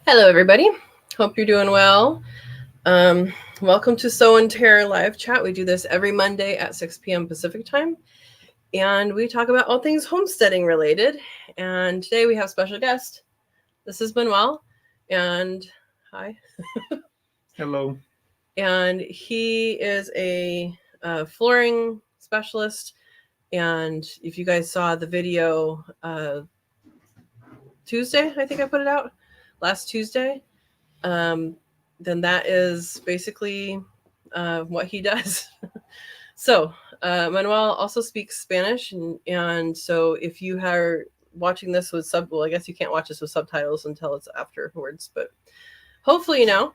Hello, everybody. Hope you're doing well. Welcome to Sow and Tare live chat. We do this every Monday at 6 p.m. Pacific time, and we talk about all things homesteading related. And today we have special guest. This is Manuel, and hi. Hello. And he is a flooring specialist. And if you guys saw the video Tuesday, I think I put it out last Tuesday. Then that is basically what he does. So Manuel also speaks Spanish, and so if you are watching this with well, I guess you can't watch this with subtitles until it's afterwards, but hopefully you know.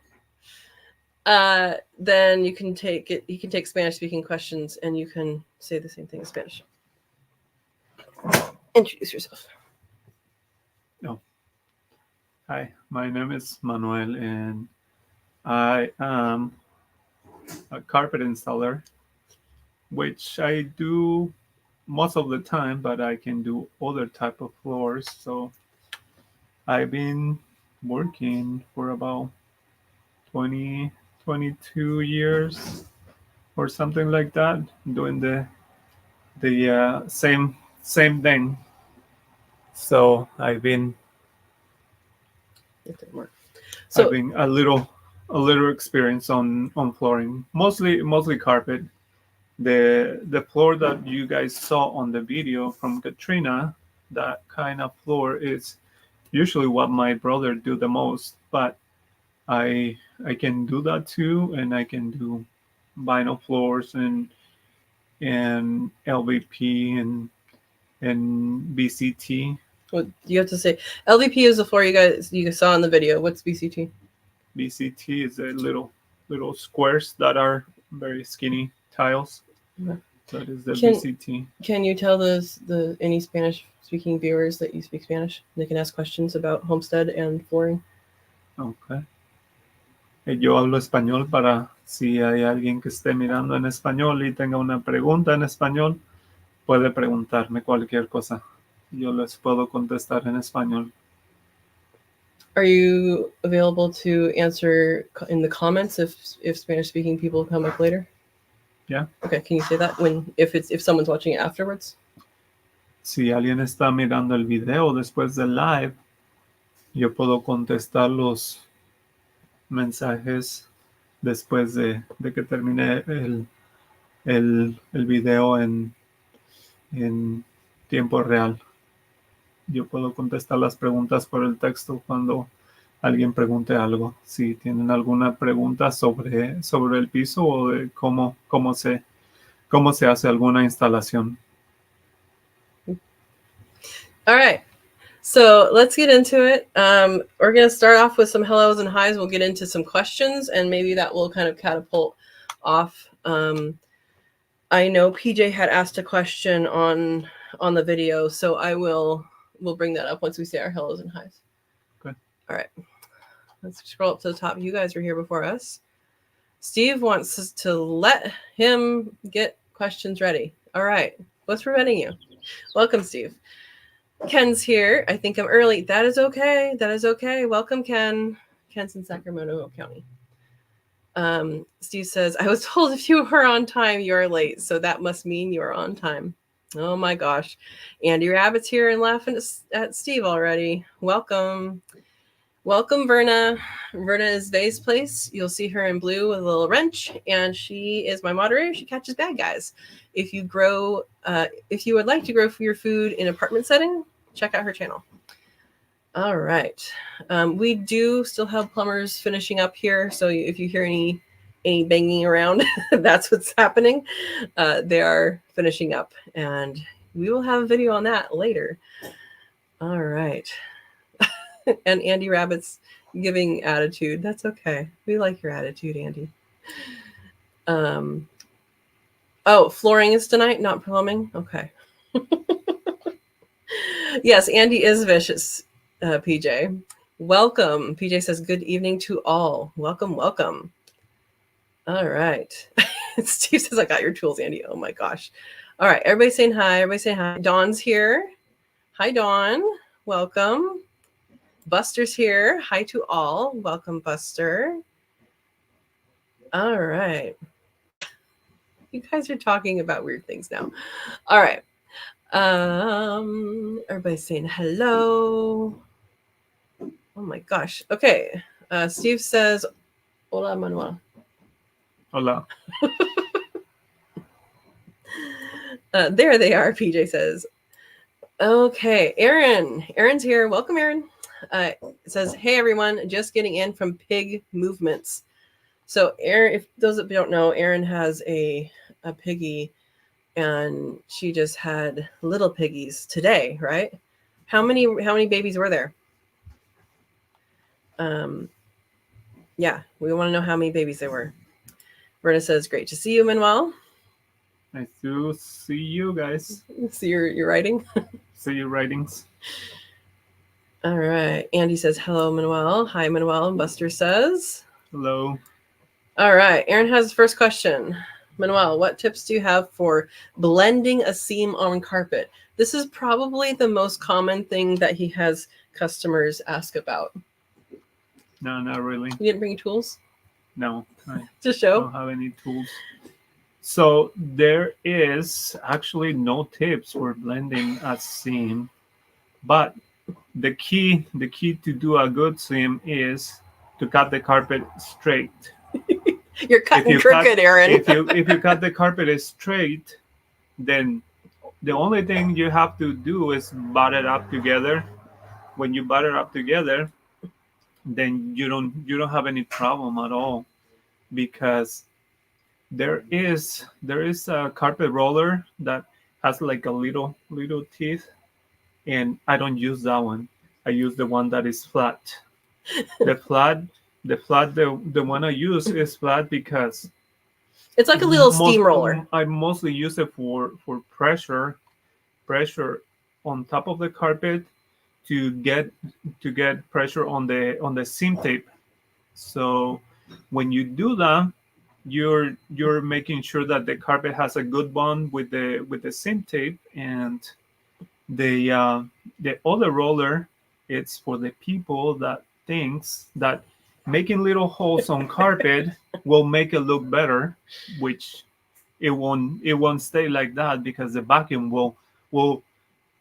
Then you can take it. You can take Spanish speaking questions, and you can say the same thing in Spanish. Introduce yourself. Oh. Hi, my name is Manuel, and I am a carpet installer, which I do most of the time, but I can do other type of floors. So I've been working for about 22 years or something like that, doing the same thing. So I've been a little experience on flooring, mostly carpet. The floor that you guys saw on the video from Katrina, that kind of floor is usually what my brother do the most, but I can do that too, and I can do vinyl floors and LVP and BCT. What you have to say? LVP is the floor you saw in the video. What's BCT? BCT is a little squares that are very skinny tiles. Okay. That is the BCT. Can you tell any Spanish speaking viewers that you speak Spanish? They can ask questions about homestead and flooring. Okay. Yo hablo español para si hay alguien que esté mirando en español y tenga una pregunta en español, puede preguntarme cualquier cosa. Yo les puedo contestar en español. Are you available to answer in the comments if Spanish-speaking people come up later? Yeah. Okay, can you say that if someone's watching it afterwards? Si alguien está mirando el video después del live, yo puedo contestar los mensajes después de que termine el video en tiempo real. Yo puedo contestar las preguntas por el texto cuando alguien pregunte algo. Si tienen alguna pregunta sobre el piso o de cómo se hace alguna instalación. All right. So let's get into it. We're going to start off with some hellos and highs. We'll get into some questions, and maybe that will kind of catapult off. I know PJ had asked a question on the video, so we'll bring that up once we say our hellos and highs. Okay. All right. Let's scroll up to the top. You guys were here before us. Steve wants us to let him get questions ready. All right. What's preventing you? Welcome, Steve. Ken's here. I think I'm early. That is okay. Welcome, Ken. Ken's in Sacramento County. Steve says, I was told if you were on time, you're late. So that must mean you're on time. Oh my gosh. Andy Rabbit's here and laughing at Steve already. Welcome. Welcome, Verna. Verna is Vay's place. You'll see her in blue with a little wrench, and she is my moderator. She catches bad guys. If you would like to grow your food in apartment setting, check out her channel. All right. We do still have plumbers finishing up here. So if you hear any banging around, that's what's happening. They are finishing up, and we will have a video on that later. All right. And Andy Rabbit's giving attitude. That's okay. We like your attitude, Andy. Oh, flooring is tonight, not plumbing? Okay. Yes, Andy is vicious, PJ. Welcome. PJ says, good evening to all. Welcome. All right. Steve says, I got your tools, Andy. Oh my gosh. All right. Everybody saying hi. Dawn's here. Hi, Dawn. Welcome. Buster's here. Hi to all. Welcome, Buster. All right. You guys are talking about weird things now. All right. Everybody's saying hello. Oh my gosh. Okay. Steve says, "Hola, Manuel." Hola. There they are. PJ says, "Okay, Aaron. Aaron's here. Welcome, Aaron." It says, "Hey everyone, just getting in from Pig Movements." So Aaron, if those that don't know, Aaron has a piggy, and she just had little piggies today, right? How many babies were there? Yeah, we want to know how many babies there were. Verna says, "Great to see you, Manuel." Nice to see you guys. See your writing. See your writings. All right. Andy says, "Hello, Manuel." Hi, Manuel. And Buster says, "Hello." All right. Aaron has his first question. Manuel, what tips do you have for blending a seam on carpet? This is probably the most common thing that he has customers ask about. No, not really. You didn't bring tools? No. To show? I don't have any tools. So there is actually no tips for blending a seam, but the key to do a good seam is to cut the carpet straight. You're cutting crooked, Aaron. If you cut the carpet straight, then the only thing you have to do is butt it up together. When you butt it up together, then you don't have any problem at all, because there is a carpet roller that has like a little teeth, and I don't use that one. I use the one that is flat. The one I use is flat because it's like a little steamroller. I mostly use it for pressure on top of the carpet to get pressure on the seam tape. So when you do that, you're making sure that the carpet has a good bond with the seam tape, and the other roller, it's for the people that thinks that making little holes on carpet will make it look better, which it won't stay like that, because the vacuum will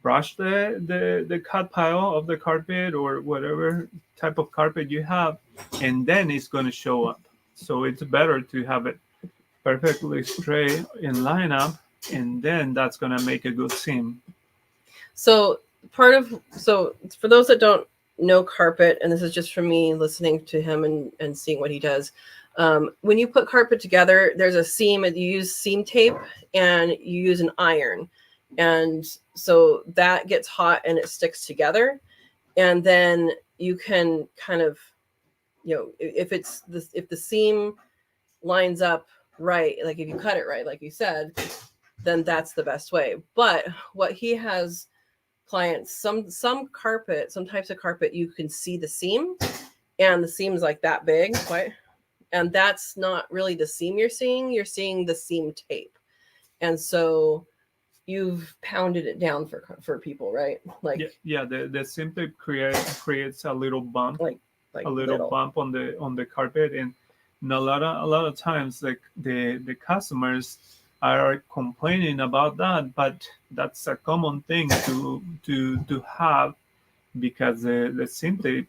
brush the cut pile of the carpet or whatever type of carpet you have, and then it's going to show up. So it's better to have it perfectly straight in line up, and then that's going to make a good seam. So for those that don't know carpet, and this is just from me listening to him and seeing what he does, when you put carpet together, there's a seam, and you use seam tape and you use an iron, and so that gets hot and it sticks together, and then you can kind of, if the seam lines up right, like if you cut it right, like you said, then that's the best way. But what he has clients, some types of carpet, you can see the seam, and the seam's like that big, right? And that's not really the seam you're seeing the seam tape. And so you've pounded it down for people, right? Like the seam tape creates a little bump, like a little bump on the carpet, and a lot of times, like the customers are complaining about that, but that's a common thing to have, because the seam tape,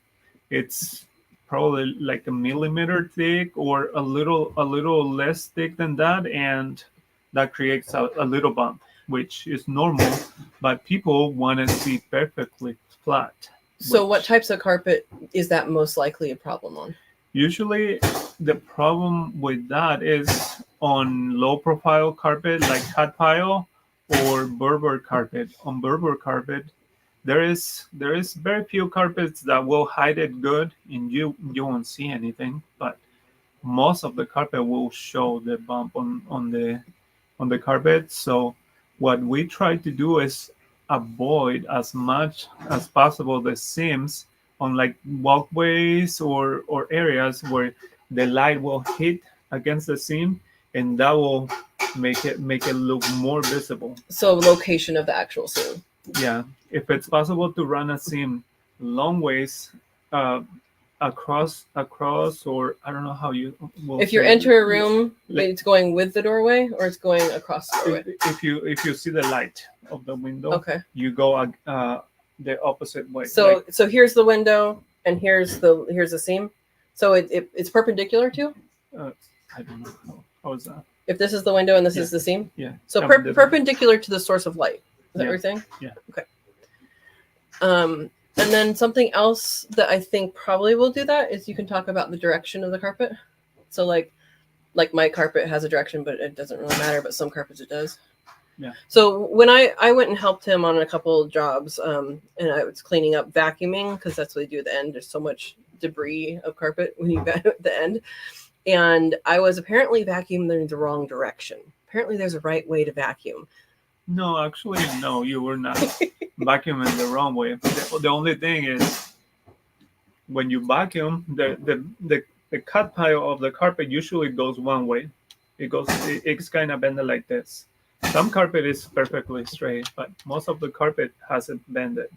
it's probably like a millimeter thick or a little less thick than that, and that creates a little bump, which is normal, but people want to see perfectly flat. So what types of carpet is that most likely a problem on? Usually the problem with that is on low profile carpet, like cat pile or Berber carpet. On Berber carpet, there is very few carpets that will hide it good, and you won't see anything, but most of the carpet will show the bump on the carpet. So what we try to do is avoid as much as possible the seams on like walkways or areas where the light will hit against the seam, and that will make it look more visible. So location of the actual seam. Yeah, if it's possible to run a seam long ways uh, across, or I don't know how you will. If you enter a room, it's going with the doorway or it's going across the doorway. If you see the light of the window, okay, you go the opposite way. So so here's the window and here's the seam. So it's perpendicular to. I don't know how is that. If this is the window and this is the seam. Yeah. So perpendicular to the source of light. Is that what you're saying? Yeah. Okay. And then something else that I think probably will do that is you can talk about the direction of the carpet. So like my carpet has a direction, but it doesn't really matter. But some carpets it does. Yeah. So when I went and helped him on a couple of jobs, and I was cleaning up, vacuuming, because that's what they do at the end. There's so much debris of carpet when you vacuum at the end. And I was apparently vacuuming in the wrong direction. Apparently there's a right way to vacuum. No, actually, no, you were not vacuuming the wrong way. The only thing is when you vacuum, the cut pile of the carpet usually goes one way. It's kind of bended like this. Some carpet is perfectly straight, but most of the carpet hasn't bended.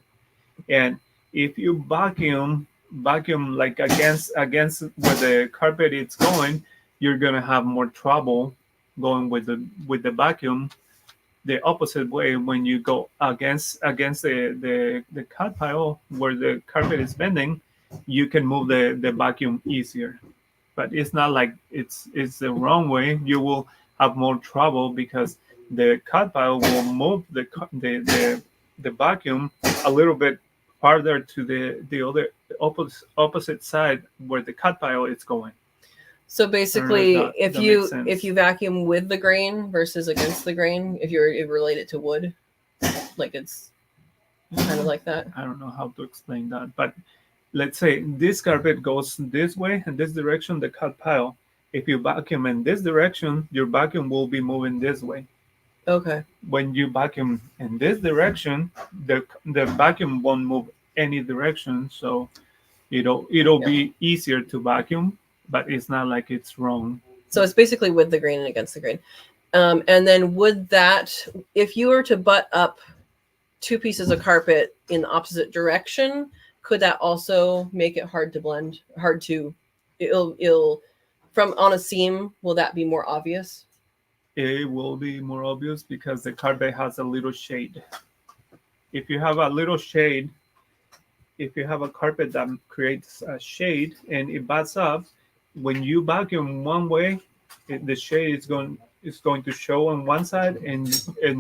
And if you vacuum like against where the carpet is going, you're gonna have more trouble going with the vacuum the opposite way. When you go against the cut pile where the carpet is bending, you can move the vacuum easier. But it's not like it's the wrong way. You will have more trouble because the cut pile will move the vacuum a little bit farther to the other opposite side where the cut pile is going. So basically, if you vacuum with the grain versus against the grain, if you relate it to wood, like it's kind of like that. I don't know how to explain that, but let's say this carpet goes this way in this direction, the cut pile. If you vacuum in this direction, your vacuum will be moving this way. Okay. When you vacuum in this direction, the vacuum won't move any direction, so it'll be easier to vacuum, but it's not like it's wrong. So it's basically with the grain and against the grain. And then would that, if you were to butt up two pieces of carpet in the opposite direction, could that also make it hard to blend? It'll from on a seam, will that be more obvious? It will be more obvious because the carpet has a little shade. If you have a little shade, if you have a carpet that creates a shade and it butts up, when you vacuum one way, the shade is going to show on one side, and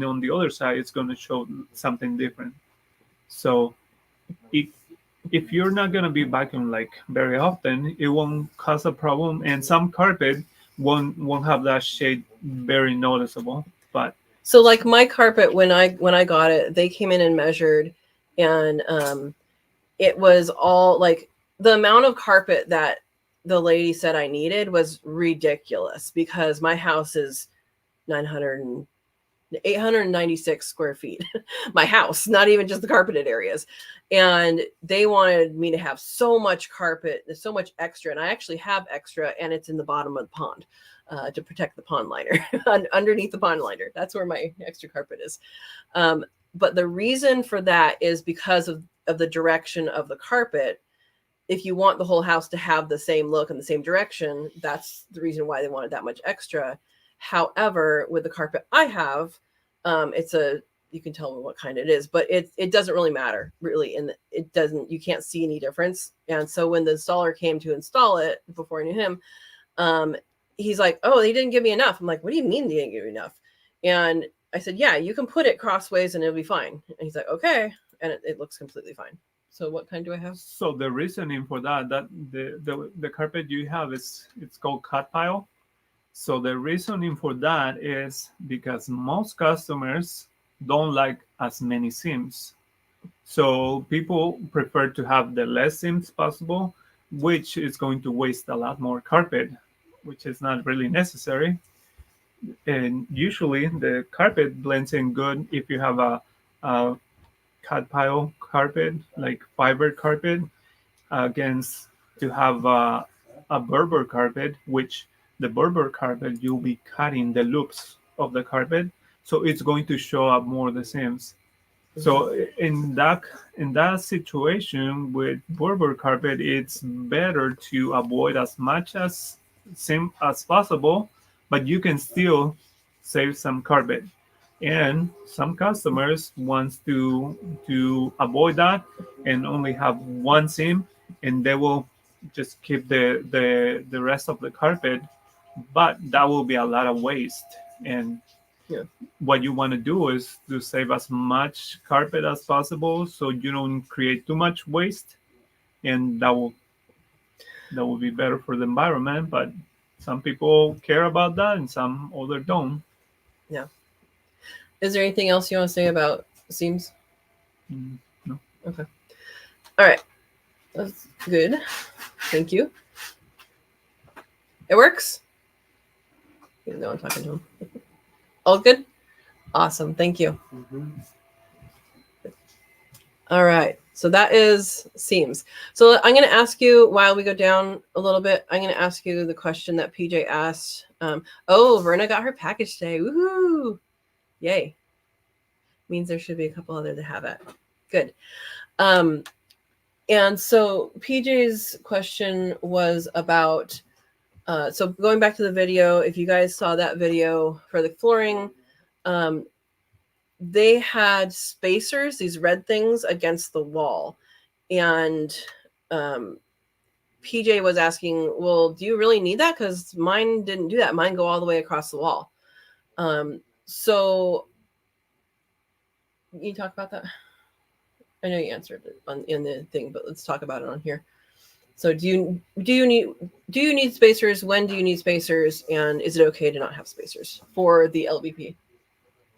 on the other side it's going to show something different. So if you're not going to be vacuuming like very often, it won't cause a problem, and some carpet won't have that shade very noticeable. But so like my carpet, when I got it, they came in and measured, and it was all like the amount of carpet that the lady said I needed was ridiculous because my house is 896 square feet. My house, not even just the carpeted areas. And they wanted me to have so much carpet, there's so much extra. And I actually have extra, and it's in the bottom of the pond to protect the pond liner, underneath the pond liner. That's where my extra carpet is. But the reason for that is because of the direction of the carpet. If you want the whole house to have the same look and the same direction, that's the reason why they wanted that much extra. However, with the carpet I have, you can tell what kind it is, but it doesn't really matter really. And you can't see any difference. And so when the installer came to install it before I knew him, he's like, oh, they didn't give me enough. I'm like, what do you mean they didn't give me enough? And I said, yeah, you can put it crossways and it'll be fine. And he's like, okay. And it looks completely fine. So what kind do I have? So the reasoning for that the carpet you have it's called cut pile. So the reasoning for that is because most customers don't like as many seams. So people prefer to have the less seams possible, which is going to waste a lot more carpet, which is not really necessary. And usually the carpet blends in good if you have a cut pile carpet, like fiber carpet, against to have a Berber carpet, which the Berber carpet, you'll be cutting the loops of the carpet. So it's going to show up more the seams. So in that situation with Berber carpet, it's better to avoid as much as same as possible, but you can still save some carpet. And some customers wants to avoid that and only have one seam, and they will just keep the rest of the carpet, but that will be a lot of waste. And Yeah. what you want to do is to save as much carpet as possible so you don't create too much waste, and that will be better for the environment. But some people care about that and some other don't. Yeah. Is there anything else you want to say about seams? No. Okay. All right. That's good. Thank you. It works? Even though I'm talking to him. All good? Awesome. Thank you. All right. So that is seams. So I'm going to ask you, while we go down a little bit, I'm going to ask you the question that PJ asked. Verna got her package today. Woohoo! Yay. Means there should be a couple other that have it. Good. And so PJ's question was about, so going back to the video, if you guys saw that video for the flooring, they had spacers, these red things against the wall. And PJ was asking, well, do you really need that? Because mine didn't do that. Mine go all the way across the wall. So you talk about that? I know you answered it in the thing, but let's talk about it on here. So do you need spacers? When do you need spacers? And is it okay to not have spacers for the LVP?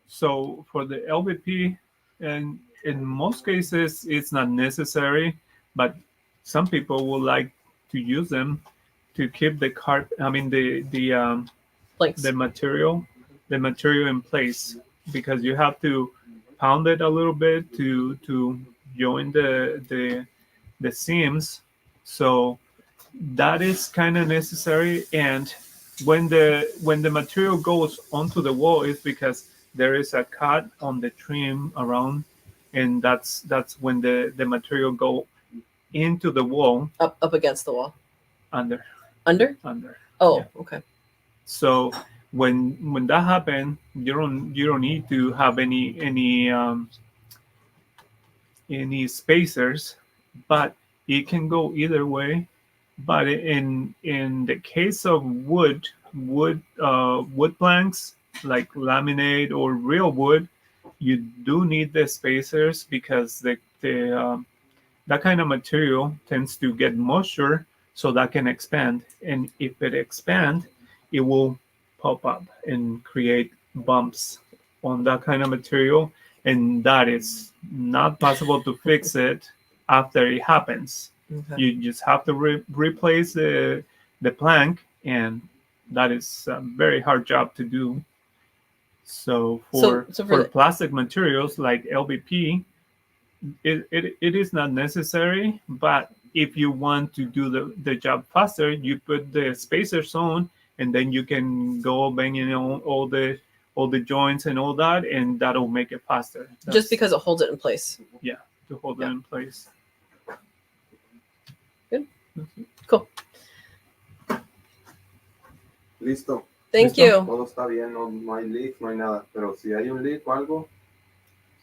So for the LVP, and in most cases it's not necessary, but some people would like to use them to keep the material in place, because you have to pound it a little bit to join the seams. So that is kind of necessary. And when the material goes onto the wall, is because there is a cut on the trim around, and that's when the material go into the wall, up against the wall, under. Oh, Yeah. Okay. So when that happens, you don't need to have any spacers, but it can go either way. But in the case of wood planks like laminate or real wood, you do need the spacers, because that kind of material tends to get moisture, so that can expand. And if it expands, it will pop up and create bumps on that kind of material. And that is not possible to fix it after it happens. Okay. You just have to replace the plank, and that is a very hard job to do. So for plastic materials like LVP, it is not necessary, but if you want to do the job faster, you put the spacers on, and then you can go banging on all the joints and all that, and that'll make it faster. Just because it holds it in place. Yeah, to hold it in place. Good. Cool. Listo. Thank you. Todo está bien, no hay leaks, no hay nada. Pero si hay un leak o algo,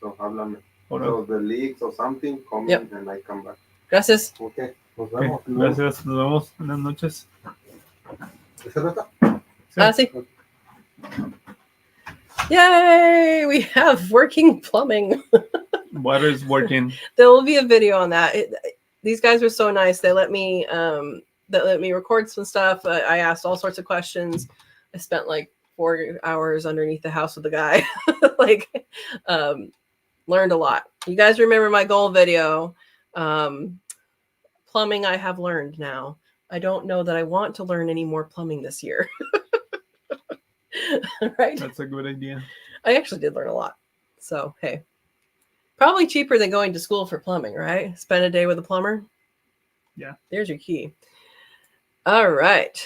so háblame. So the leaks or something, come in and I come back. Gracias. Okay. Nos vemos. Gracias. Nos vemos. Buenas noches. Sí. Yay! We have working plumbing. Water is working. There will be a video on that. These guys were so nice. They let me record some stuff. I asked all sorts of questions. I spent like 4 hours underneath the house with the guy. Learned a lot. You guys remember my goal video? Plumbing I have learned now. I don't know that I want to learn any more plumbing this year. Right? That's a good idea. I actually did learn a lot. So, hey. Probably cheaper than going to school for plumbing, right? Spend a day with a plumber. Yeah. There's your key. All right.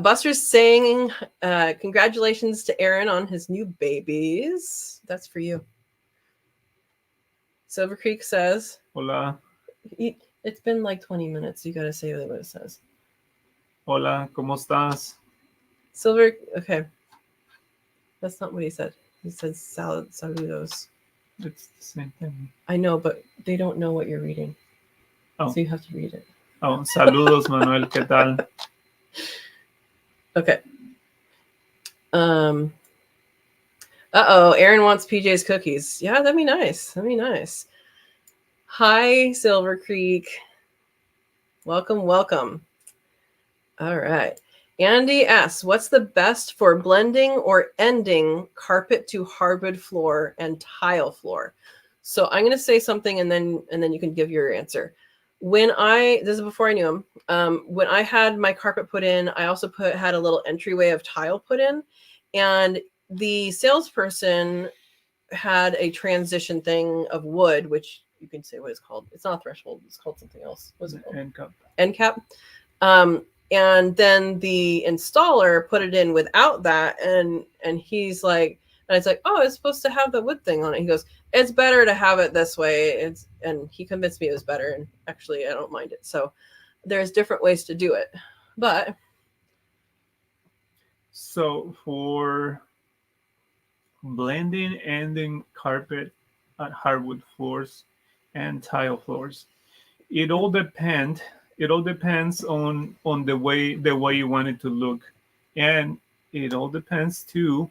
Buster's saying congratulations to Aaron on his new babies. That's for you. Silver Creek says, Hola. It's been like 20 minutes. You got to say what it says. Hola, ¿cómo estás? Silver, okay. That's not what he said. He said saludos. It's the same thing. I know, but they don't know what you're reading. Oh. So you have to read it. Oh, saludos, Manuel. ¿Qué tal? Okay. Uh-oh, Aaron wants PJ's cookies. Yeah, that'd be nice. That'd be nice. Hi, Silver Creek. Welcome, welcome. All right. Andy asks, what's the best for blending or ending carpet to hardwood floor and tile floor? So I'm going to say something and then you can give your answer. This is before I knew him. When I had my carpet put in, I also had a little entryway of tile put in, and the salesperson had a transition thing of wood, which you can say what it's called. It's not a threshold. It's called something else. What's it called? End cap. End cap. And then the installer put it in without that, and he's like, and it's like, oh, it's supposed to have the wood thing on it. He goes, it's better to have it this way. And he convinced me it was better, and actually I don't mind it. So there's different ways to do it. But so for blending, ending carpet at hardwood floors and tile floors, it all depends on the way you want it to look, and it all depends too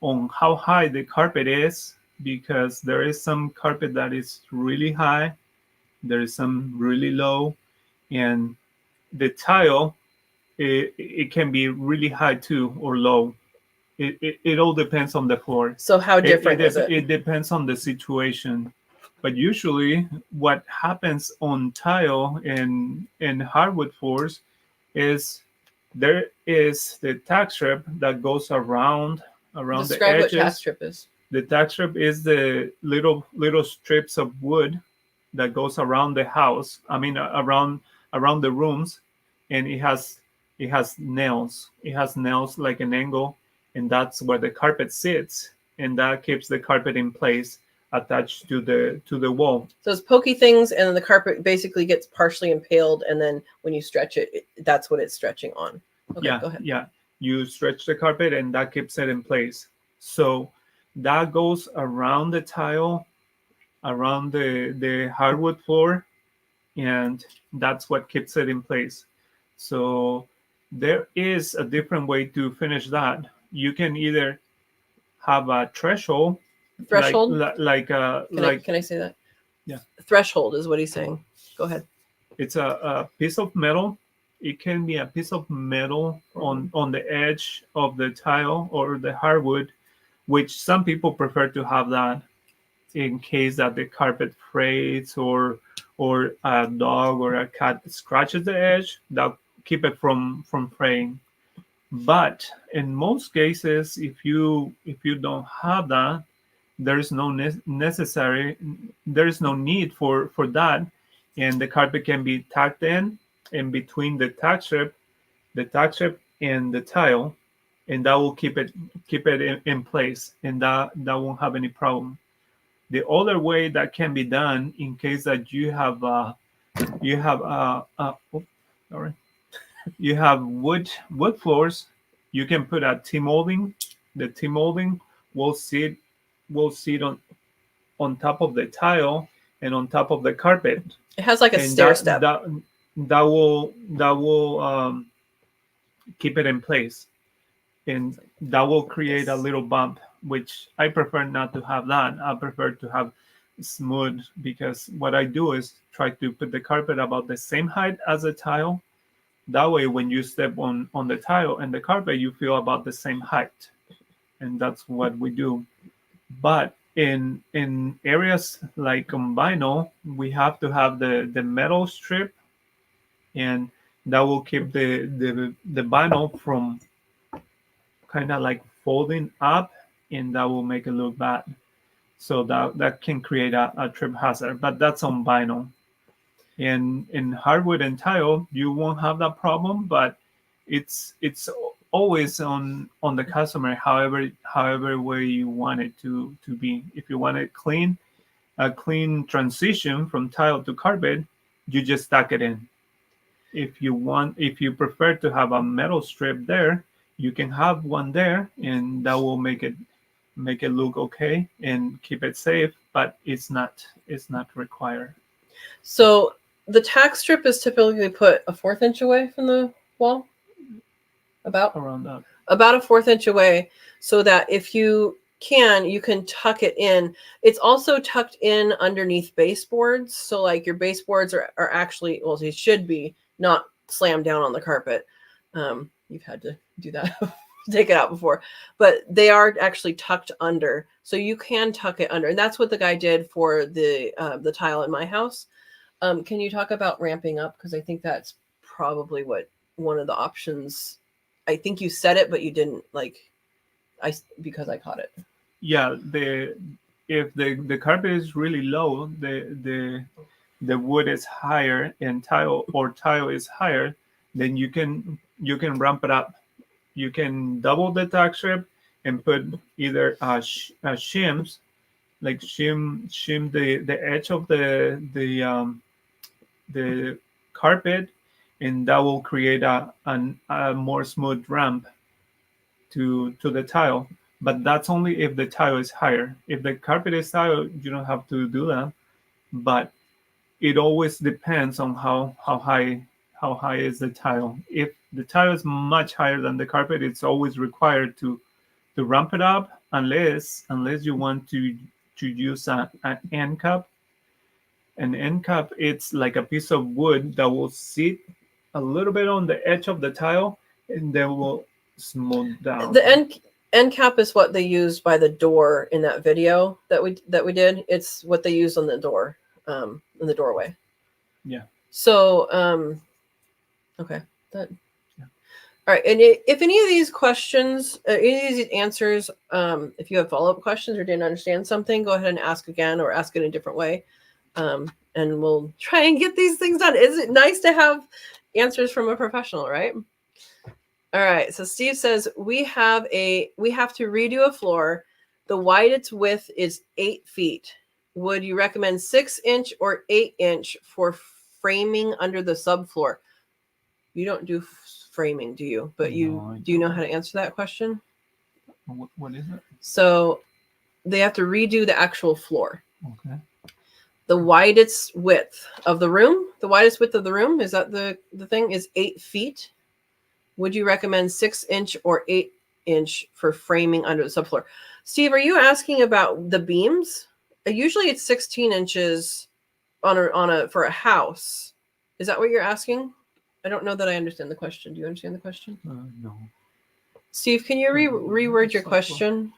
on how high the carpet is, because there is some carpet that is really high, there is some really low, and the tile, it can be really high too or low. It all depends on the floor. So how different is it? It depends on the situation. But usually what happens on tile and hardwood floors is there is the tack strip that goes around the edges. Describe what tack strip is. The tack strip is the little strips of wood that goes around the house. I mean, around the rooms, and it has nails. It has nails like an angle, and that's where the carpet sits, and that keeps the carpet in place, attached to the wall. So it's pokey things, and then the carpet basically gets partially impaled, and then when you stretch it, that's what it's stretching on. Okay, yeah, go ahead. Yeah. You stretch the carpet, and that keeps it in place. So that goes around the tile, around the hardwood floor, and that's what keeps it in place. So there is a different way to finish that. You can either have a threshold. Threshold? Can I say that? Yeah. Threshold is what he's saying. Go ahead. It's a piece of metal. It can be a piece of metal on the edge of the tile or the hardwood, which some people prefer to have that in case that the carpet frays or a dog or a cat scratches the edge. That'll keep it from fraying. But in most cases, if you don't have that, there is no need for that, and the carpet can be tacked in between the tack strip and the tile, and that will keep it in place, and that won't have any problem. The other way that can be done, in case that you have wood floors, you can put a T-molding. The T-molding will sit on top of the tile and on top of the carpet. It has like a stair step. That will keep it in place, and that will create a little bump, which I prefer not to have that. I prefer to have smooth, because what I do is try to put the carpet about the same height as the tile. That way, when you step on the tile and the carpet, you feel about the same height, and that's what we do. But in areas like on vinyl, we have to have the metal strip, and that will keep the vinyl from kind of like folding up, and that will make it look bad. So that can create a trip hazard, but that's on vinyl. In hardwood and tile, you won't have that problem, but it's always on the customer, however way you want it to be. If you want it clean, a clean transition from tile to carpet, you just stack it in. If you prefer to have a metal strip there, you can have one there, and that will make it look okay and keep it safe, but it's not required. So the tack strip is typically put a 1/4 inch away from the wall, about around that, about a 1/4 inch away, so that if you can tuck it in. It's also tucked in underneath baseboards, so like your baseboards are actually, well, they should be not slammed down on the carpet. You've had to do that. Take it out before, but they are actually tucked under, so you can tuck it under, and that's what the guy did for the tile in my house. Can you talk about ramping up, because I think that's probably what one of the options. I think you said it, but you didn't, because I caught it. Yeah, if the carpet is really low, the wood is higher, and tile is higher, then you can ramp it up. You can double the tack strip and put either shims, like shim the edge of the carpet, and that will create a more smooth ramp to the tile. But that's only if the tile is higher. If the carpet is tile, you don't have to do that. But it always depends on how high is the tile. If the tile is much higher than the carpet, it's always required to ramp it up, unless you want to use an end cap. An end cap, it's like a piece of wood that will sit a little bit on the edge of the tile, and then will smooth down. The end cap is what they used by the door in that video that we did. It's what they used on the door, in the doorway. Yeah. So, okay. That. Yeah. All right. And if any of these questions, any of these answers, if you have follow-up questions or didn't understand something, go ahead and ask again, or ask it in a different way. And we'll try and get these things done. Is it nice to have answers from a professional, right? All right, so Steve says we have to redo a floor. The widest width is 8 feet. Would you recommend 6-inch or 8-inch for framing under the subfloor? You don't do framing, do you? But do you know how to answer that question? What is it? So they have to redo the actual floor. Okay. The widest width of the room. The widest width of the room, is that the thing, is 8 feet. Would you recommend 6-inch or 8-inch for framing under the subfloor? Steve, are you asking about the beams? Usually it's 16 inches for a house. Is that what you're asking? I don't know that I understand the question. Do you understand the question? No. Steve, can you reword your question?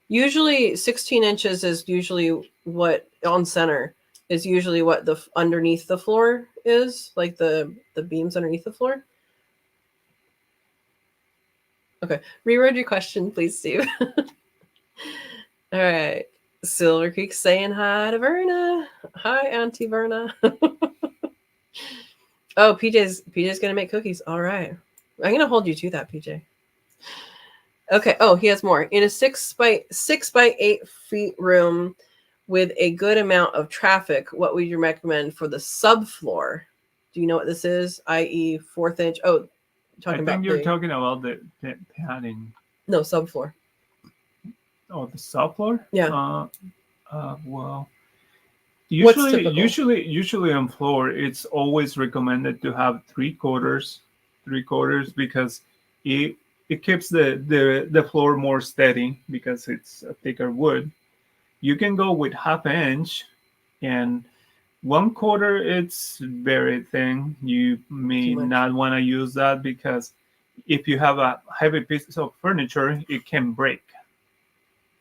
Usually 16 inches is usually what, on center, is usually what the underneath the floor is, like the beams underneath the floor. Okay, reword your question, please, Steve. All right, Silver Creek saying hi to Verna. Hi, Auntie Verna. Oh, PJ's gonna make cookies. All right, I'm gonna hold you to that, PJ. Okay. Oh, he has more. In a 6 by 8 feet room with a good amount of traffic, what would you recommend for the subfloor? Do you know what this is? I.e., 4th inch. Oh, I think you're talking about the padding. No, subfloor. Oh, the subfloor? Yeah. Well, usually on floor, it's always recommended to have 3/4 because it keeps the floor more steady because it's a thicker wood. You can go with 1/2 inch, and 1/4, it's very thin. You may not want to use that, because if you have a heavy piece of furniture, it can break.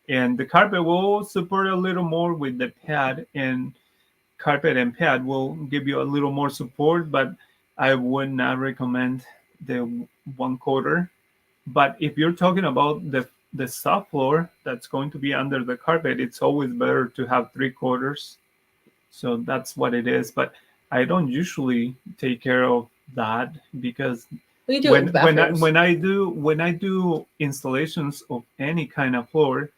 And the carpet will support a little more with the pad, and carpet and pad will give you a little more support, but I would not recommend the 1/4. But if you're talking about the subfloor that's going to be under the carpet, it's always better to have 3/4. So that's what it is. But I don't usually take care of that, because when I do installations of any kind of floor,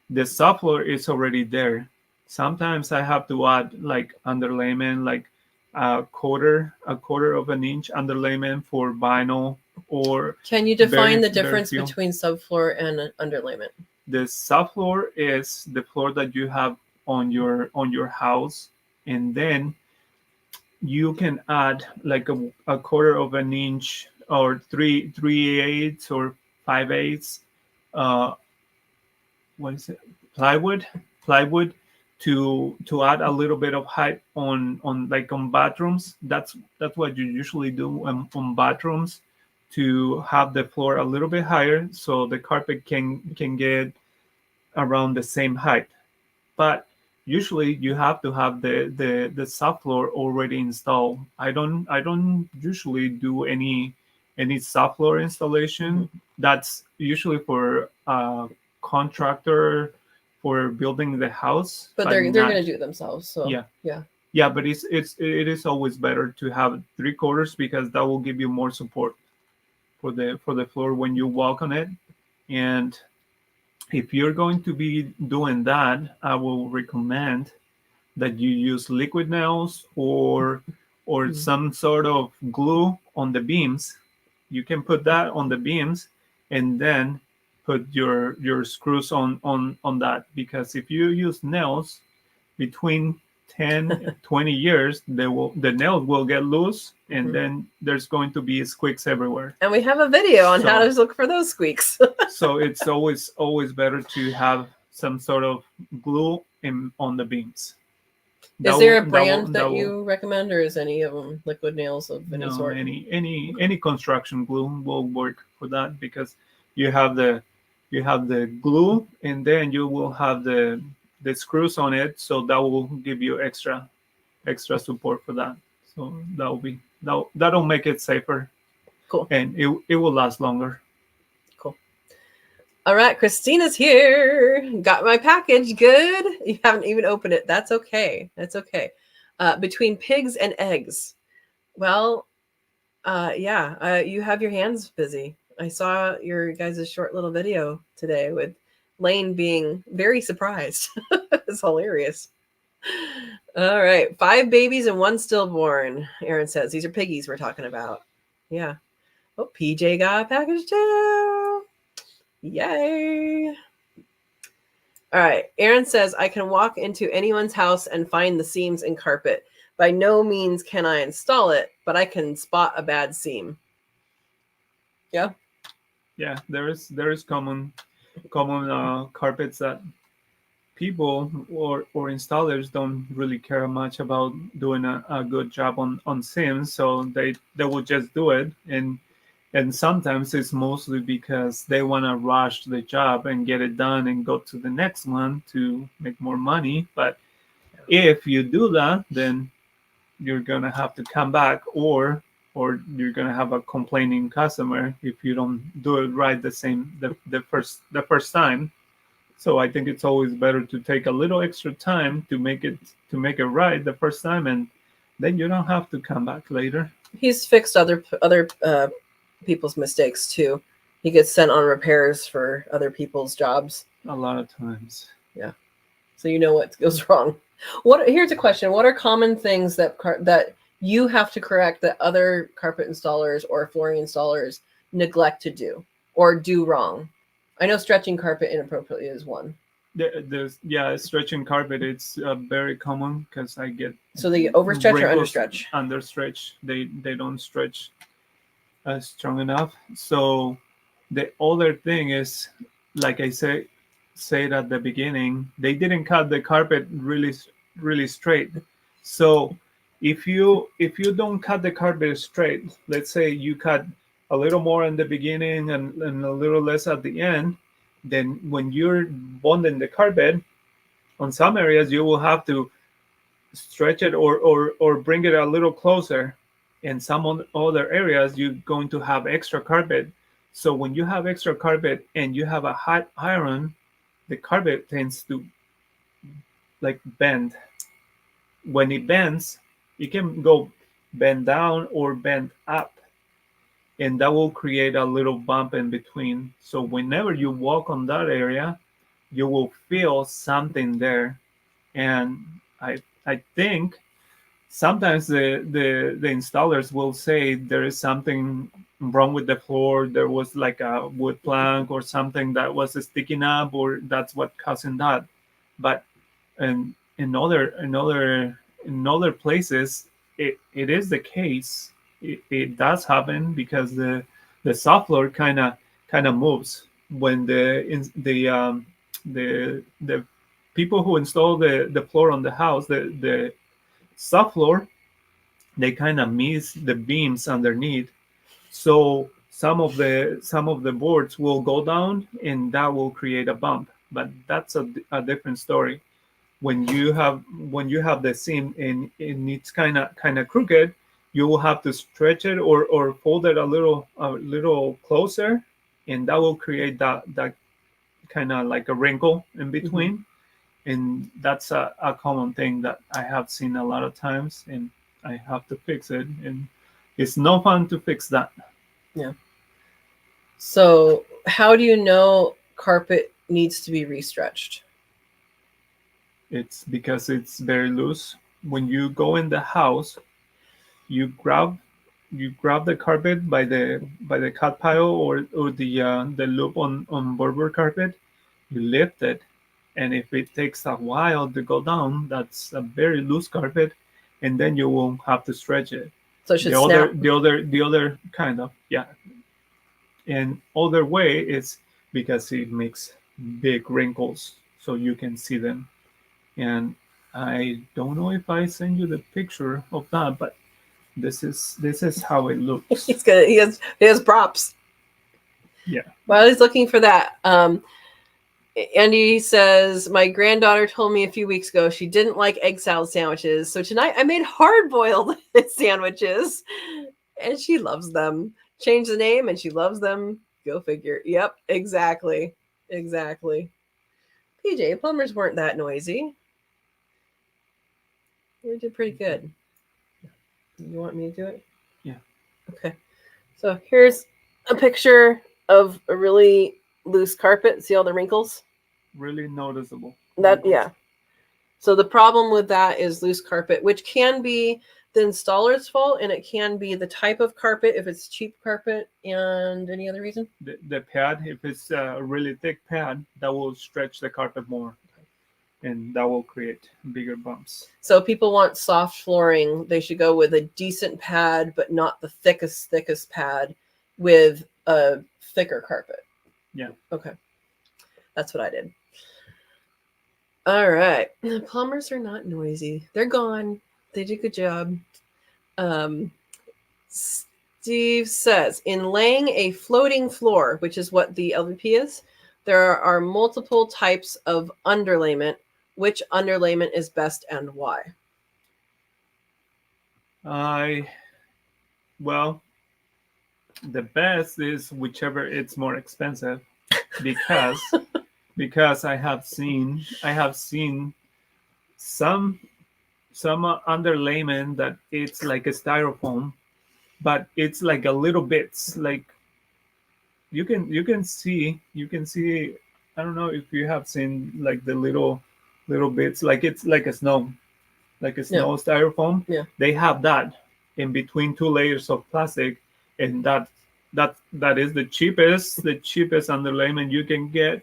the subfloor is already there. Sometimes I have to add like underlayment, like a quarter of an inch underlayment for vinyl, or can you define the very difference few. between subfloor and underlayment? The subfloor is the floor that you have on your house, and then you can add like a quarter of an inch or three eighths or 5/8 uh what is it, plywood to add a little bit of height on like on bathrooms. That's what you usually do on bathrooms, to have the floor a little bit higher so the carpet can get around the same height. But usually you have to have the subfloor already installed. I don't usually do any subfloor installation. That's usually for a contractor for building the house. But they're gonna do it themselves. So Yeah, but it is always better to have 3/4, because that will give you more support for the floor when you walk on it. And if you're going to be doing that, I will recommend that you use liquid nails or some sort of glue on the beams. You can put that on the beams and then put your screws on that, because if you use nails, between 10 20 years the nails will get loose, and then there's going to be squeaks everywhere. And we have a video on how to look for those squeaks. So it's always better to have some sort of glue on the beams. Is there a brand that you recommend, or is any of them liquid nails of any sort? Any construction glue will work for that, because you have the glue, and then you will have the screws on it, so that will give you extra support for that. So that'll make it safer. Cool. And it will last longer. Cool. All right, Christina's here. Got my package. Good. You haven't even opened it. That's okay. That's okay. Between pigs and eggs. Well, you have your hands busy. I saw your guys' short little video today with Lane being very surprised. It's hilarious. All right. 5 babies and 1 stillborn, Aaron says. These are piggies we're talking about. Yeah. Oh, PJ got a package too. Yay. All right. Aaron says, I can walk into anyone's house and find the seams in carpet. By no means can I install it, but I can spot a bad seam. Yeah. Yeah, there is common carpets that people or installers don't really care much about doing a good job on seams, so they will just do it, and sometimes it's mostly because they want to rush the job and get it done and go to the next one to make more money. But if you do that, then you're gonna have to come back, or you're gonna have a complaining customer if you don't do it right the first time. So I think it's always better to take a little extra time to make it right the first time, and then you don't have to come back later. He's fixed other people's mistakes too. He gets sent on repairs for other people's jobs a lot of times. Yeah. So you know what goes wrong. Here's a question. What are common things that you have to correct that other carpet installers or flooring installers neglect to do or do wrong? I know stretching carpet inappropriately is one. There's stretching carpet. It's very common because I get. So they overstretch or understretch? Understretch. They don't stretch strong enough. So the other thing is, like I said at the beginning, they didn't cut the carpet really straight. So if you don't cut the carpet straight, let's say you cut a little more in the beginning and a little less at the end, then when you're bonding the carpet, on some areas you will have to stretch it or bring it a little closer. In some other areas you're going to have extra carpet. So when you have extra carpet and you have a hot iron, the carpet tends to like bend. When it bends, it can go bend down or bend up, and that will create a little bump in between. So whenever you walk on that area, you will feel something there. And I think sometimes the installers will say there is something wrong with the floor. There was like a wood plank or something that was sticking up, or that's what causing that. But in other places, it is the case. It does happen because the soft floor kind of moves when the people who install the floor on the house, the soft floor, they kind of miss the beams underneath. So some of the boards will go down, and that will create a bump. But that's a different story. When you have the seam and it's kind of crooked, you will have to stretch it or fold it a little closer, and that will create that kind of like a wrinkle in between. And that's a common thing that I have seen a lot of times, and I have to fix it, and it's no fun to fix that. Yeah. So how do you know carpet needs to be restretched? It's because it's very loose. When you go in the house, you grab the carpet by the cut pile or the loop on Berber carpet. You lift it, and if it takes a while to go down, that's a very loose carpet, and then you won't have to stretch it. So it should the snap. the other kind of, yeah. And other way is because it makes big wrinkles, so you can see them. And I don't know if I send you the picture of that, but this is how it looks. He has props. Yeah. While he's looking for that, Andy says, my granddaughter told me a few weeks ago she didn't like egg salad sandwiches. So tonight I made hard-boiled sandwiches, and she loves them. Change the name, and she loves them. Go figure. Yep, exactly. PJ, plumbers weren't that noisy. You did pretty good. You want me to do it? Yeah. Okay. So here's a picture of a really loose carpet. See all the wrinkles? Really noticeable. Yeah. So the problem with that is loose carpet, which can be the installer's fault, and it can be the type of carpet if it's cheap carpet. And any other reason? The pad, if it's a really thick pad, that will stretch the carpet more, and that will create bigger bumps. So people want soft flooring. They should go with a decent pad, but not the thickest pad with a thicker carpet. Yeah. Okay. That's what I did. All right. The plumbers are not noisy. They're gone. They did a good job. Steve says, in laying a floating floor, which is what the LVP is, there are multiple types of underlayment. Which underlayment is best and why? Well, the best is whichever it's more expensive, because I have seen some underlayment that it's like a styrofoam, but it's like a little bits, like you can see. I don't know if you have seen like the little bits, like it's like a snow styrofoam. Yeah. They have that in between two layers of plastic, and that is the cheapest underlayment you can get,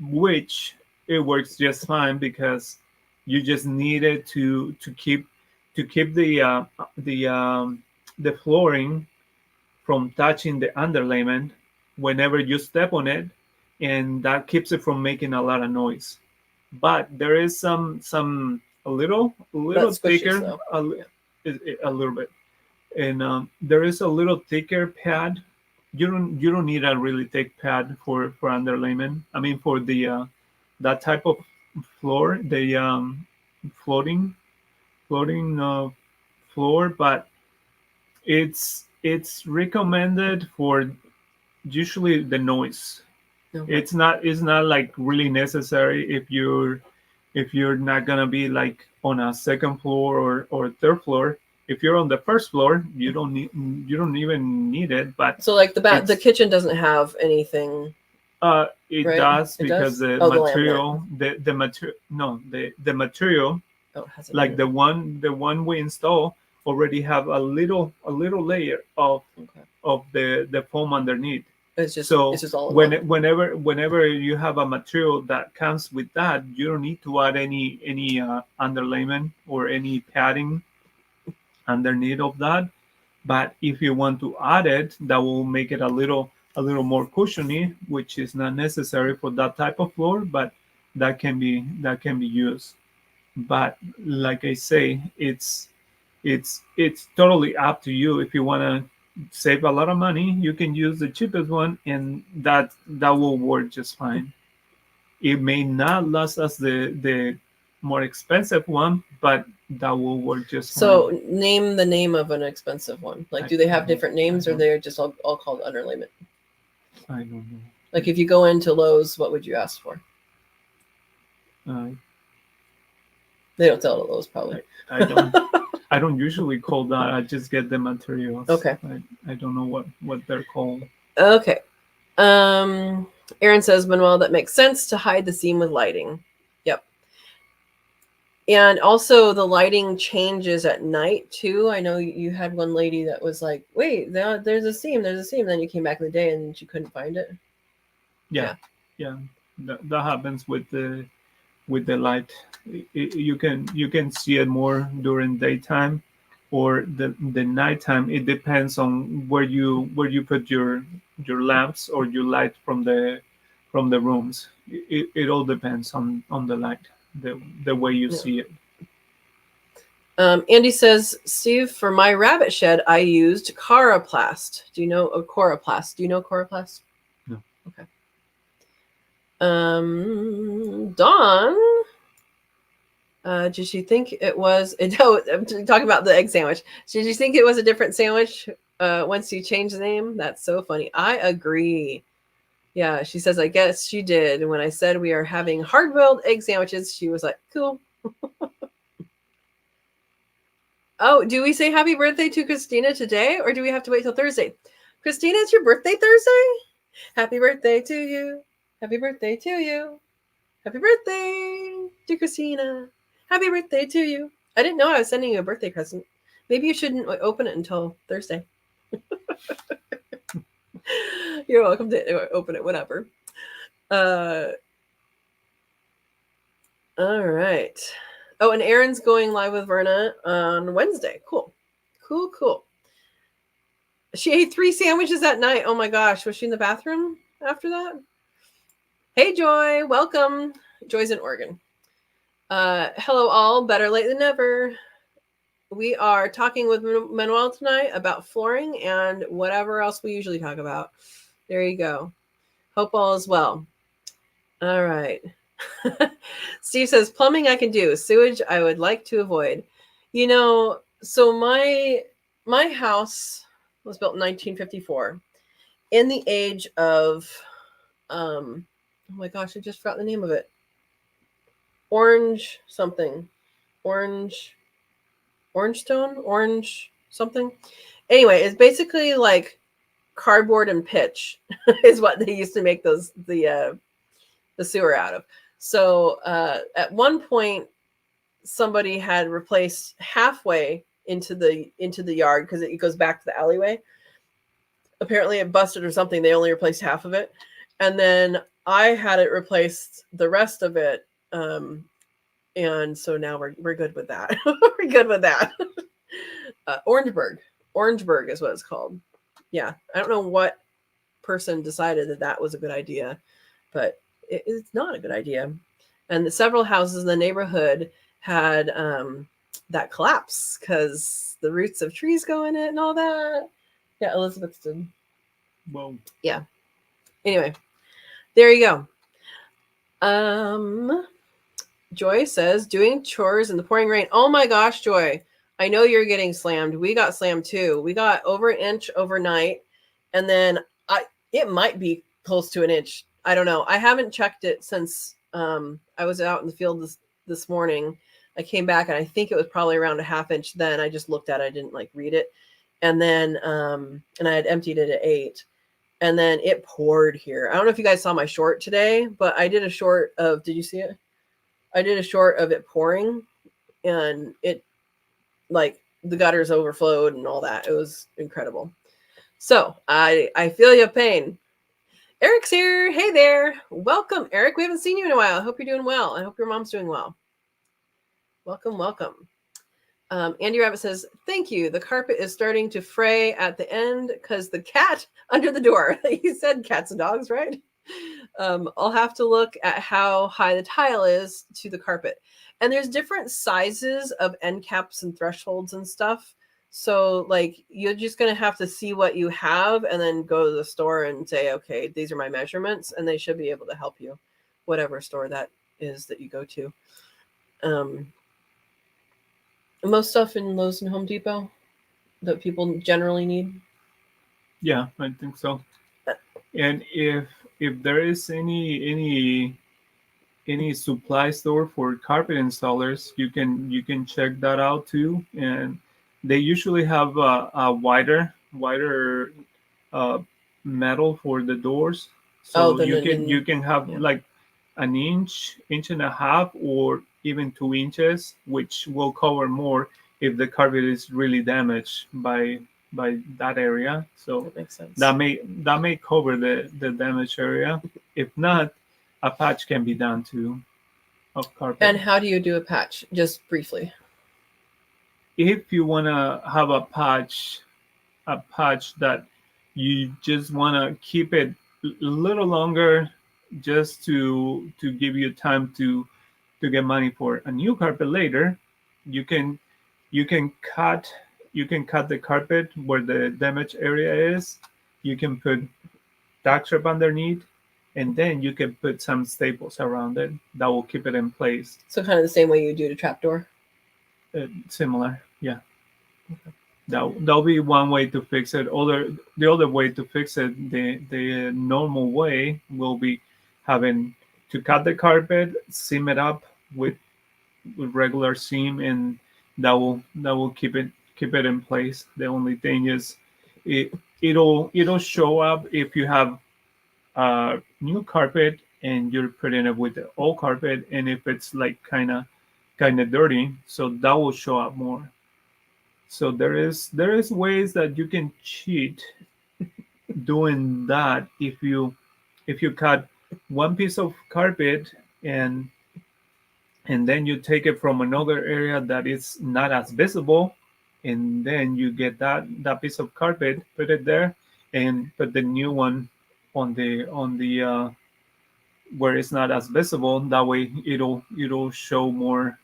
which it works just fine because you just need it to keep the flooring from touching the underlayment whenever you step on it, and that keeps it from making a lot of noise. But there is some a little thicker, a little bit, and there is a little thicker pad. You don't need a really thick pad for underlayment. I mean, for the that type of floor, the floating floor, but it's recommended for usually the noise. Okay. It's not like really necessary if you're not gonna be like on a second floor or third floor. If you're on the first floor, you don't even need it. But so like the kitchen doesn't have anything. It right? does It because does? the Oh, the material, the material, no, the material, Oh, it has a like laminate. the one we install already have a little layer of the foam underneath. It's just all in one. Whenever you have a material that comes with that, you don't need to add any underlayment or any padding underneath of that. But if you want to add it, that will make it a little more cushiony, which is not necessary for that type of floor, but that can be used. But like I say, it's totally up to you. If you want to save a lot of money, you can use the cheapest one, and that will work just fine. It may not last as the more expensive one, but that will work just So fine. name the name of an expensive one. Like, do they have different names, or they're just all called underlayment? I don't know. Like, if you go into Lowe's, what would you ask for? They don't sell it at Lowe's, probably. I don't. I don't usually call that. I just get the materials. Okay. I don't know what they're called. Okay. Aaron says, Manuel, that makes sense to hide the seam with lighting. Yep. And also the lighting changes at night too. I know you had one lady that was like, wait, there's a seam. Then you came back in the day and she couldn't find it. Yeah. That happens with the light. You can see it more during daytime or the nighttime. It depends on where you put your lamps or your light from the rooms. It all depends on the light, the way you see it. Andy says, Steve, for my rabbit shed, I used Coroplast. Do you know Coroplast? Do you know Coroplast? No. Okay. Dawn, did she think it was? No, I'm talking about the egg sandwich. Did you think it was a different sandwich once you changed the name? That's so funny. I agree. Yeah, she says, I guess she did. And when I said we are having hard-boiled egg sandwiches, she was like, cool. Oh, do we say happy birthday to Christina today, or do we have to wait till Thursday? Christina, it's your birthday Thursday? Happy birthday to you. Happy birthday to you. Happy birthday to Christina. Happy birthday to you. I didn't know I was sending you a birthday present. Maybe you shouldn't open it until Thursday. You're welcome to open it whenever. All right. Oh, and Aaron's going live with Verna on Wednesday. Cool. She ate 3 sandwiches that night. Oh my gosh. Was she in the bathroom after that? Hey, Joy. Welcome. Joy's in Oregon. Hello, all. Better late than never. We are talking with Manuel tonight about flooring and whatever else we usually talk about. There you go. Hope all is well. All right. Steve says, plumbing I can do. Sewage I would like to avoid. You know, so my house was built in 1954 in the age of, oh my gosh, I just forgot the name of it. Orange something. Orange something. Anyway, it's basically like cardboard and pitch is what they used to make the sewer out of. So at one point, somebody had replaced halfway into the yard because it goes back to the alleyway. Apparently, it busted or something. They only replaced half of it, and then I had it replaced the rest of it. And so now we're good with that. We're good with that. Orangeburg is what it's called. Yeah, I don't know what person decided that was a good idea, but it's not a good idea. And several houses in the neighborhood had that collapse because the roots of trees go in it and all that. Yeah, Elizabeth did. Well, yeah. Anyway, there you go. Joy says, doing chores in the pouring rain. Oh my gosh, Joy. I know you're getting slammed. We got slammed too. We got over an inch overnight. And then it might be close to an inch. I don't know. I haven't checked it since I was out in the field this morning. I came back and I think it was probably around a half inch then. I just looked at it. I didn't read it. And then, and I had emptied it at 8. and then it poured here. I don't know if you guys saw my short today, but I did a short of, did you see it? I did a short of it pouring, and it, like, the gutters overflowed and all that. It was incredible. So I feel your pain. Eric's here. Hey there. Welcome, Eric. We haven't seen you in a while. I hope you're doing well. I hope your mom's doing well. Welcome, welcome. Andy Rabbit says, thank you. The carpet is starting to fray at the end because the cat under the door. You said cats and dogs, right? I'll have to look at how high the tile is to the carpet. And there's different sizes of end caps and thresholds and stuff. So, like, you're just going to have to see what you have and then go to the store and say, okay, these are my measurements, and they should be able to help you, whatever store that is that you go to. Most stuff in Lowe's and Home Depot that people generally need. Yeah, I think so. And if there is any supply store for carpet installers, you can check that out too. And they usually have a wider metal for the doors, so you can have like an inch and a half, or even 2 inches, which will cover more if the carpet is really damaged by that area. So that makes sense. That may cover the damaged area. If not, a patch can be done too of carpet. And how do you do a patch? Just briefly. If you want to have a patch that you just want to keep it a little longer, just to give you time to get money for a new carpet later, you can cut the carpet where the damaged area is. You can put tack strip underneath, and then you can put some staples around it that will keep it in place. So kind of the same way you do the trapdoor? Similar, yeah. Okay. That'll be one way to fix it. The other way to fix it, the normal way, will be having to cut the carpet, seam it up with regular seam, and that will keep it in place. The only thing is it'll show up if you have new carpet and you're putting it with the old carpet, and if it's like kind of dirty, so that will show up more. So there is ways that you can cheat doing that. If you cut one piece of carpet and then you take it from another area that is not as visible, and then you get that piece of carpet, put it there, and put the new one on the where it's not as visible. That way it'll show more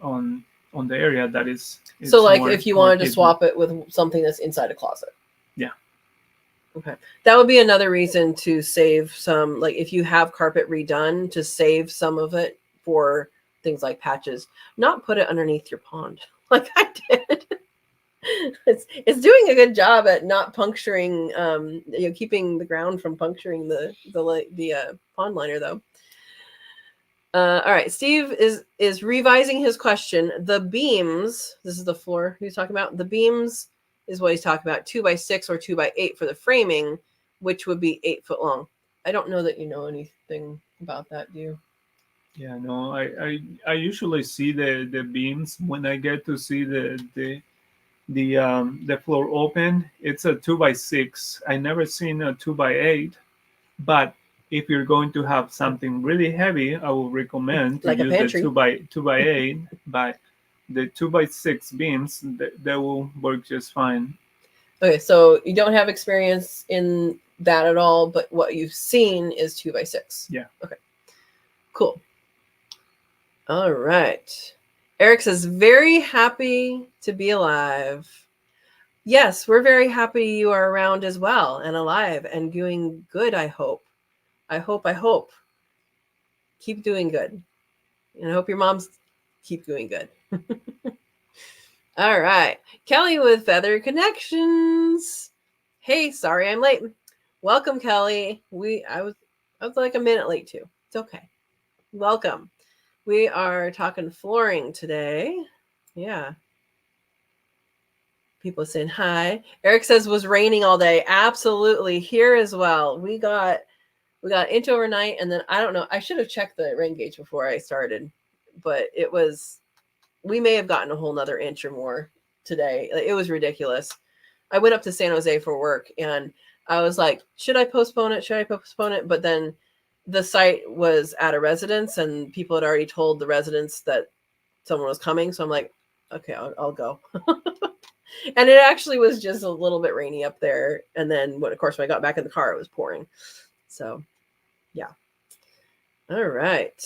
on the area that is. So like if you wanted to swap it with something that's inside a closet. Yeah. Okay. That would be another reason to save some, like if you have carpet redone, to save some of it for things like patches, not put it underneath your pond like I did. It's doing a good job at not puncturing, keeping the ground from puncturing the pond liner though. All right, Steve is revising his question. The beams, this is the floor he's talking about. The beams is what he's talking about, 2x6 or 2x8 for the framing, which would be 8 foot long. I don't know that you know anything about that, do you? Yeah, no, I usually see the beams when I get to see the floor open. It's a 2x6. I never seen a 2x8, but if you're going to have something really heavy, I will recommend to use the 2x8, but the 2x6 beams, they will work just fine. Okay, so you don't have experience in that at all, but what you've seen is 2x6. Yeah. Okay, cool. All right. Eric says, very happy to be alive. Yes, we're very happy you are around as well and alive and doing good, I hope. I hope. Keep doing good. And I hope your moms keep doing good. All right. Kelly with Feather Connections. Hey, sorry I'm late. Welcome, Kelly. I was like a minute late too. It's okay. Welcome. We are talking flooring today. Yeah. People saying hi. Eric says was raining all day. Absolutely. Here as well. We got an inch overnight, and then I don't know. I should have checked the rain gauge before I started, but we may have gotten a whole nother inch or more today. It was ridiculous. I went up to San Jose for work, and I was like, should I postpone it? Should I postpone it? But then the site was at a residence, and people had already told the residents that someone was coming. So I'm like, okay, I'll go. And it actually was just a little bit rainy up there. And then, of course, when I got back in the car, it was pouring. So, yeah. All right.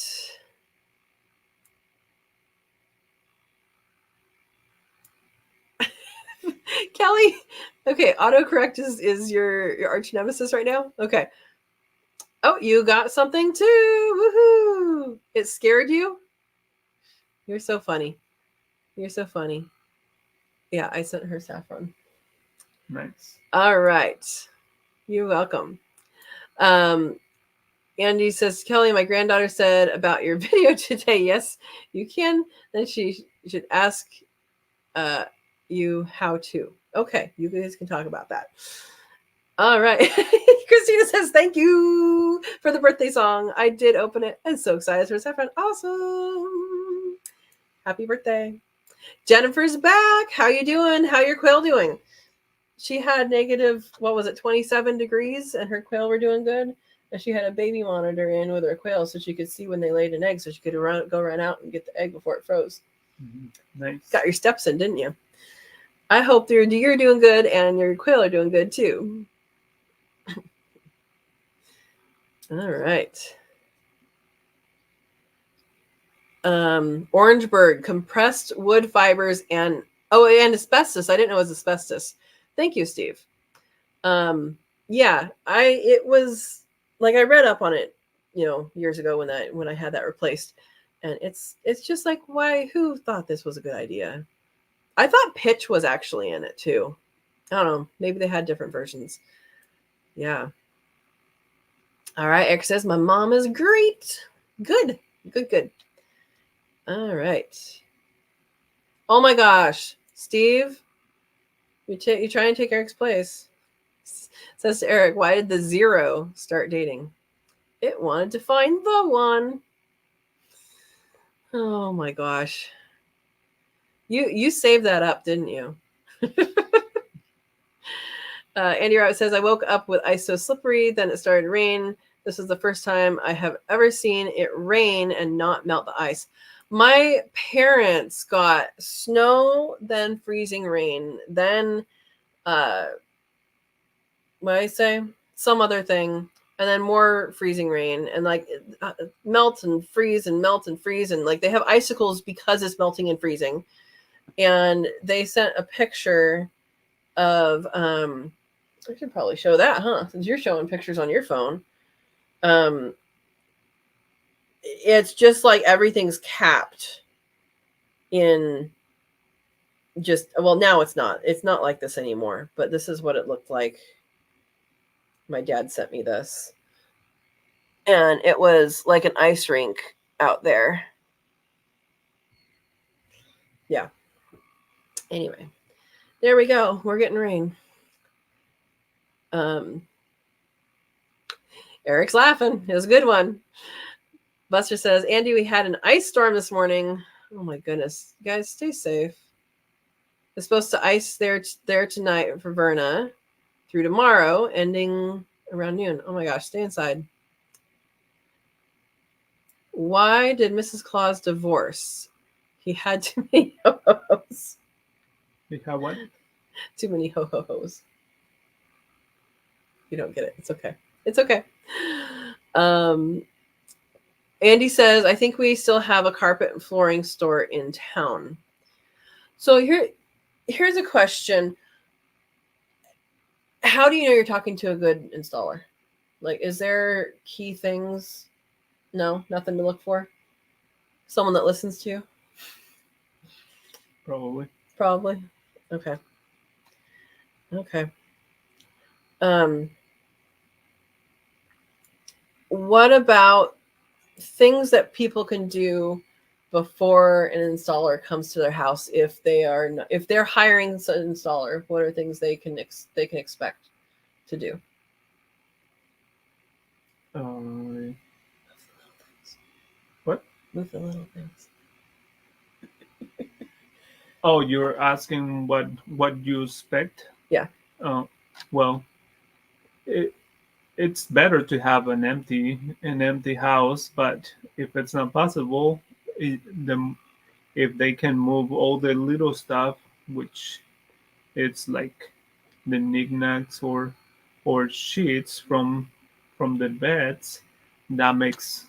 Kelly, okay, autocorrect is your arch nemesis right now? Okay. Oh, you got something too. Woohoo! It scared you? You're so funny. You're so funny. Yeah, I sent her saffron. Nice. All right. You're welcome. Andy says, Kelly, my granddaughter said about your video today. Yes, you can. Then she should ask you how to. Okay, you guys can talk about that. All right. Christina says, thank you for the birthday song. I did open it. I'm so excited for saffron. Awesome. Happy birthday. Jennifer's back. How you doing? How your quail doing? She had negative, 27 degrees, and her quail were doing good. And she had a baby monitor in with her quail so she could see when they laid an egg, so she could go run out and get the egg before it froze. Mm-hmm. Nice. Got your steps in, didn't you? I hope you're doing good and your quail are doing good too. All right. Orangeburg, compressed wood fibers and asbestos. I didn't know it was asbestos. Thank you, Steve. Yeah, it was like I read up on it, years ago when I had that replaced, and it's just like, who thought this was a good idea? I thought pitch was actually in it too. I don't know, maybe they had different versions. Yeah. All right, Eric says my mom is great. Good. All right. Oh my gosh, Steve, you try and take Eric's place. Says to Eric, why did the 0 start dating? It wanted to find the one. Oh my gosh. You saved that up, didn't you? Andy Rabbit says, I woke up with ice so slippery, then it started to rain. This is the first time I have ever seen it rain and not melt the ice. My parents got snow, then freezing rain, then what did I say? Some other thing, and then more freezing rain, and like melt and freeze and melt and freeze, and like they have icicles because it's melting and freezing. And they sent a picture of I should probably show that, huh? Since you're showing pictures on your phone. It's just like everything's capped in just, well, now it's not like this anymore, but this is what it looked like. My dad sent me this, and it was like an ice rink out there. Yeah. Anyway, there we go. We're getting rain. Eric's laughing. It was a good one. Buster says, Andy, we had an ice storm this morning. Oh my goodness. You guys, stay safe. It's supposed to ice there tonight for Verna through tomorrow, ending around noon. Oh my gosh, stay inside. Why did Mrs. Claus divorce? He had too many ho-ho-hos. He had what? Too many ho-ho-hos. You don't get it. It's okay. It's okay. Andy says, I think we still have a carpet and flooring store in town. So here's a question. How do you know you're talking to a good installer? Like, is there key things? No, nothing to look for? Someone that listens to you? Probably. Okay. What about things that people can do before an installer comes to their house, if they're hiring an installer, what are things they can expect to do? What? Move the little things. Oh, you're asking what you expect? Yeah. Well, it's better to have an empty house, but if it's not possible, if they can move all the little stuff, which it's like the knickknacks or sheets from the beds, that makes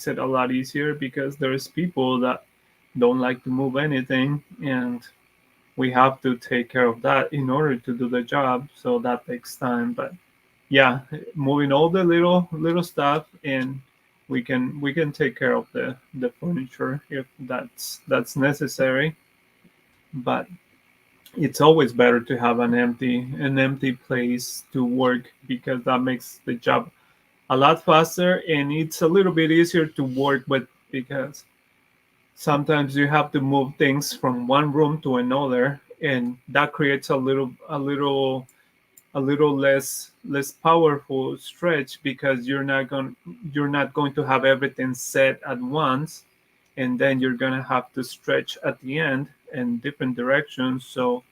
it a lot easier, because there's people that don't like to move anything, and we have to take care of that in order to do the job, so that takes time. But yeah, moving all the little stuff, and we can take care of the furniture if that's necessary. But it's always better to have an empty place to work, because that makes the job a lot faster, and it's a little bit easier to work with, because sometimes you have to move things from one room to another, and that creates a little less powerful stretch, because you're not going to have everything set at once, and then you're going to have to stretch at the end in different directions. So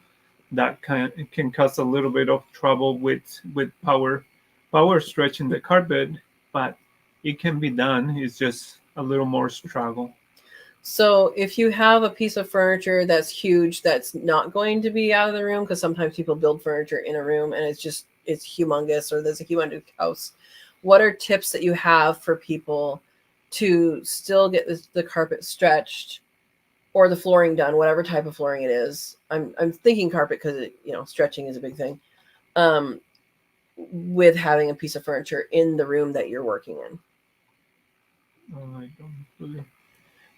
that can cause a little bit of trouble with power stretching the carpet, but it can be done. It's just a little more struggle. So if you have a piece of furniture that's huge, that's not going to be out of the room, because sometimes people build furniture in a room and it's humongous, or there's a humongous house, what are tips that you have for people to still get the carpet stretched or the flooring done, whatever type of flooring it is? I'm thinking carpet because stretching is a big thing. With having a piece of furniture in the room that you're working in. I don't really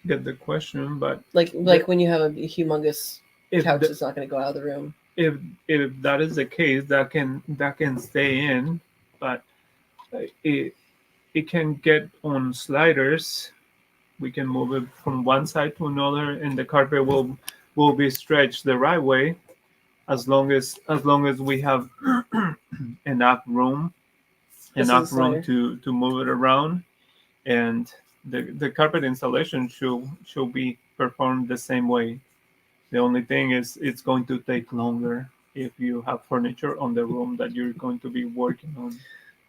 get the question, but like when you have a humongous couch that's not going to go out of the room. If that is the case, that can stay in, but it can get on sliders. We can move it from one side to another, and the carpet will be stretched the right way, as long as we have enough room to move it around. And the carpet installation should be performed the same way. The only thing is it's going to take longer if you have furniture on the room that you're going to be working on.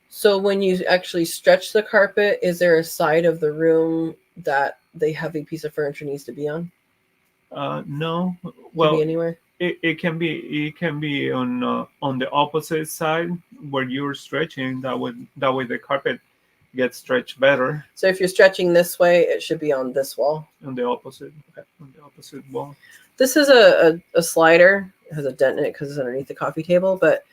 So when you actually stretch the carpet, is there a side of the room that the heavy piece of furniture needs to be on? No. Well, can be anywhere. It can be on the opposite side where you're stretching. That way the carpet gets stretched better. So if you're stretching this way, it should be on this wall. On the opposite. Okay. On the opposite wall. This is a slider. It has a dent in it because it's underneath the coffee table, but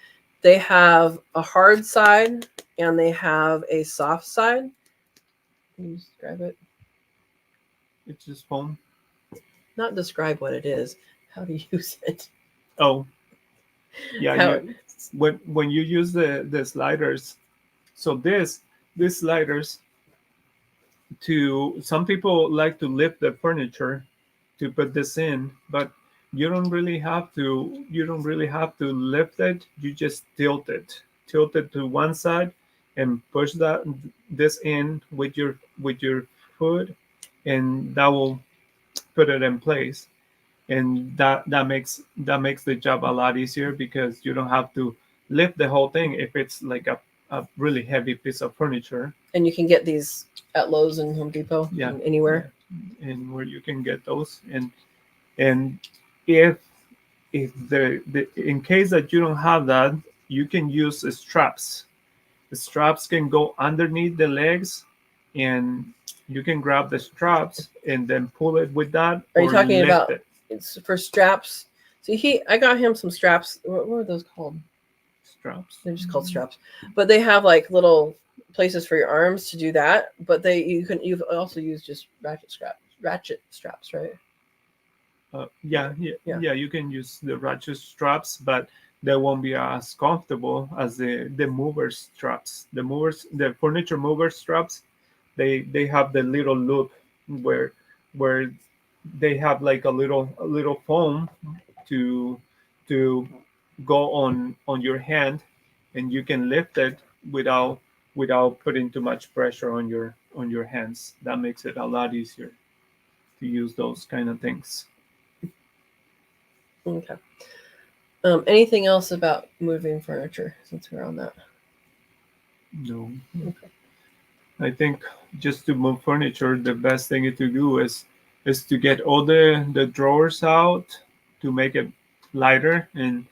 they have a hard side and they have a soft side. Can you describe it? It's just foam. Not describe what it is. How to use it. Oh, yeah. When you use the sliders, so these sliders, some people like to lift the furniture to put this in, but you don't really have to lift it. You just tilt it to one side and push this in with your foot, and that will put it in place. And that makes the job a lot easier, because you don't have to lift the whole thing if it's like a really heavy piece of furniture. And you can get these at Lowe's and Home Depot. Yeah, anywhere. Yeah. And where you can get those, and if in case that you don't have that, you can use straps. The straps can go underneath the legs, and you can grab the straps and then pull it with that. Are you talking about it? It's for straps? See, I got him some straps. What are those called? Straps. They're just called straps, but they have like little places for your arms to do that. But you've also used just ratchet straps, right? Yeah. You can use the ratchet straps, but they won't be as comfortable as the mover straps. The furniture mover straps, they have the little loop where where they have like a little foam to go on your hand, and you can lift it without putting too much pressure on your hands. That makes it a lot easier to use those kind of things. Okay. Anything else about moving furniture since we're on that? No. Okay. I think just to move furniture, the best thing to do is to get all the drawers out to make it lighter, and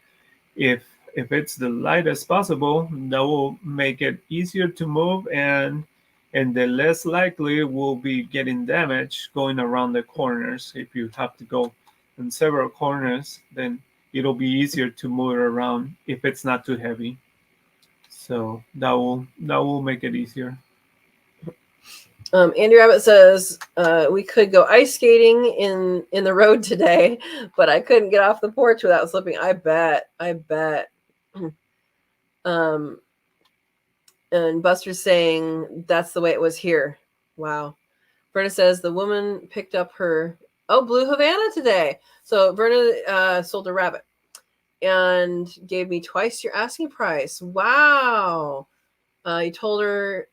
if it's the lightest possible, that will make it easier to move, and the less likely will be getting damaged going around the corners. If you have to go in several corners, then it'll be easier to move it around if it's not too heavy. So that will make it easier. Andy Rabbit says we could go ice skating in the road today, but I couldn't get off the porch without slipping. I bet. And Buster's saying that's the way it was here. Wow. Verna says the woman picked up her blue Havana today. So Verna sold a rabbit and gave me twice your asking price. Wow. He told her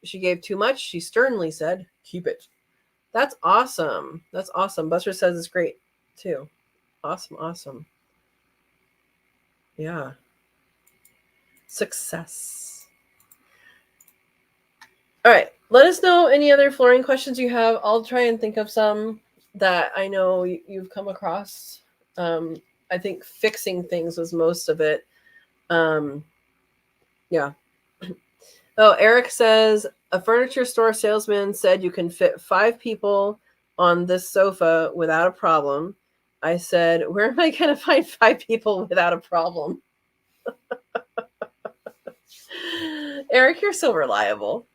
she gave too much. She sternly said, keep it. That's awesome. That's awesome. Buster says it's great too. Awesome. Yeah. Success. All right. Let us know any other flooring questions you have. I'll try and think of some that I know you've come across. I think fixing things was most of it. Yeah. Oh, Eric says a furniture store salesman said you can fit 5 people on this sofa without a problem. I said, where am I going to find 5 people without a problem? Eric, you're so reliable.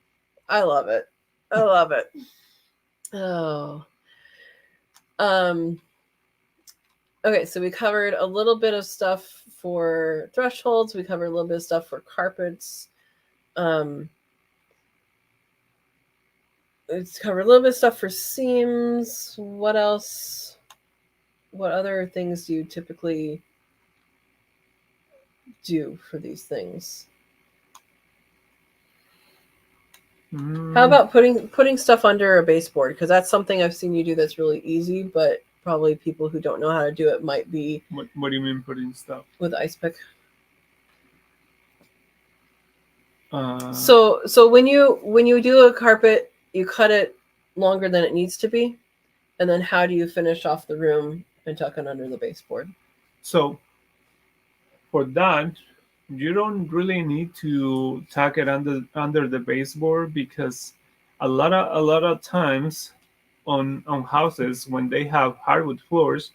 I love it. Oh. Okay, so we covered a little bit of stuff for thresholds. We covered a little bit of stuff for carpets. It's covered a little bit of stuff for seams. What else? What other things do you typically do for these things? How about putting stuff under a baseboard? Because that's something I've seen you do that's really easy, but probably people who don't know how to do it might be. What do you mean putting stuff? With ice pick. So when you do a carpet, you cut it longer than it needs to be, and then how do you finish off the room and tuck it under the baseboard? So for that, you don't really need to tuck it under the baseboard, because a lot of times on houses, when they have hardwood floors,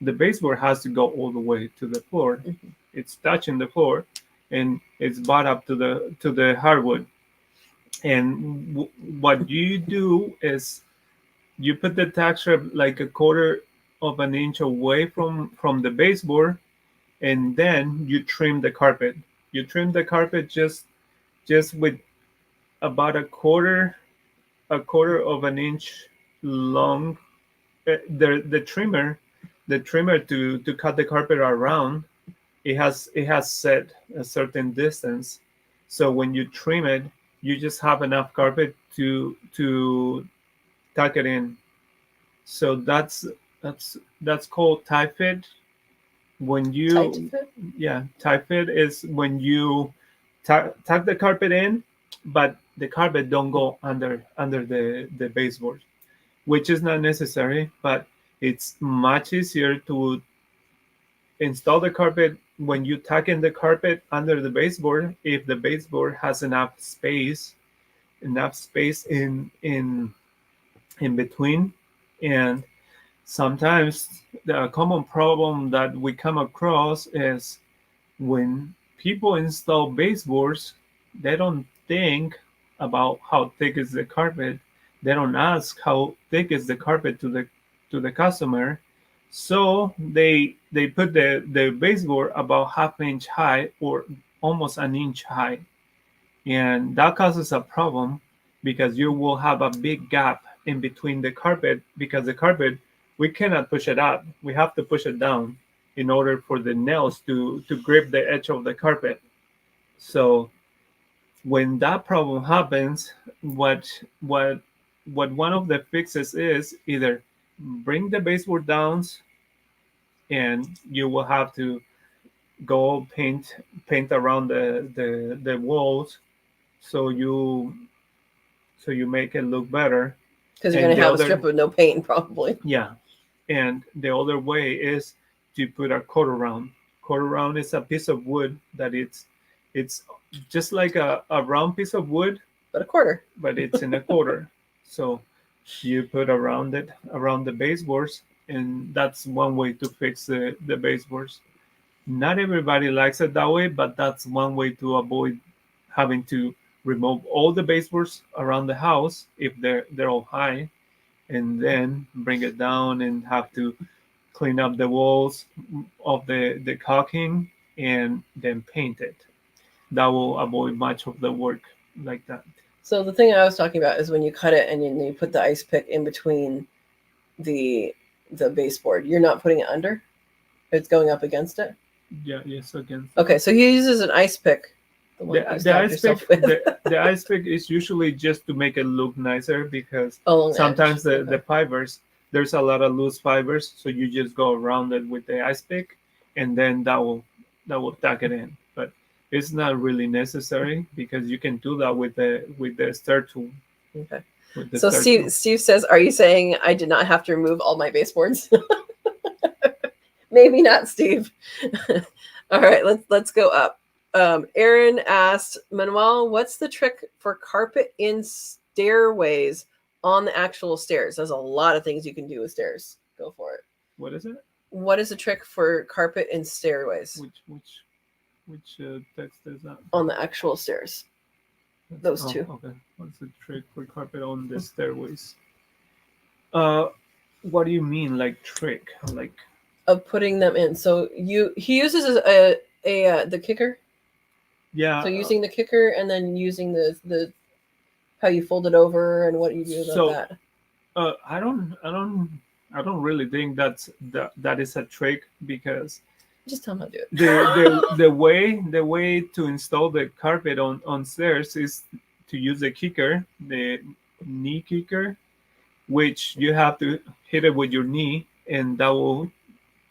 the baseboard has to go all the way to the floor. Mm-hmm. It's touching the floor, and it's brought up to the hardwood. And what you do is you put the tack strip like a quarter of an inch away from the baseboard, and then you trim the carpet. You trim the carpet just with about a quarter of an inch long. The trimmer to cut the carpet around, it has set a certain distance. So when you trim it, you just have enough carpet to tuck it in. So that's called tie fit. When you tie fit is when you tuck the carpet in, but the carpet don't go under the baseboard, which is not necessary, but it's much easier to install the carpet when you tuck in the carpet under the baseboard if the baseboard has enough space in between. And sometimes the common problem that we come across is when people install baseboards, they don't think about how thick is the carpet. They don't ask how thick is the carpet to the customer. So they put the baseboard about half inch high or almost an inch high. And that causes a problem because you will have a big gap in between the carpet, because the carpet, we cannot push it up. We have to push it down in order for the nails to grip the edge of the carpet. So when that problem happens, what one of the fixes is either bring the baseboard down, and you will have to go paint around the walls, so you make it look better. Because you're going to have a strip of no paint, probably. Yeah. And the other way is to put a quarter round. Quarter round is a piece of wood that it's just like a round piece of wood, but a quarter. But it's in a quarter. So you put around the baseboards, and that's one way to fix the baseboards. Not everybody likes it that way, but that's one way to avoid having to remove all the baseboards around the house if they're all high, and then bring it down and have to clean up the walls of the caulking and then paint it. That will avoid much of the work like that. So the thing I was talking about is when you cut it and you put the ice pick in between the baseboard. You're not putting it under? It's going up against it? Yeah, yes, against. Okay, so he uses an ice pick. The ice pick is usually just to make it look nicer, because sometimes the fibers, there's a lot of loose fibers, so you just go around it with the ice pick, and then that will tuck it in. But it's not really necessary, because you can do that with the stir tool. Okay. So Steve says, "Are you saying I did not have to remove all my baseboards?" Maybe not, Steve. All right, let's go up. Aaron asked, Manuel, what's the trick for carpet in stairways on the actual stairs? There's a lot of things you can do with stairs. Go for it. What is it? What is the trick for carpet in stairways? Which text is that? On the actual stairs. Those two. Okay. What's the trick for carpet on the stairways? What do you mean, like trick? Like of putting them in. So he uses the kicker. Yeah. So using the kicker and then using the how you fold it over and what you do about that. I don't really think that is a trick, because just tell them how to do it. the way to install the carpet on stairs is to use the kicker, the knee kicker, which you have to hit it with your knee, and that will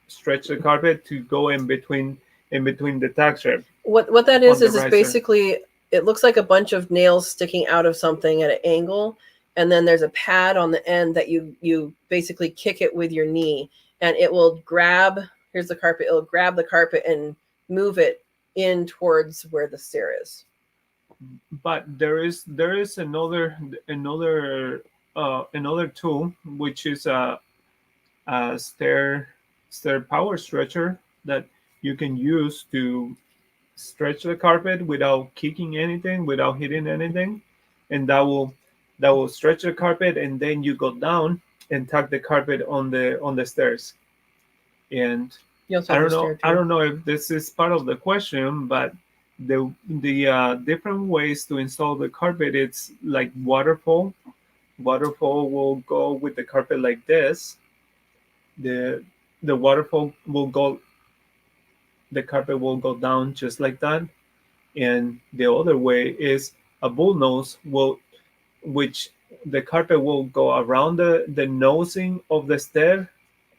stretch the carpet to go in between the tack strip. What that is basically, it looks like a bunch of nails sticking out of something at an angle, and then there's a pad on the end that you basically kick it with your knee, and it will grab. Here's the carpet. It'll grab the carpet and move it in towards where the stair is. But there is another tool, which is a stair power stretcher that you can use to stretch the carpet without kicking anything, without hitting anything, and that will stretch the carpet, and then you go down and tuck the carpet on the stairs. And I don't know if this is part of the question, but the different ways to install the carpet, it's like waterfall. Waterfall will go with the carpet like this. The waterfall will go. The carpet will go down just like that. And the other way is a bullnose, which the carpet will go around the nosing of the stair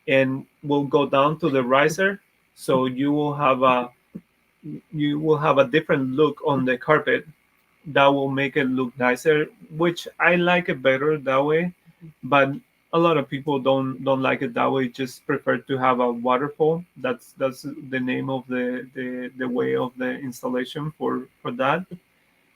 and will go down to the riser. So you will have a different look on the carpet that will make it look nicer, which I like it better that way. But a lot of people don't like it that way, just prefer to have a waterfall. That's the name of the way of the installation for that.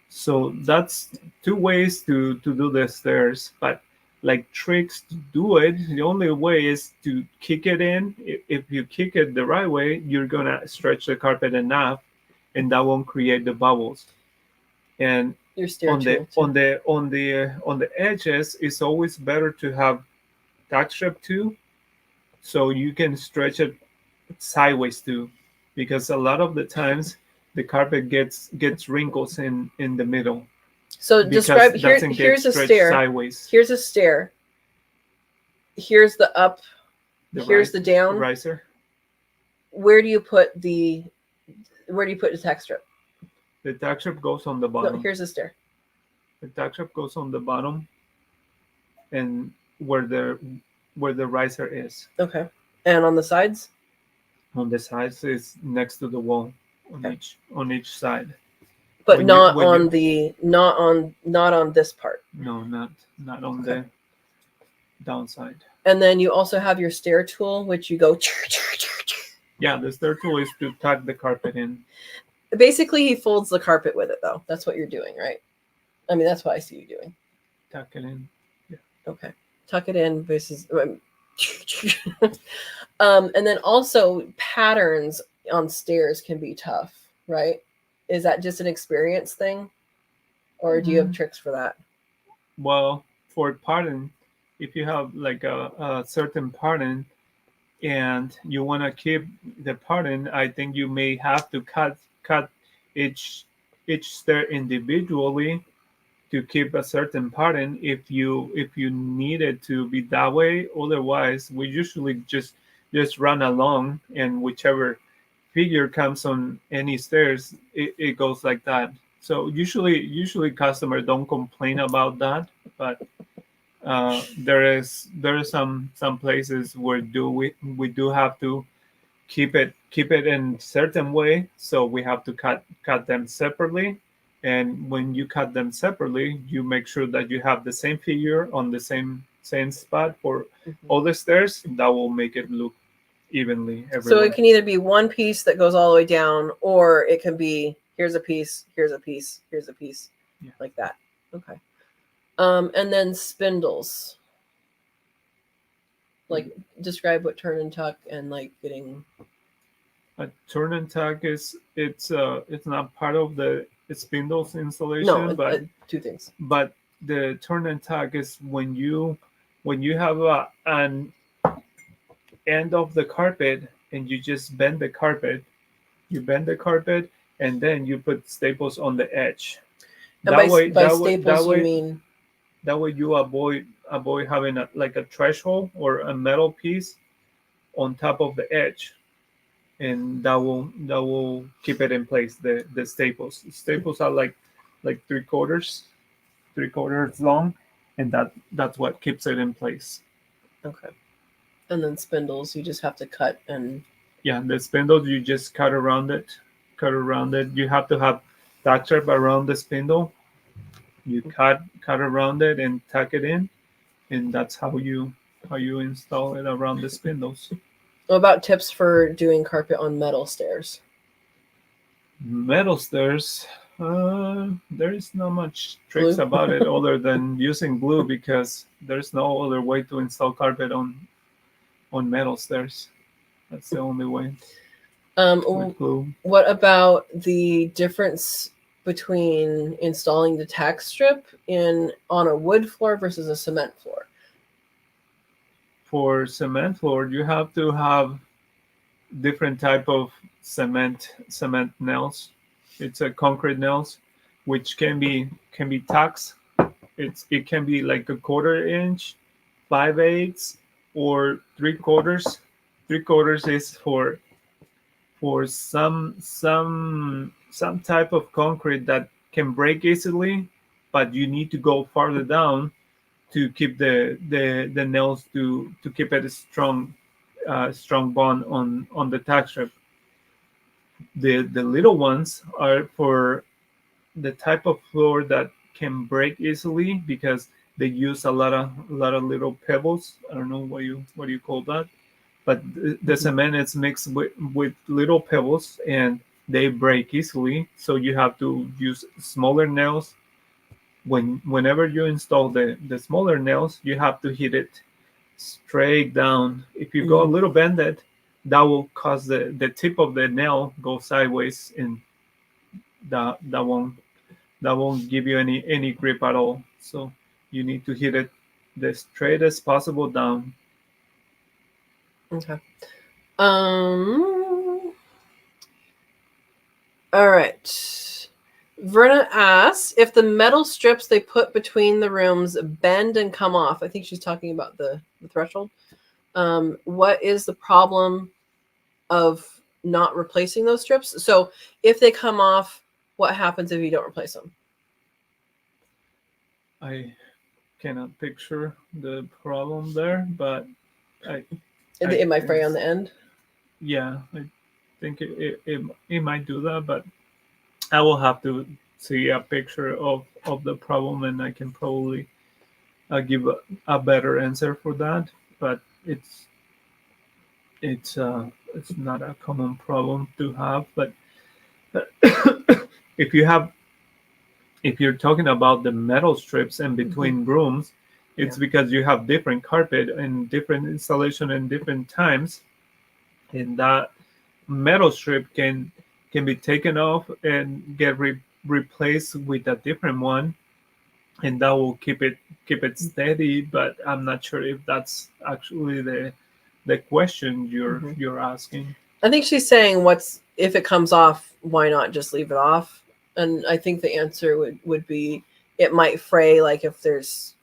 So that's two ways to do the stairs. But like tricks to do it, the only way is to kick it in. If you kick it the right way, you're gonna stretch the carpet enough, and that won't create the bubbles. And on the edges, it's always better to have tack strip too, so you can stretch it sideways too, because a lot of the times the carpet gets wrinkles in the middle. So describe here's a stair. Sideways. Here's a stair. here's the up, here's the down. Riser. Where do you put the tack strip? The tack strip goes on the bottom. No, here's the stair. The tack strip goes on the bottom, and where the riser is. Okay. And on the sides? On the sides is next to the wall on each side. But not on this part. No, not on the downside. And then you also have your stair tool, which you go. Yeah, the stair tool is to tuck the carpet in. Basically, he folds the carpet with it, though. That's what you're doing, right? I mean, that's what I see you doing. Tuck it in. Yeah. Okay. Tuck it in versus. And then also patterns on stairs can be tough, right? Is that just an experience thing, or do you have tricks for that? Well, for pattern, if you have like a certain pattern and you want to keep the pattern, I think you may have to cut each stair individually to keep a certain pattern if you need it to be that way. Otherwise, we usually just run along, and whichever figure comes on any stairs, it goes like that. So usually customers don't complain about that, but there are some places where we do have to keep it in certain way, so we have to cut them separately. And when you cut them separately, you make sure that you have the same figure on the same spot for all the stairs. That will make it look evenly everywhere. So it can either be one piece that goes all the way down, or it can be here's a piece, here's a piece, here's a piece, like that. Okay. And then spindles. Like, describe what turn and tuck and like getting. A turn and tuck it's not part of the spindles installation. No, but two things. But the turn and tuck is when you have an end of the carpet and you just bend the carpet. You bend the carpet and then you put staples on the edge. And by staples, you mean? That way you avoid having a threshold or a metal piece on top of the edge, and that will keep it in place. The staples are like 3/4 long, and that's what keeps it in place. Okay. And then spindles, you just have to cut and. Yeah, the spindles you just cut around it. You have to have tack strip around the spindle. You cut around it and tuck it in, and that's how you install it around the spindles. What about tips for doing carpet on metal stairs? Metal stairs, there is not much tricks about it other than using glue, because there's no other way to install carpet on metal stairs. That's the only way. With glue. What about the difference between installing the tack strip on a wood floor versus a cement floor? For cement floor, you have to have different type of cement nails. It's a concrete nails, which can be tacks. It can be like 1/4 inch, 5/8, or 3/4. 3/4 is for some type of concrete that can break easily, but you need to go farther down to keep the nails to keep it a strong bond on the tack strip. The little ones are for the type of floor that can break easily, because they use a lot of little pebbles. I don't know what you call that, but the cement is mixed with little pebbles, and they break easily. So you have to use smaller nails. Whenever you install the smaller nails, you have to hit it straight down. If you go a little bended, that will cause the tip of the nail go sideways, and that won't give you any grip at all. So you need to hit it the straightest possible down. Okay. All right. Verna asks if the metal strips they put between the rooms bend and come off. I think she's talking about the threshold. What is the problem of not replacing those strips? So if they come off, what happens if you don't replace them? I cannot picture the problem there, but It might fray on the end. Yeah, I think it might do that, but I will have to see a picture of the problem, and I can probably give a better answer for that. But it's not a common problem to have. But if you're talking about the metal strips in between rooms, it's because you have different carpet and different installation and different times, and that metal strip can be taken off and get replaced with a different one, and that will keep it steady. But I'm not sure if that's actually the question you're asking. I think she's saying, if it comes off, why not just leave it off? And I think the answer would be it might fray, like if there's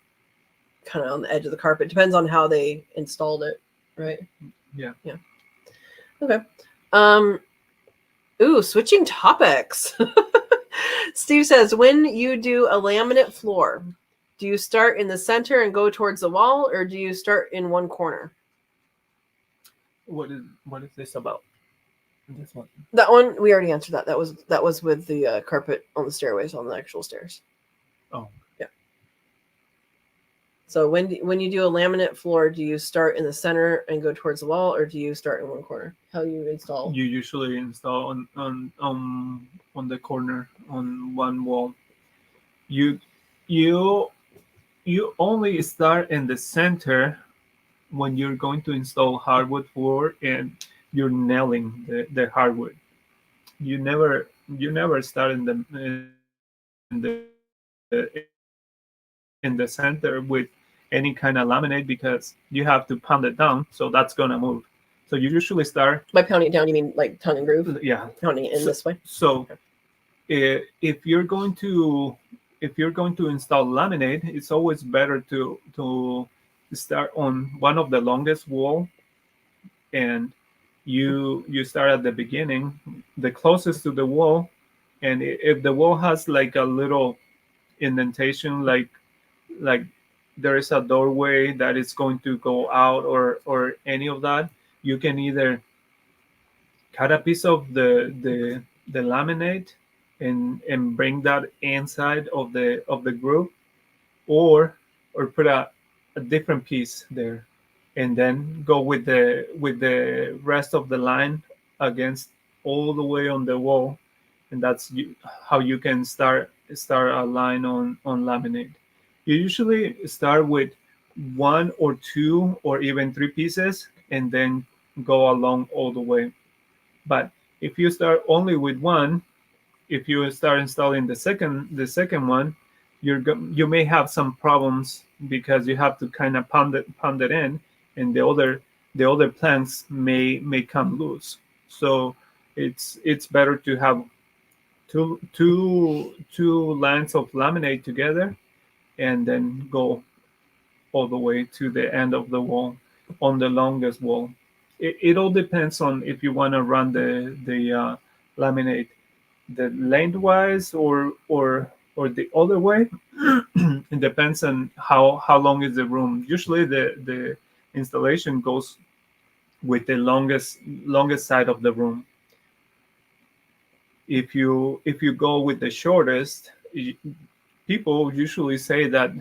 kind of on the edge of the carpet. Depends on how they installed it, right? Yeah. Okay. Switching topics. Steve says, when you do a laminate floor, do you start in the center and go towards the wall, or do you start in one corner? What is this about? This one. That one we already answered that. That was with the carpet on the stairways, on the actual stairs. Oh. Yeah. So when you do a laminate floor, do you start in the center and go towards the wall, or do you start in one corner? How you install? You usually install on the corner on one wall. You only start in the center when you're going to install hardwood floor and you're nailing the hardwood. You never start in the center with any kind of laminate, because you have to pound it down, so that's gonna move. So you usually start by pounding it down. You mean like tongue and groove? Yeah, pounding it in this way. So if you're going to install laminate, it's always better to start on one of the longest wall, and you start at the beginning, the closest to the wall, and if the wall has like a little indentation, like there is a doorway that is going to go out, or any of that, you can either cut a piece of the laminate and bring that inside of the groove, or put a different piece there, and then go with the rest of the line against all the way on the wall, and that's how you can start a line on laminate. You usually start with one or two or even three pieces, and then go along all the way. But if you start only with one, if you start installing the second one, you may have some problems, because you have to kind of pound it in, and the other planks may come loose. So it's better to have two lines of laminate together, and then go all the way to the end of the wall on the longest wall. It all depends on if you want to run the laminate the lengthwise or the other way. It depends on how long is the room. Usually the installation goes with the longest side of the room. If you go with the shortest, people usually say that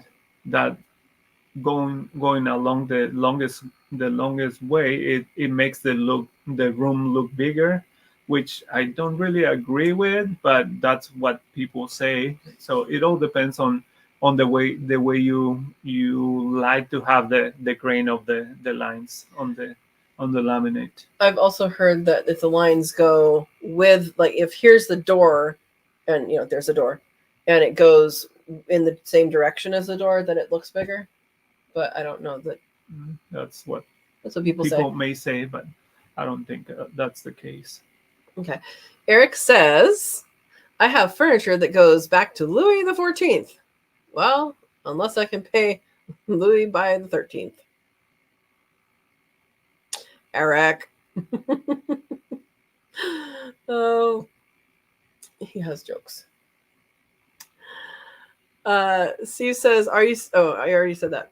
going along the longest way, it makes the room look bigger, which I don't really agree with, but that's what people say. So it all depends on the way you like to have the grain of the lines on the laminate. I've also heard that if the lines go with, like, if here's the door, and there's a door, and it goes in the same direction as the door, then it looks bigger. But I don't know that. That's what people say. People may say, but I don't think that's the case. Okay. Eric says, I have furniture that goes back to Louis the 14th. Well, unless I can pay Louis by the 13th. Eric. Oh, he has jokes. Steve says, are you... Oh, I already said that.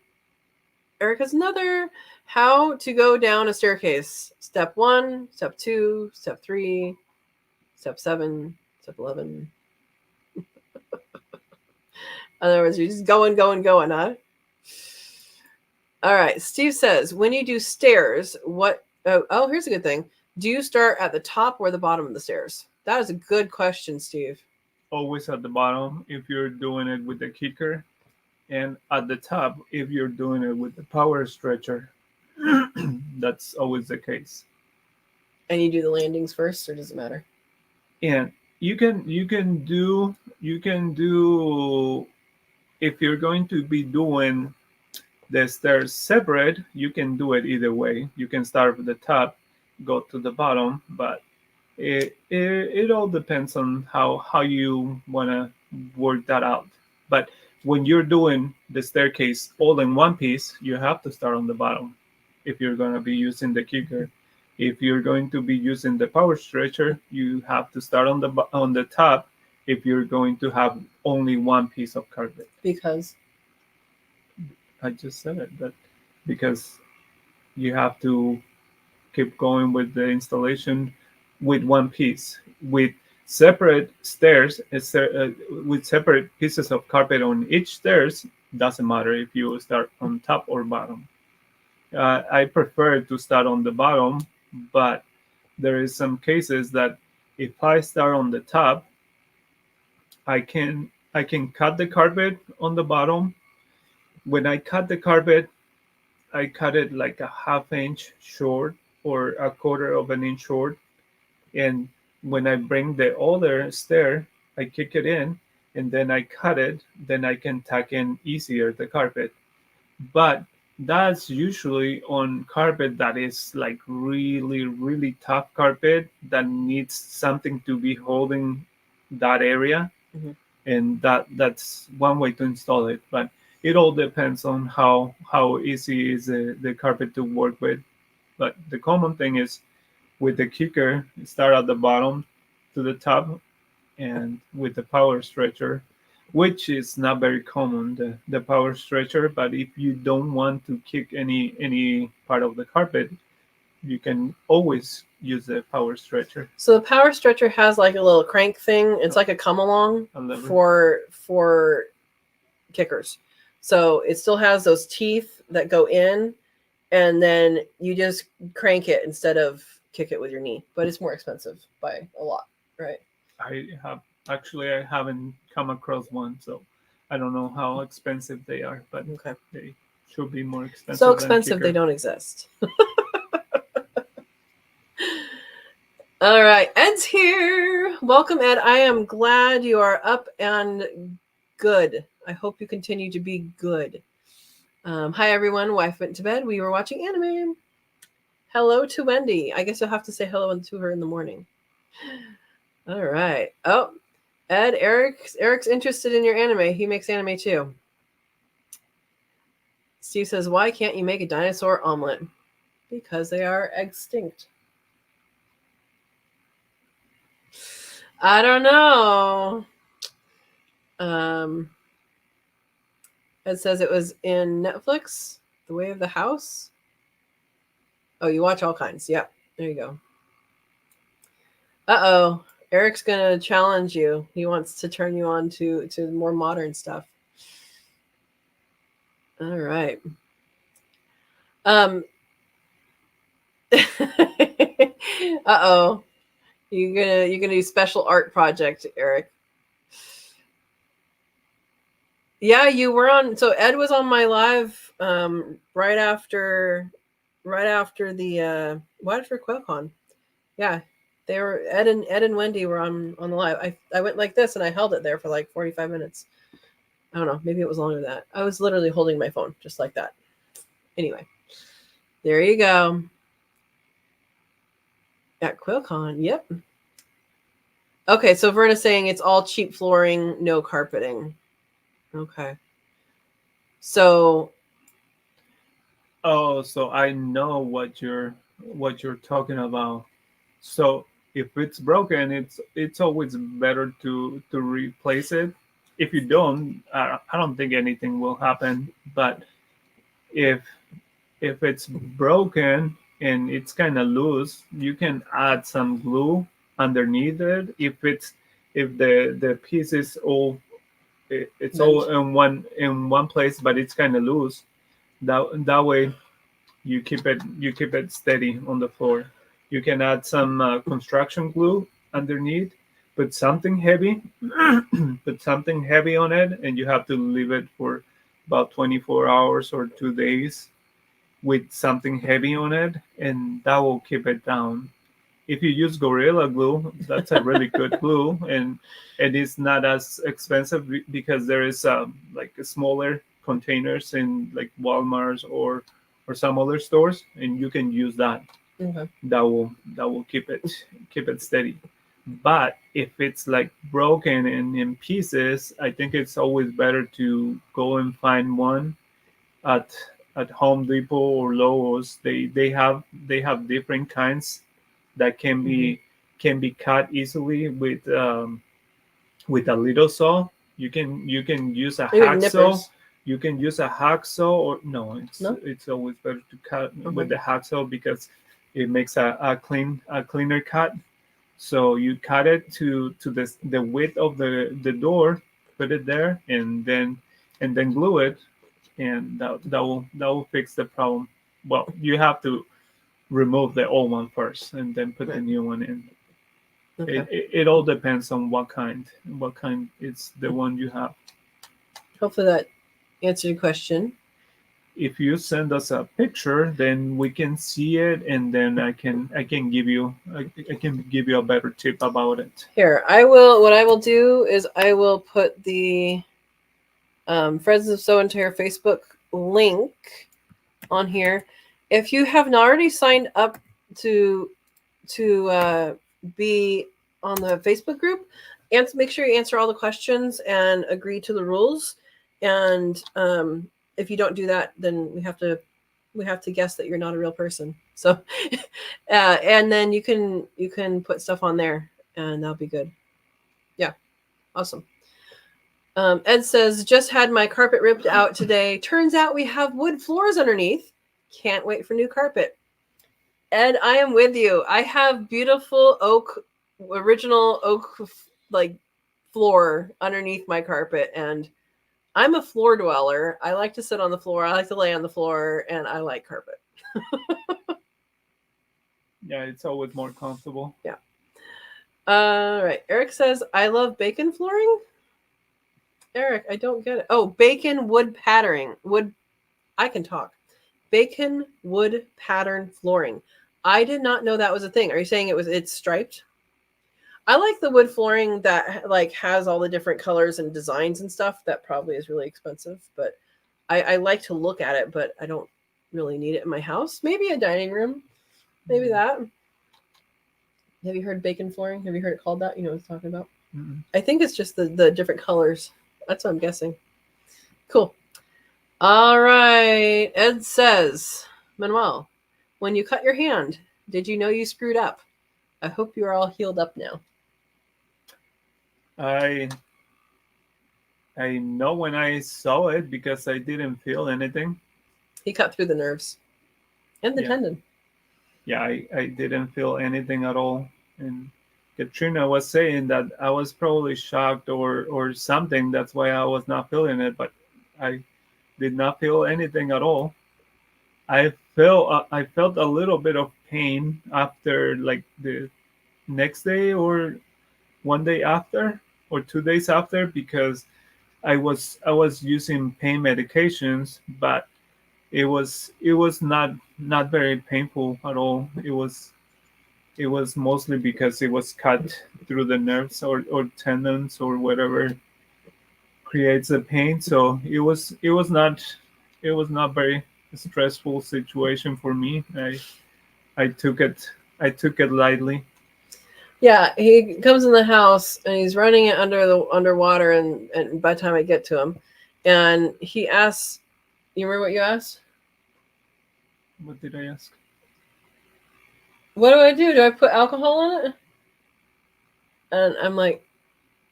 Eric has another. How to go down a staircase. Step 1, step 2, step 3, step 7, step 11. In other words, you're just going, huh? All right. Steve says, when you do stairs, what... Oh, here's a good thing. Do you start at the top or the bottom of the stairs? That is a good question, Steve. Always at the bottom if you're doing it with the kicker, and at the top if you're doing it with the power stretcher. That's always the case. And you do the landings first, or does it matter? And you can do if you're going to be doing the stairs separate, you can do it either way. You can start with the top, go to the bottom, but it all depends on how you want to work that out. But when you're doing the staircase all in one piece, you have to start on the bottom if you're going to be using the kicker. If you're going to be using the power stretcher, you have to start on the top if you're going to have only one piece of carpet. Because? I just said it, that because you have to keep going with the installation with one piece. With separate stairs, with separate pieces of carpet on each stairs, doesn't matter if you start on top or bottom. I prefer to start on the bottom, but there is some cases that if I start on the top, I can cut the carpet on the bottom. When I cut the carpet, I cut it like a half inch short or a quarter of an inch short. And when I bring the other stair, I kick it in and then I cut it, then I can tack in easier the carpet. But that's usually on carpet that is like really, really tough carpet that needs something to be holding that area. Mm-hmm. And that's one way to install it. But it all depends on how easy is the carpet to work with. But the common thing is with the kicker, start at the bottom to the top, and with the power stretcher, which is not very common, the power stretcher. But if you don't want to kick any part of the carpet, you can always use the power stretcher. So the power stretcher has like a little crank thing. It's like a come along for kickers. So it still has those teeth that go in, and then you just crank it instead of kick it with your knee. But it's more expensive by a lot, right? I haven't come across one, so I don't know how expensive they are, but okay, they should be more expensive. So expensive they don't exist. All right, Ed's here. Welcome, Ed. I am glad you are up and good. I hope you continue to be good. Hi, everyone. Wife went to bed. We were watching anime. Hello to Wendy. I guess you'll have to say hello to her in the morning. All right. Oh, Ed, Eric's interested in your anime. He makes anime too. Steve says, why can't you make a dinosaur omelet? Because they are extinct. I don't know. It says it was in Netflix, The Way of the House. Oh, you watch all kinds. Yep. There you go. Uh-oh. Eric's going to challenge you. He wants to turn you on to more modern stuff. All right. Uh-oh. You're gonna do special art project, Eric. Yeah, you were on. So Ed was on my live right after the QuailCon. Yeah, they were Ed and Wendy were on the live. I went like this and I held it there for like 45 minutes. I don't know, maybe it was longer than that. I was literally holding my phone just like that. Anyway, there you go. At QuailCon, yep. Okay, so Verna's saying it's all cheap flooring, no carpeting. Okay. So. Oh, so I know what you're talking about. So if it's broken, it's always better to replace it. If you don't, I don't think anything will happen. But if it's broken and it's kind of loose, you can add some glue underneath it. If the piece is all it's all in one place, but it's kind of loose. That way you keep it steady on the floor. You can add some construction glue underneath. Put something heavy, put something heavy on it, and you have to leave it for about 24 hours or 2 days with something heavy on it, and that will keep it down. If you use Gorilla Glue, that's a really good glue, and it's not as expensive because there is like smaller containers in like Walmart's or some other stores, and you can use that. Okay. That will keep it steady. But if it's like broken and in pieces, I think it's always better to go and find one at Home Depot or Lowe's. They have different kinds that can be cut easily with a little saw. You can use a hacksaw. You can use a hacksaw or no. It's always better to cut with the hacksaw because it makes a cleaner cut. So you cut it to the width of the door, put it there, and then glue it, and that will fix the problem. Well, you have to remove the old one first and then put the new one in. Okay. It all depends on what kind is the one you have. Hopefully that answered your question. If you send us a picture, then we can see it, and then I can give you a better tip about it. Here, what I will do is I will put the Friends of So and Tare Facebook link on here. If you have not already signed up to be on the Facebook group, and make sure you answer all the questions and agree to the rules. And if you don't do that, then we have to guess that you're not a real person. So, and then you can put stuff on there, and that'll be good. Yeah, awesome. Ed says, just had my carpet ripped out today. Turns out we have wood floors underneath. Can't wait for new carpet. Ed, I am with you. I have beautiful original oak like floor underneath my carpet, and I'm a floor dweller. I like to sit on the floor. I like to lay on the floor, and I like carpet. Yeah, it's always more comfortable. Yeah. All right. Eric says, I love bacon flooring. Eric, I don't get it. Oh, bacon wood patterning. I can talk. Bacon wood pattern flooring. I did not know that was a thing. Are you saying it's striped? I like the wood flooring that like has all the different colors and designs and stuff. That probably is really expensive, but I like to look at it, but I don't really need it in my house. Maybe a dining room. Maybe that. Have you heard bacon flooring? Have you heard it called that? You know what I'm talking about? Mm-hmm. I think it's just the different colors. That's what I'm guessing. Cool. All right. Ed says, Manuel, when you cut your hand, did you know you screwed up? I hope you are all healed up now. I know when I saw it because I didn't feel anything. He cut through the nerves and the tendon. Yeah, I didn't feel anything at all. And Katrina was saying that I was probably shocked or something. That's why I was not feeling it, but I did not feel anything at all. I felt a little bit of pain after like the next day or one day after or 2 days after because I was using pain medications, but it was not very painful at all. It was mostly because it was cut through the nerves or tendons or whatever creates the pain. So it was not very stressful situation for me. I took it lightly. Yeah, he comes in the house and he's running it underwater, and by the time I get to him, and he asks, you remember what you asked? What did I ask? What do I do? Do I put alcohol in it? And I'm like,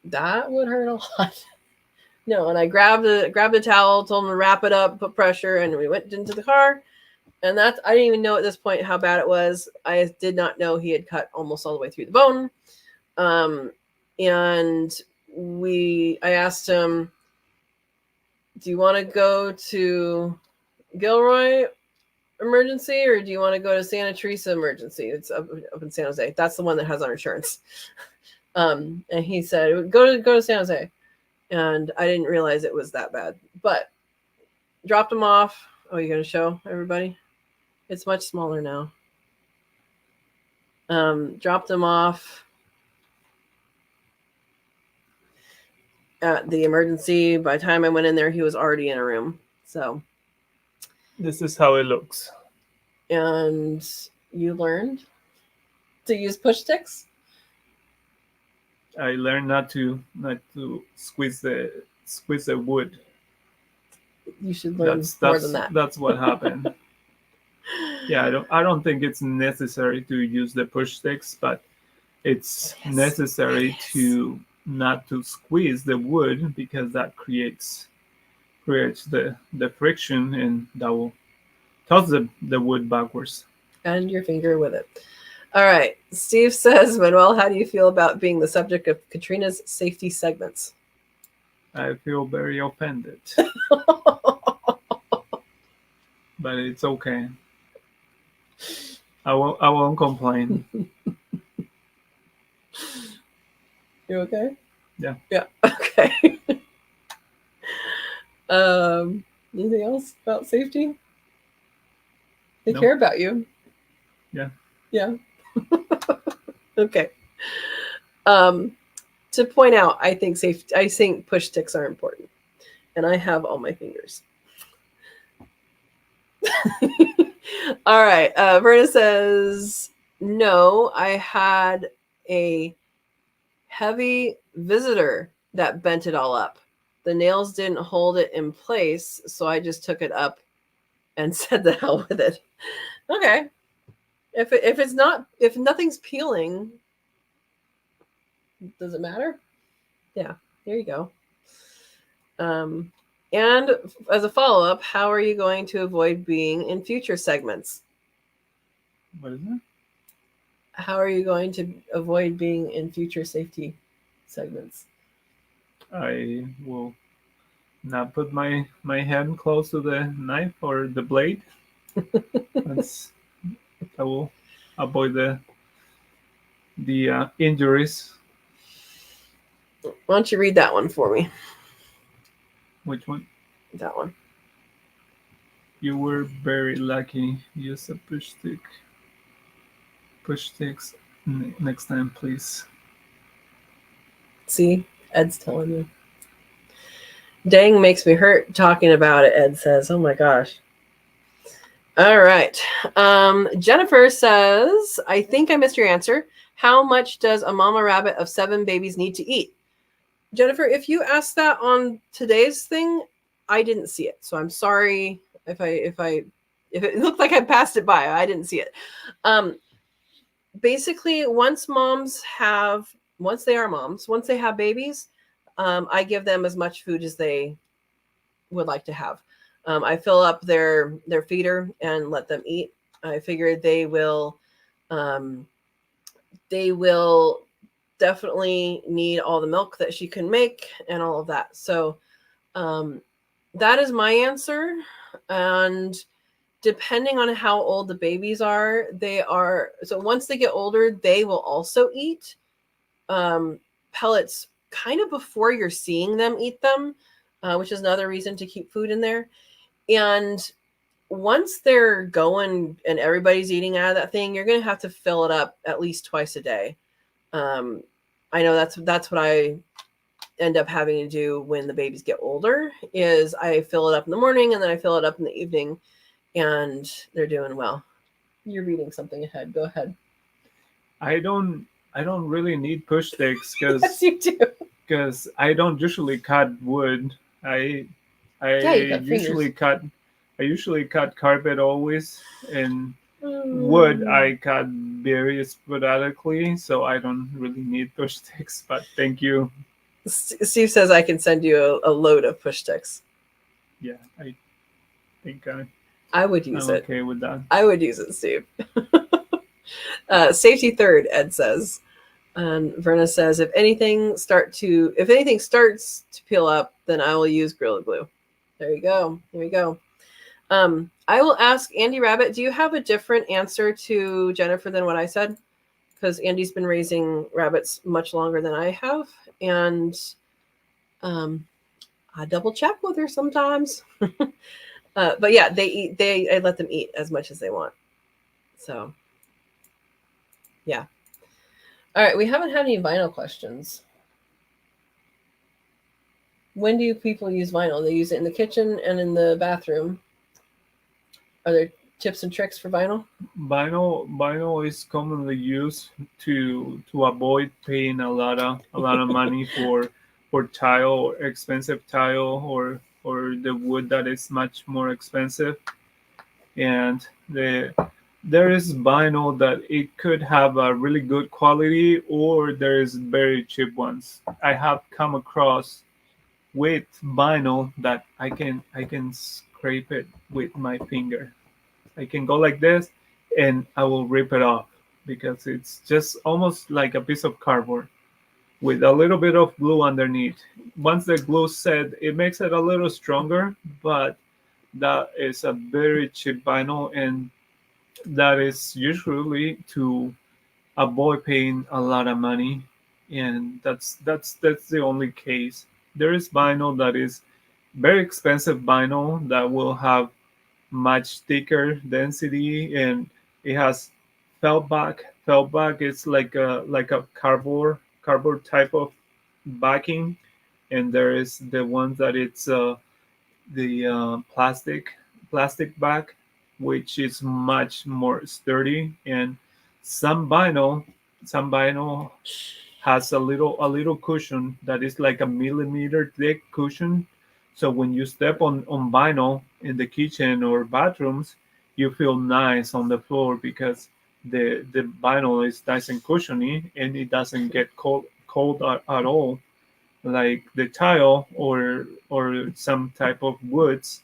that would hurt a lot. No, and I grabbed the towel, told him to wrap it up, put pressure, and we went into the car. And I didn't even know at this point how bad it was. I did not know he had cut almost all the way through the bone. And I asked him, do you want to go to Gilroy emergency or do you want to go to Santa Teresa emergency? It's up in San Jose. That's the one that has our insurance. And he said, go to San Jose. And I didn't realize it was that bad, but dropped him off. Oh, you're going to show everybody? It's much smaller now. Dropped him off at the emergency. By the time I went in there, he was already in a room. So this is how it looks. And you learned to use push sticks? I learned not to squeeze the wood. You should learn more than that. That's what happened. Yeah, I don't think it's necessary to use the push sticks, but it's necessary to not to squeeze the wood because that creates the friction, and that will toss the wood backwards. And your finger with it. All right. Steve says, Manuel, how do you feel about being the subject of Katrina's safety segments? I feel very offended. But it's okay. I won't complain. You okay? Yeah. Yeah. Okay. Anything else about safety? They care about you. Yeah. Yeah. Okay. To point out, I think push sticks are important, and I have all my fingers. All right. Verna says, no, I had a heavy visitor that bent it all up. The nails didn't hold it in place, so I just took it up and said the hell with it. Okay. If nothing's peeling, does it matter? Yeah, there you go. And as a follow-up, how are you going to avoid being in future segments? What is that? How are you going to avoid being in future safety segments? I will not put my hand close to the knife or the blade. I will avoid the injuries. Why don't you read that one for me? Which one? That one. You were very lucky. Use a push stick. Push sticks next time, please. See, Ed's telling you. Dang, makes me hurt talking about it, Ed says. Oh my gosh. All right. Jennifer says, I think I missed your answer. How much does a mama rabbit of 7 babies need to eat? Jennifer, if you asked that on today's thing, I didn't see it. So I'm sorry if it looked like I passed it by. I didn't see it. Basically, once they have babies, I give them as much food as they would like to have. I fill up their feeder and let them eat. I figured they will definitely need all the milk that she can make and all of that. So that is my answer. And depending on how old the babies are, so once they get older, they will also eat pellets kind of before you're seeing them eat them, which is another reason to keep food in there. And once they're going and everybody's eating out of that thing, you're going to have to fill it up at least twice a day. I know that's what I end up having to do when the babies get older, is I fill it up in the morning and then I fill it up in the evening, and they're doing well. You're reading something ahead. Go ahead. I don't I don't really need push sticks Yes, you do. because I don't usually cut wood. I Yeah, you got usually fingers. cut carpet always, and wood I cut very sporadically, so I don't really need push sticks. But thank you. Steve says I can send you a load of push sticks. Yeah, I think I would use I'm it. okay with that. I would use it, Steve. Safety third, Ed says. And Verna says, if anything starts to peel up, then I will use Gorilla Glue. There you go. There you go. I will ask Andy Rabbit, do you have a different answer to Jennifer than what I said? Because Andy's been raising rabbits much longer than I have. And I double check with her sometimes. But yeah, I let them eat as much as they want. So yeah. All right, we haven't had any vinyl questions. When do people use vinyl? They use it in the kitchen and in the bathroom. Are there tips and tricks for vinyl? Vinyl is commonly used to avoid paying a lot of money for tile or expensive tile or the wood that is much more expensive. And there is vinyl that it could have a really good quality, or there is very cheap ones. I have come across with vinyl that I can scrape it with my finger. I can go like this and I will rip it off because it's just almost like a piece of cardboard with a little bit of glue underneath. Once the glue set, it makes it a little stronger, but that is a very cheap vinyl, and that is usually to avoid paying a lot of money, and that's the only case. There is vinyl that is very expensive vinyl that will have much thicker density, and it has felt back. Felt back is like a cardboard type of backing, and there is the ones that it's the plastic back, which is much more sturdy. And some vinyl has a little cushion that is like a millimeter thick cushion. So when you step on vinyl in the kitchen or bathrooms, you feel nice on the floor because the vinyl is nice and cushiony, and it doesn't get cold at all like the tile or some type of woods,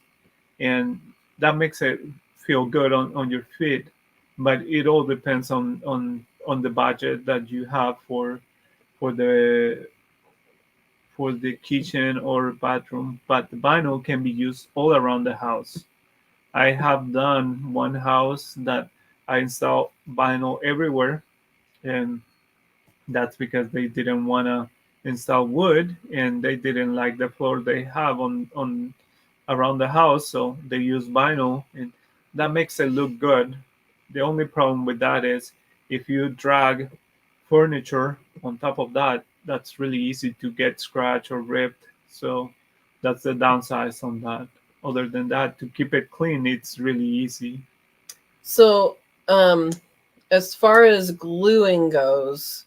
and that makes it feel good on your feet. But it all depends on the budget that you have for the kitchen or bathroom. But the vinyl can be used all around the house. I have done one house that I installed vinyl everywhere, and that's because they didn't want to install wood, and they didn't like the floor they have on around the house, so they use vinyl, and that makes it look good. The only problem with that is if you drag furniture on top of that, that's really easy to get scratched or ripped. So that's the downside on that. Other than that, to keep it clean, it's really easy. So as far as gluing goes,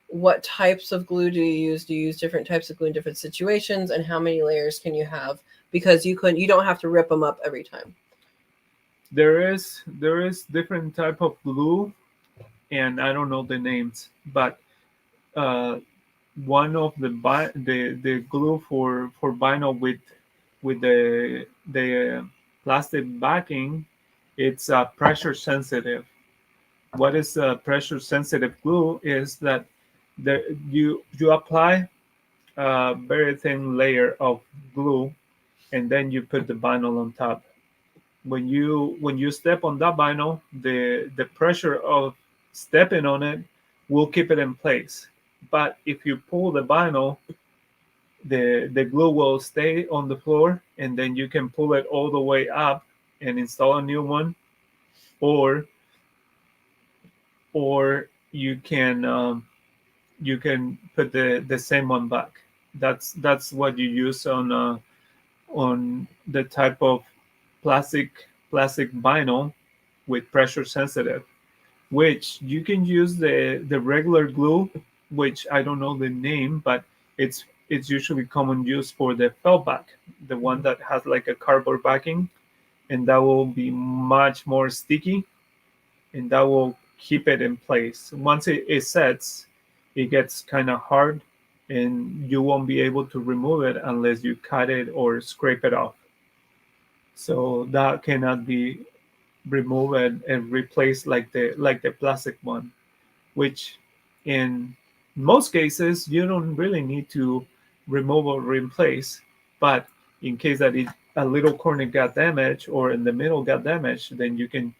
what types of glue do you use? Do you use different types of glue in different situations, and how many layers can you have? Because you don't have to rip them up every time. There is different type of glue, and I don't know the names, but one of the glue for vinyl with the plastic backing, it's pressure sensitive. What is a pressure sensitive glue is that you apply a very thin layer of glue, and then you put the vinyl on top. When you step on that vinyl, the pressure of stepping on it will keep it in place. But if you pull the vinyl, the glue will stay on the floor, and then you can pull it all the way up and install a new one, or you can put the same one back. That's what you use on the type of plastic vinyl with pressure sensitive. which you can use the regular glue, which I don't know the name, but it's usually common use for the felt back, the one that has like a cardboard backing, and that will be much more sticky, and that will keep it in place. Once it sets, it gets kind of hard, and you won't be able to remove it unless you cut it or scrape it off. So that cannot be removed and replaced like the plastic one, which in most cases you don't really need to remove or replace. But in case that a little corner got damaged or in the middle got damaged, then you can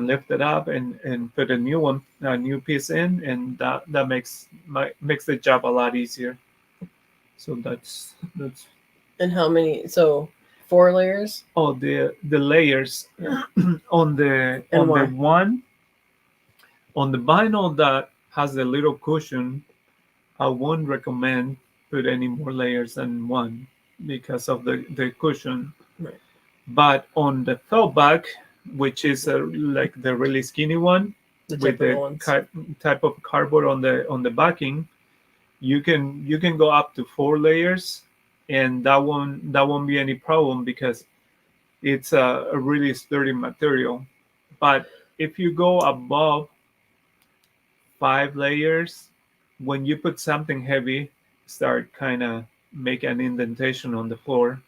lift it up and put a new piece in, and that makes the job a lot easier. So that's And how many? So 4 layers? Oh, the layers. Yeah. on the one on the vinyl that has the little cushion, I won't recommend put any more layers than one because of the cushion. Right. But on the felt back, which is like the really skinny one with the type of cardboard on the backing, you can go up to 4 layers, and that won't be any problem because it's a really sturdy material. But if you go above 5 layers, when you put something heavy, start kind of make an indentation on the floor,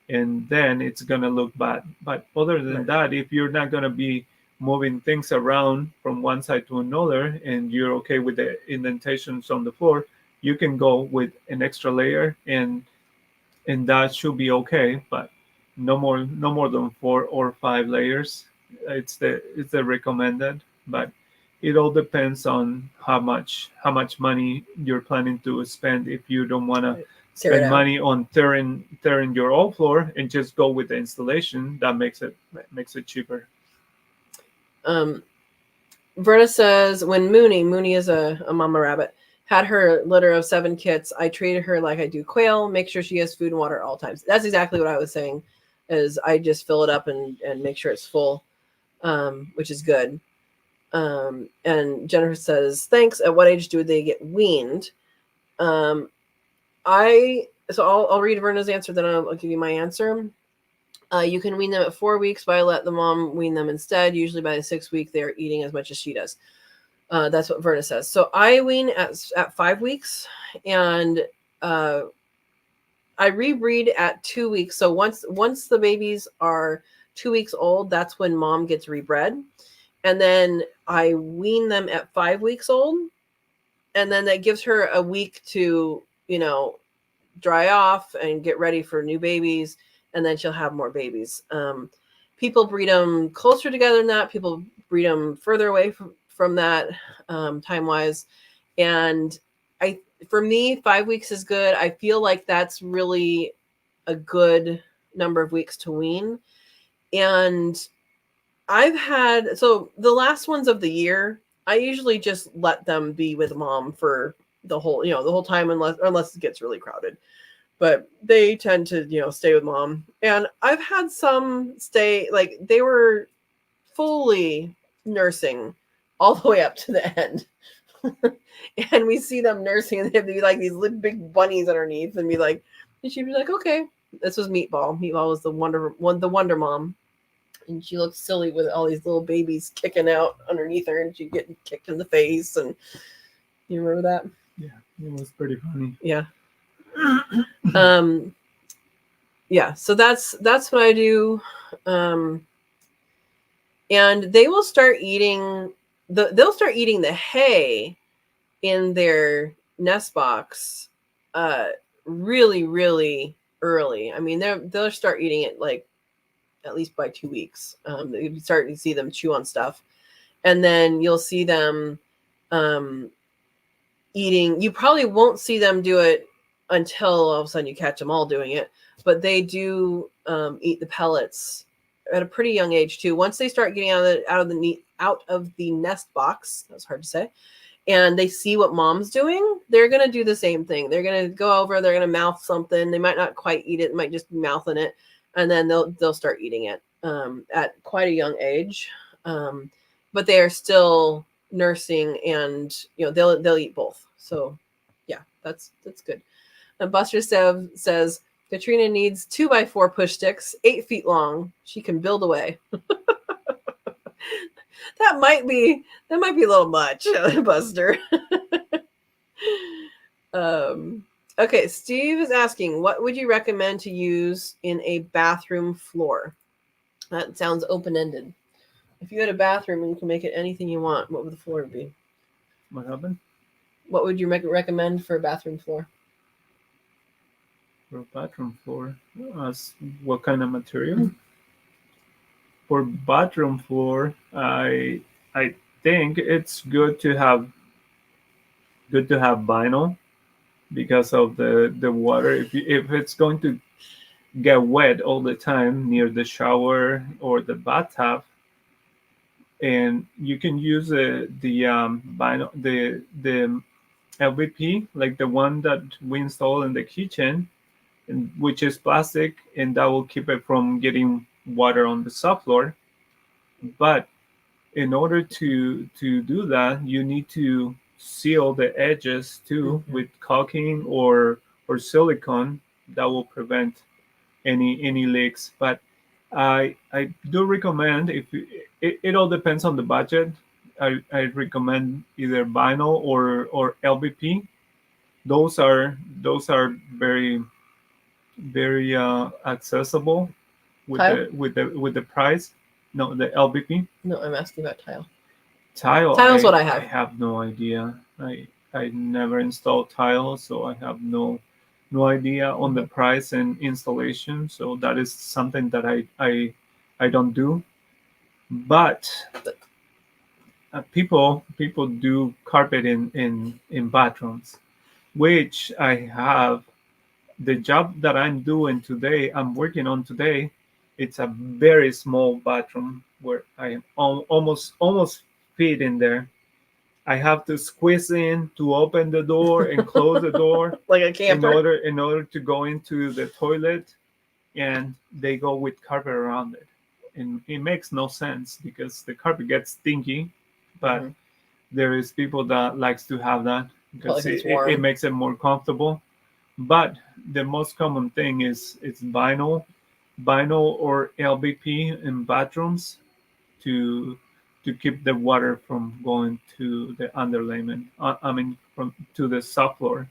and then it's gonna look bad. But other than that, if you're not gonna be moving things around from one side to another, and you're okay with the indentations on the floor, you can go with an extra layer, and that should be okay. But no more than 4 or 5 layers. It's the recommended, but it all depends on how much money you're planning to spend. If you don't want to spend money on tearing your old floor and just go with the installation, that makes it cheaper. Verna says, when Mooney is a mama rabbit, had her litter of 7 kits, I treated her like I do quail, make sure she has food and water at all times. That's exactly what I was saying, is I just fill it up and make sure it's full, which is good. And Jennifer says, thanks. At what age do they get weaned? I'll read Verna's answer, then I'll give you my answer. You can wean them at 4 weeks, but I let the mom wean them instead. Usually by the 6th week, they're eating as much as she does. That's what Verna says. So I wean at 5 weeks, and I rebreed at 2 weeks. So once the babies are 2 weeks old, that's when mom gets rebred. And then I wean them at 5 weeks old. And then that gives her a week to, dry off and get ready for new babies. And then she'll have more babies. People breed them closer together than that. People breed them further away from that, time-wise. And for me, 5 weeks is good. I feel like that's really a good number of weeks to wean. And so the last ones of the year, I usually just let them be with mom for the whole time, unless it gets really crowded. But they tend to, stay with mom. And I've had some stay, like they were fully nursing all the way up to the end. And we see them nursing, and they'd be like these little big bunnies underneath, and she'd be like, okay. This was Meatball. Meatball was the wonder mom. And she looked silly with all these little babies kicking out underneath her, and she'd get kicked in the face. And you remember that? Yeah, it was pretty funny. Yeah. Yeah. So that's what I do. And they will start eating the hay in their nest box really, really early. I mean, they'll start eating it like at least by 2 weeks. You start to see them chew on stuff, and then you'll see them eating. You probably won't see them do it until all of a sudden you catch them all doing it, but they do eat the pellets at a pretty young age too. Once they start getting out of the nest box, that's hard to say, and they see what mom's doing, they're gonna do the same thing. They're gonna go over, they're gonna mouth something. They might not quite eat it, might just be mouthing it, and then they'll start eating it at quite a young age. but they are still nursing, and they'll eat both. So yeah, that's good. And Buster says Katrina needs 2x4 push sticks, 8 feet long. She can build away. That might be a little much, Buster. Okay, Steve is asking, what would you recommend to use in a bathroom floor? That sounds open-ended. If you had a bathroom and you can make it anything you want, what would the floor be? What happened? What would you recommend for a bathroom floor? For a bathroom floor, what kind of material? For bathroom floor, I think it's good to have vinyl because of the water. If it's going to get wet all the time near the shower or the bathtub, and you can use the vinyl, the LVP, like the one that we install in the kitchen, which is plastic, and that will keep it from getting water on the subfloor. But in order to do that, you need to seal the edges too with caulking or silicone that will prevent any leaks. But I do recommend, if it all depends on the budget. I recommend either vinyl or LVP. Those are very accessible with Tile? the price. No, the LVP. No, I'm asking about tile. Tile's what I have. I have no idea. I never installed tile, so I have no idea on the price and installation. So that is something that I don't do. But people do carpet in bathrooms, which I have. The job that I'm working on today, it's a very small bathroom where I am almost fit in there. I have to squeeze in to open the door and close the door like a camper. in order to go into the toilet, and they go with carpet around it. And it makes no sense because the carpet gets stinky, but there is people that likes to have that because it makes it more comfortable. But the most common thing is it's vinyl or LVP in bathrooms to keep the water from going to the underlayment. From to the subfloor.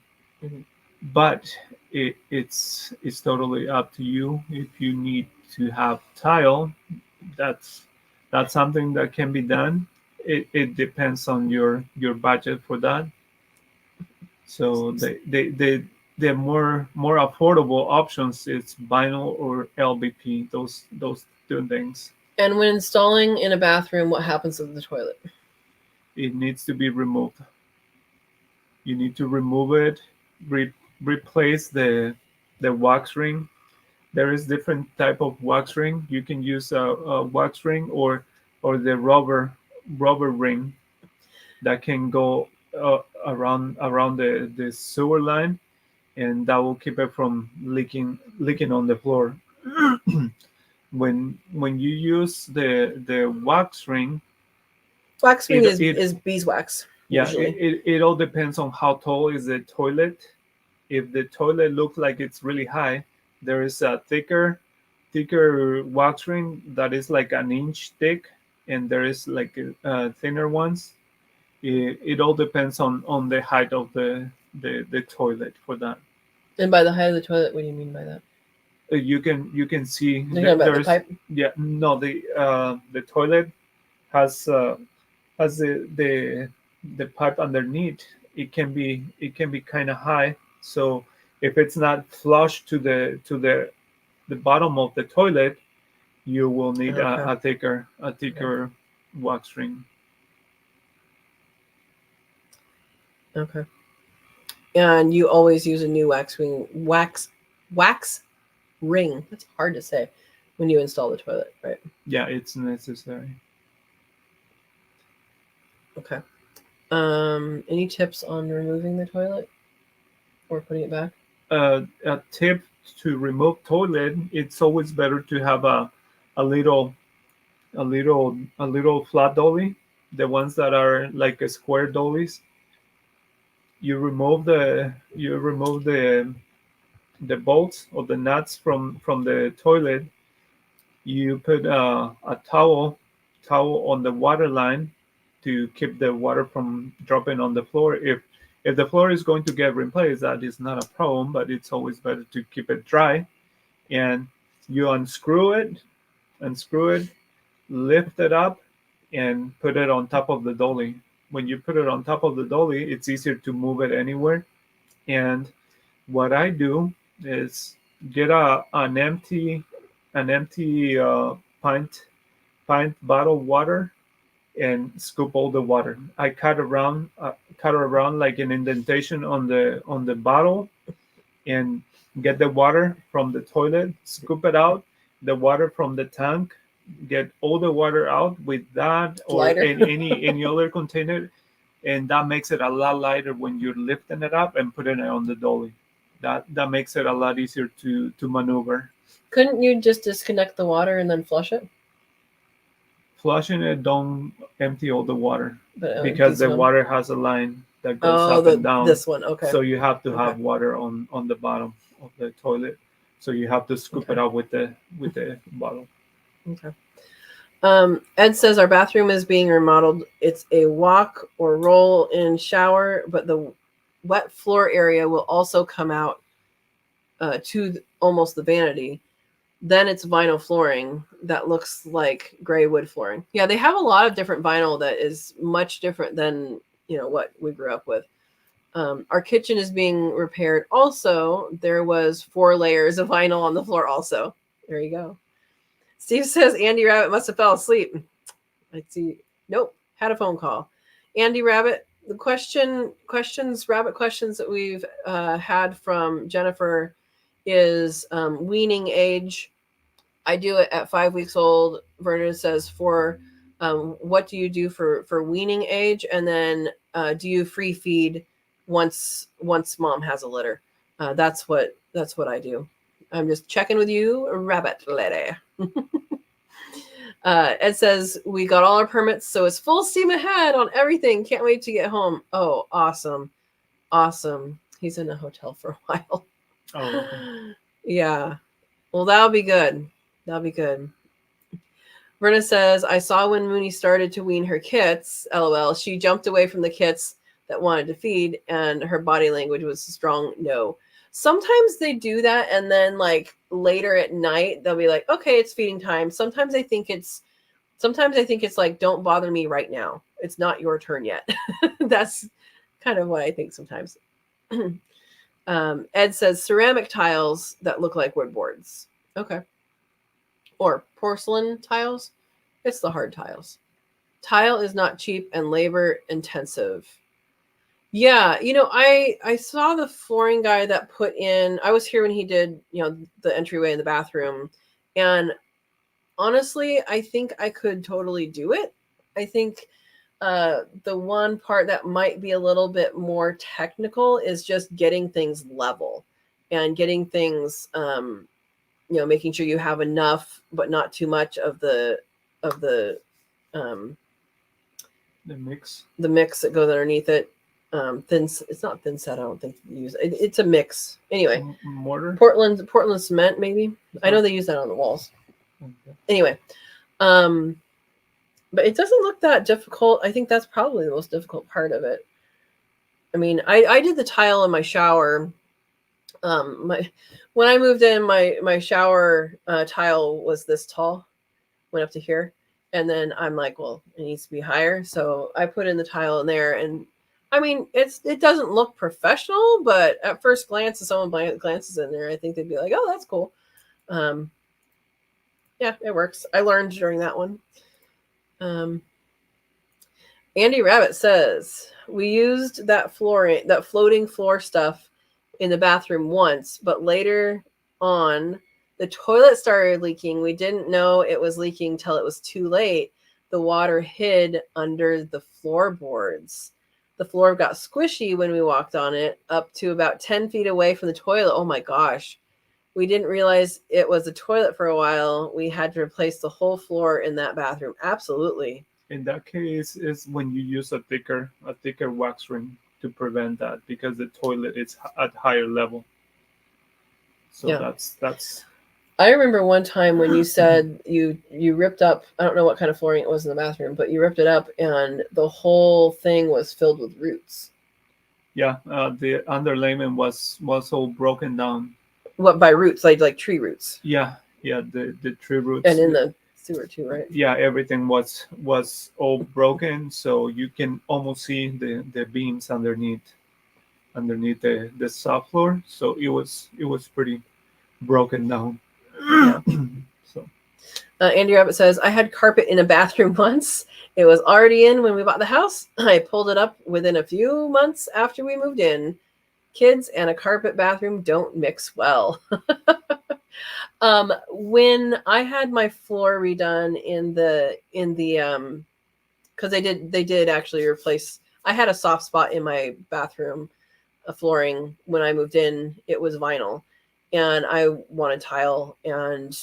But it's totally up to you. If you need to have tile, that's something that can be done. It depends on your budget for that. So the more affordable options, it's vinyl or LVP. Those two things. And when installing in a bathroom, what happens to the toilet? It needs to be removed. You need to remove it, replace the wax ring. There is different type of wax ring. You can use a wax ring or the rubber ring that can go around the sewer line, and that will keep it from leaking on the floor. When you use the wax ring is beeswax. Yeah, it all depends on how tall is the toilet. If the toilet looks like it's really high, there is a thicker wax ring that is like an inch thick, and there is like thinner ones. It all depends on the height of the toilet for that. And by the height of the toilet, what do you mean by that? You can see the pipe? Yeah, no, the toilet has the pipe underneath. It can be kind of high. So if it's not flush to the bottom of the toilet, you will need a thicker wax ring. Okay. And you always use a new wax ring. That's hard to say when you install the toilet, right? Yeah, it's necessary. Okay. Any tips on removing the toilet or putting it back? A tip to remove toilet: it's always better to have a little flat dolly the ones that are like a square dollies. You remove the bolts or the nuts from the toilet. You put a towel on the water line to keep the water from dropping on the floor. If the floor is going to get replaced, that is not a problem, but it's always better to keep it dry. And you unscrew it, lift it up, and put it on top of the dolly. When you put it on top of the dolly, it's easier to move it anywhere. And what I do is get an empty pint bottle of water and scoop all the water. I cut around like an indentation on the bottle, and get the water from the toilet, scoop it out, the water from the tank, get all the water out with that or in any other container, and that makes it a lot lighter when you're lifting it up and putting it on the dolly. That makes it a lot easier to maneuver. Couldn't you just disconnect the water and then flush it? Flushing it don't empty all the water, because the water has a line that goes up and down. This one, okay. So you have to have water on the bottom of the toilet. So you have to scoop it out with the bottle. Okay. Ed says our bathroom is being remodeled. It's a walk or roll in shower, but the wet floor area will also come out to almost the vanity. Then it's vinyl flooring that looks like gray wood flooring. Yeah, they have a lot of different vinyl that is much different than what we grew up with. Our kitchen is being repaired. Also, there was 4 layers of vinyl on the floor. Also, there you go. Steve says Andy Rabbit must have fell asleep. Let's see. Nope, had a phone call. Andy Rabbit, the rabbit questions that we've had from Jennifer is weaning age. I do it at 5 weeks old. Vernon says for what do you do for weaning age, and then do you free feed once mom has a litter? That's what I do. I'm just checking with you, rabbit lady. Ed says we got all our permits, so it's full steam ahead on everything. Can't wait to get home. Oh, awesome. He's in a hotel for a while. Oh, okay. Yeah. Well, that'll be good. Verna says, I saw when Mooney started to wean her kits, LOL. She jumped away from the kits that wanted to feed, and her body language was a strong no. Sometimes they do that, and then like later at night, they'll be like, okay, it's feeding time. Sometimes I think it's like, don't bother me right now. It's not your turn yet. That's kind of what I think sometimes. Ed says ceramic tiles that look like wood boards. Okay. Or porcelain tiles. It's the hard tiles. Tile is not cheap and labor intensive. Yeah, I saw the flooring guy that put in, I was here when he did, the entryway in the bathroom. And honestly, I think I could totally do it. I think the one part that might be a little bit more technical is just getting things level and getting things, making sure you have enough, but not too much of the mix that goes underneath it. It's not thin set. I don't think you use it. It's a mix. Anyway, mortar, Portland cement, maybe. I know they use that on the walls. Okay. Anyway, but it doesn't look that difficult. I think that's probably the most difficult part of it. I mean, I did the tile in my shower. When I moved in, my shower tile was this tall, went up to here, and then I'm like, well, it needs to be higher, so I put in the tile in there, and I mean, it doesn't look professional, but at first glance, if someone glances in there, I think they'd be like, oh, that's cool. Yeah, it works. I learned during that one. Andy Rabbit says we used that floating floor stuff in the bathroom once, but later on the toilet started leaking. We didn't know it was leaking till it was too late. The water hid under the floorboards. The floor got squishy when we walked on it, up to about 10 feet away from the toilet. Oh my gosh. We didn't realize it was a toilet for a while. We had to replace the whole floor in that bathroom. Absolutely. In that case, is when you use a thicker wax ring to prevent that, because the toilet is at higher level. So Yeah. that's. I remember one time when you said you ripped up, I don't know what kind of flooring it was in the bathroom, but you ripped it up and the whole thing was filled with roots. Yeah, the underlayment was all broken down. What, by roots? Like tree roots? Yeah, the tree roots. And in the sewer too, right? Yeah, everything was all broken, so you can almost see the beams underneath the subfloor. So it was pretty broken down. Yeah. So Andy Rabbit says, I had carpet in a bathroom once. It was already in when we bought the house. I pulled it up within a few months after we moved in. Kids and a carpet bathroom don't mix well. When I had my floor redone in the because they did actually replace, I had a soft spot in my bathroom, a flooring when I moved in. It was vinyl and I wanted tile and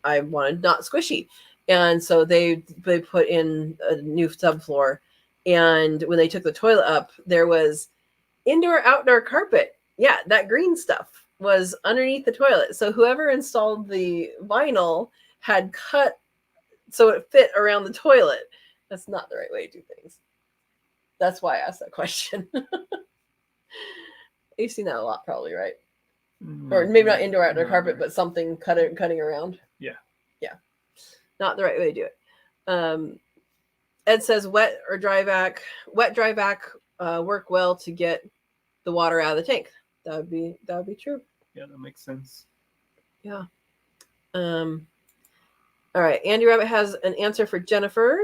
I wanted not squishy. And so they put in a new subfloor. And when they took the toilet up, there was indoor outdoor carpet. Yeah, that green stuff was underneath the toilet. So whoever installed the vinyl had cut so it fit around the toilet. That's not the right way to do things. That's why I asked that question. You've seen that a lot, probably, right? Or maybe not indoor outdoor carpet, but something cutting around. Yeah. Not the right way to do it. Ed says wet dry vac work well to get the water out of the tank. That would be true. Yeah, that makes sense. Yeah. All right. Andy Rabbit has an answer for Jennifer.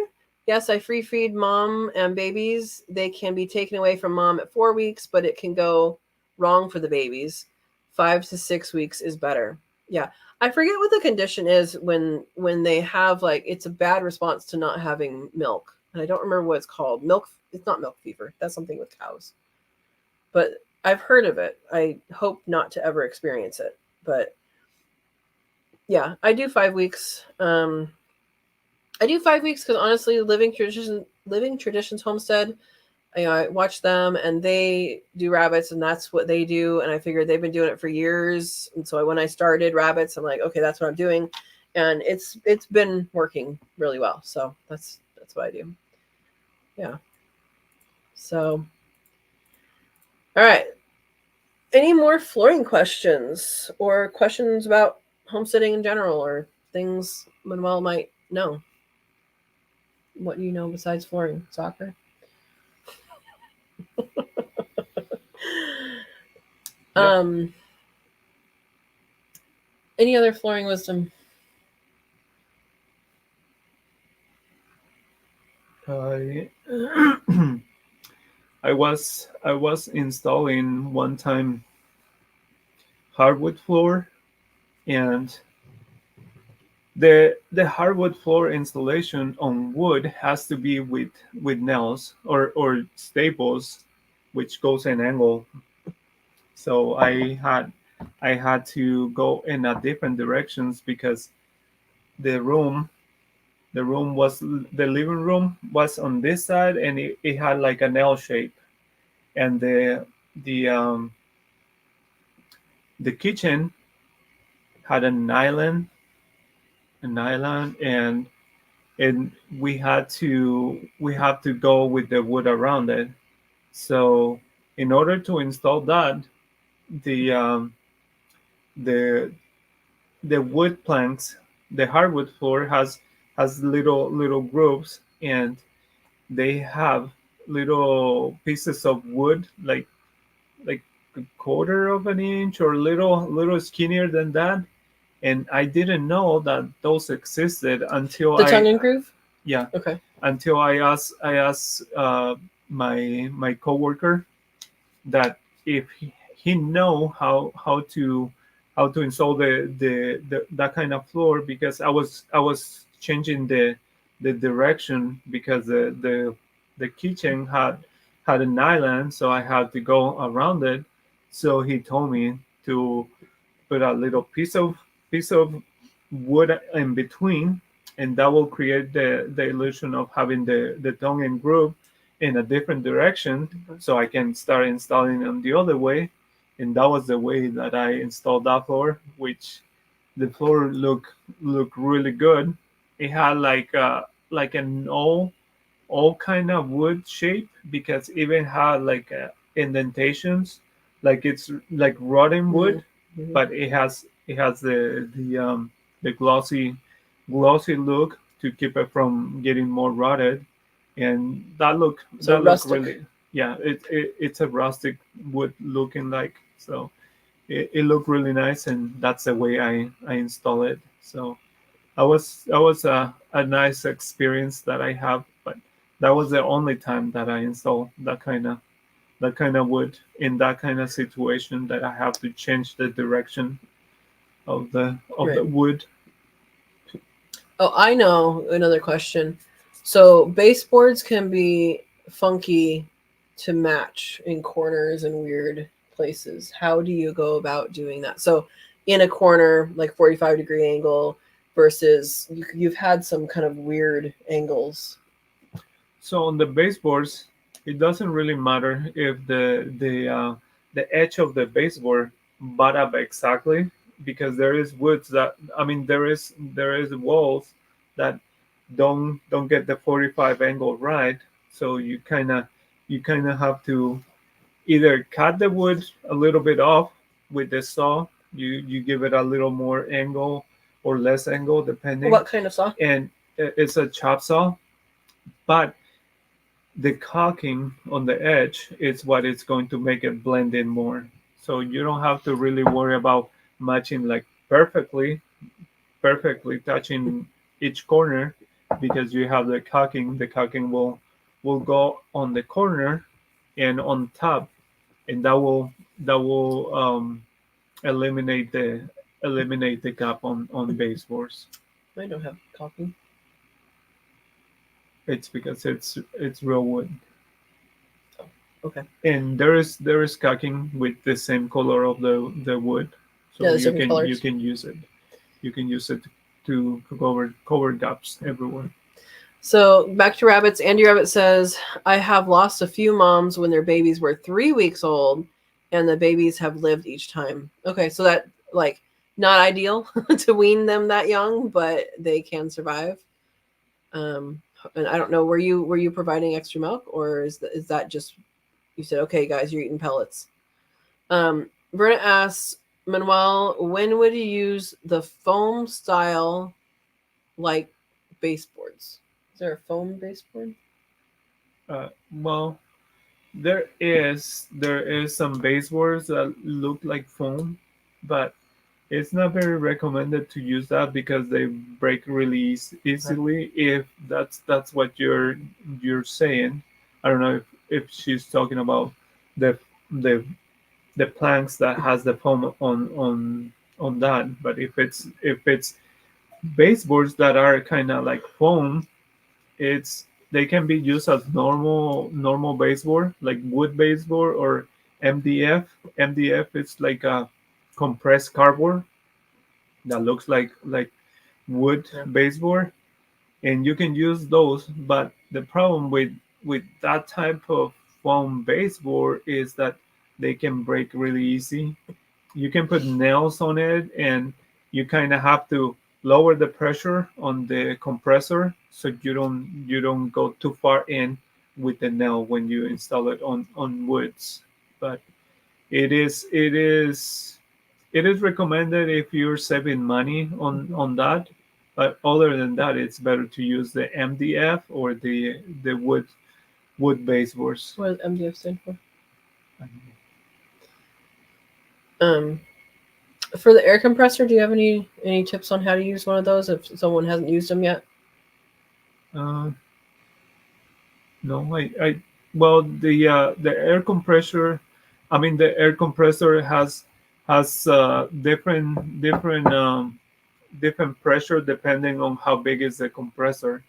Yes, I free feed mom and babies. They can be taken away from mom at 4 weeks, but it can go wrong for the babies. 5 to 6 weeks is better. Yeah. I forget what the condition is when they have, like, it's a bad response to not having milk. And I don't remember what it's called. It's not milk fever. That's something with cows. But I've heard of it. I hope not to ever experience it. But yeah, I do 5 weeks. I do 5 weeks because honestly, Living Traditions Homestead, I watch them and they do rabbits and that's what they do. And I figured they've been doing it for years. And so when I started rabbits, I'm like, okay, that's what I'm doing. And it's been working really well. So that's what I do. Yeah. So, all right. Any more flooring questions or questions about homesteading in general or things Manuel might know? What do you know besides flooring? Soccer? Yeah. Any other flooring wisdom? I was installing one time hardwood floor, and the hardwood floor installation on wood has to be with nails or staples, which goes an angle. So I had to go in a different directions because the living room was on this side and it had like an L shape, and the kitchen had an island, and we have to go with the wood around it. So in order to install that, the the wood planks, the hardwood floor has little grooves, and they have little pieces of wood like a quarter of an inch or little skinnier than that. And I didn't know that those existed until the tongue and groove. Yeah. Okay. Until I asked my coworker that if he know how to install the that kind of floor, because I was changing the direction because the kitchen had an island, so I had to go around it. So he told me to put a little piece of wood in between, and that will create the illusion of having the tongue and groove in a different direction, so I can start installing them the other way. And that was the way that I installed that floor, which the floor looked really good. It had like an all kind of wood shape, because even had like indentations, like it's like rotten wood, Mm-hmm. but it has the glossy look to keep it from getting more rotted, and that look really, yeah, it's a rustic wood looking like, so it looked really nice, and that's the way I install it. So that was a nice experience that I have, but that was the only time that I installed that kind of wood in that kind of situation, that I have to change the direction of the wood. Oh, I know another question. So baseboards can be funky to match in corners and weird places. How do you go about doing that? So in a corner, like 45-degree angle, versus you've had some kind of weird angles. So on the baseboards, it doesn't really matter if the edge of the baseboard butt up exactly, because there is woods that, I mean, there is walls that don't get the 45 angle right. So you kind of have to either cut the wood a little bit off with the saw. You give it a little more angle or less angle depending. What kind of saw? And it's a chop saw, but the caulking on the edge is what is going to make it blend in more. So you don't have to really worry about matching like perfectly touching each corner, because you have the caulking. The caulking will go on the corner and on top, and that will eliminate the gap on baseboards. I don't have caulking. It's because it's real wood. Okay. And there is caulking with the same color of the wood, so Yeah, you can use it. You can use it to cover gaps everywhere. So back to rabbits. Andy Rabbit says, I have lost a few moms when their babies were 3 weeks old, and the babies have lived each time. Okay, so that, like, not ideal to wean them that young, but they can survive. And I don't know, were you providing extra milk, or is that just, you said, okay, guys, you're eating pellets? Verna asks, Manuel, when would you use the foam style like baseboards? Is there a foam baseboard? Well, there is some baseboards that look like foam, but it's not very recommended to use that because they break really easily. If that's what you're saying, I don't know if she's talking about the the the planks that has the foam on that. But if it's baseboards that are kind of like foam, they can be used as normal baseboard, like wood baseboard or MDF. MDF is like a compressed cardboard that looks like wood baseboard, and you can use those. But the problem with that type of foam baseboard is that they can break really easy. You can put nails on it, and you kind of have to lower the pressure on the compressor so you don't go too far in with the nail when you install it on woods. But it is recommended if you're saving money on that. But other than that, it's better to use the MDF or the wood baseboards. What does MDF stand for? For the air compressor, do you have any tips on how to use one of those if someone hasn't used them yet? No, well, the air compressor. I mean, the air compressor has different pressure depending on how big is the compressor.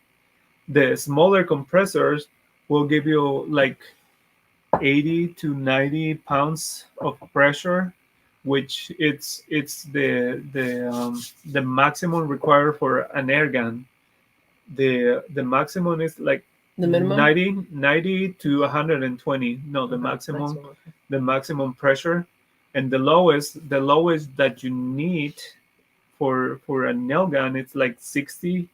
The smaller compressors will give you like 80 to 90 pounds of pressure, which it's the maximum required for an air gun. The maximum is like The minimum? 90 to 120. No, the maximum Okay. the maximum pressure, and the lowest that you need for a nail gun, it's like 60.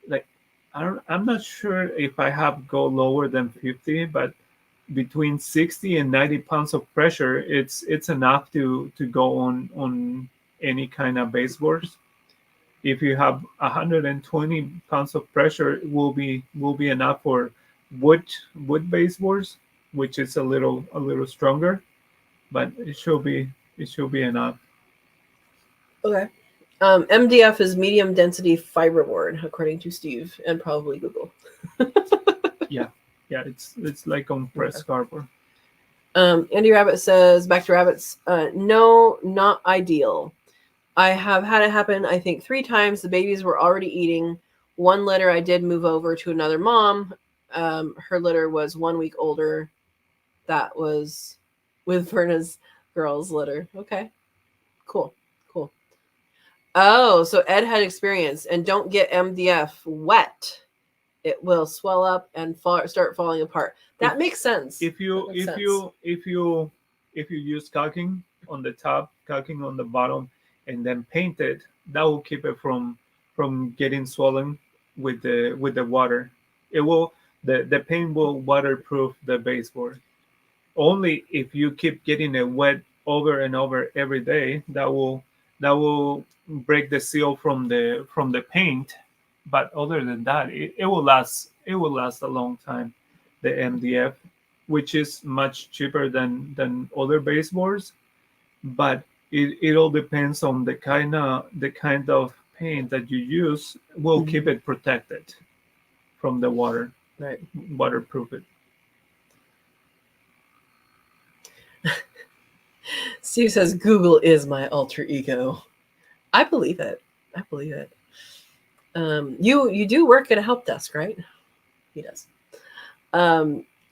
Like I'm not sure if I have go lower than 50, but between 60 and 90 pounds of pressure, it's enough to go on any kind of baseboards. If you have 120 pounds of pressure, it will be enough for wood baseboards, which is a little stronger, but it should be enough. Okay. MDF is medium density fiberboard, according to Steve and probably Google. Yeah, it's like on pressed cardboard. Andy Rabbit says, back to rabbits, no, not ideal. I have had it happen, I think, 3 times. The babies were already eating. One litter I did move over to another mom. Her litter was 1 week older. That was with Verna's girls' litter. Okay. Cool. Oh, so Ed had experience. And don't get MDF wet. It will swell up and start falling apart. That makes sense. If you use caulking on the top, caulking on the bottom, and then paint it, that will keep it from getting swollen with the water. It will the paint will waterproof the baseboard. Only if you keep getting it wet over and over every day, that will break the seal from the paint. But other than that, it will last a long time. The MDF, which is much cheaper than other baseboards, but it all depends on the kind of paint that you use will keep it protected from the water. Right. Waterproof it. Steve says Google is my alter ego. I believe it. You do work at a help desk, right? He does.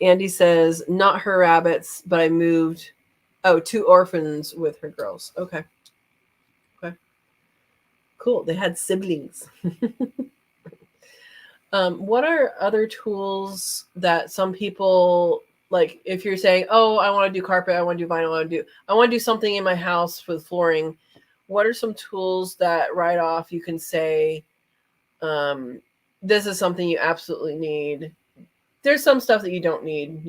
Andy says, not her rabbits, but I moved 2 orphans with her girls. Okay. Cool. They had siblings. What are other tools that some people, like if you're saying, oh, I want to do carpet, I want to do vinyl, I want to do something in my house with flooring, what are some tools that right off you can say, this is something you absolutely need? There's some stuff that you don't need,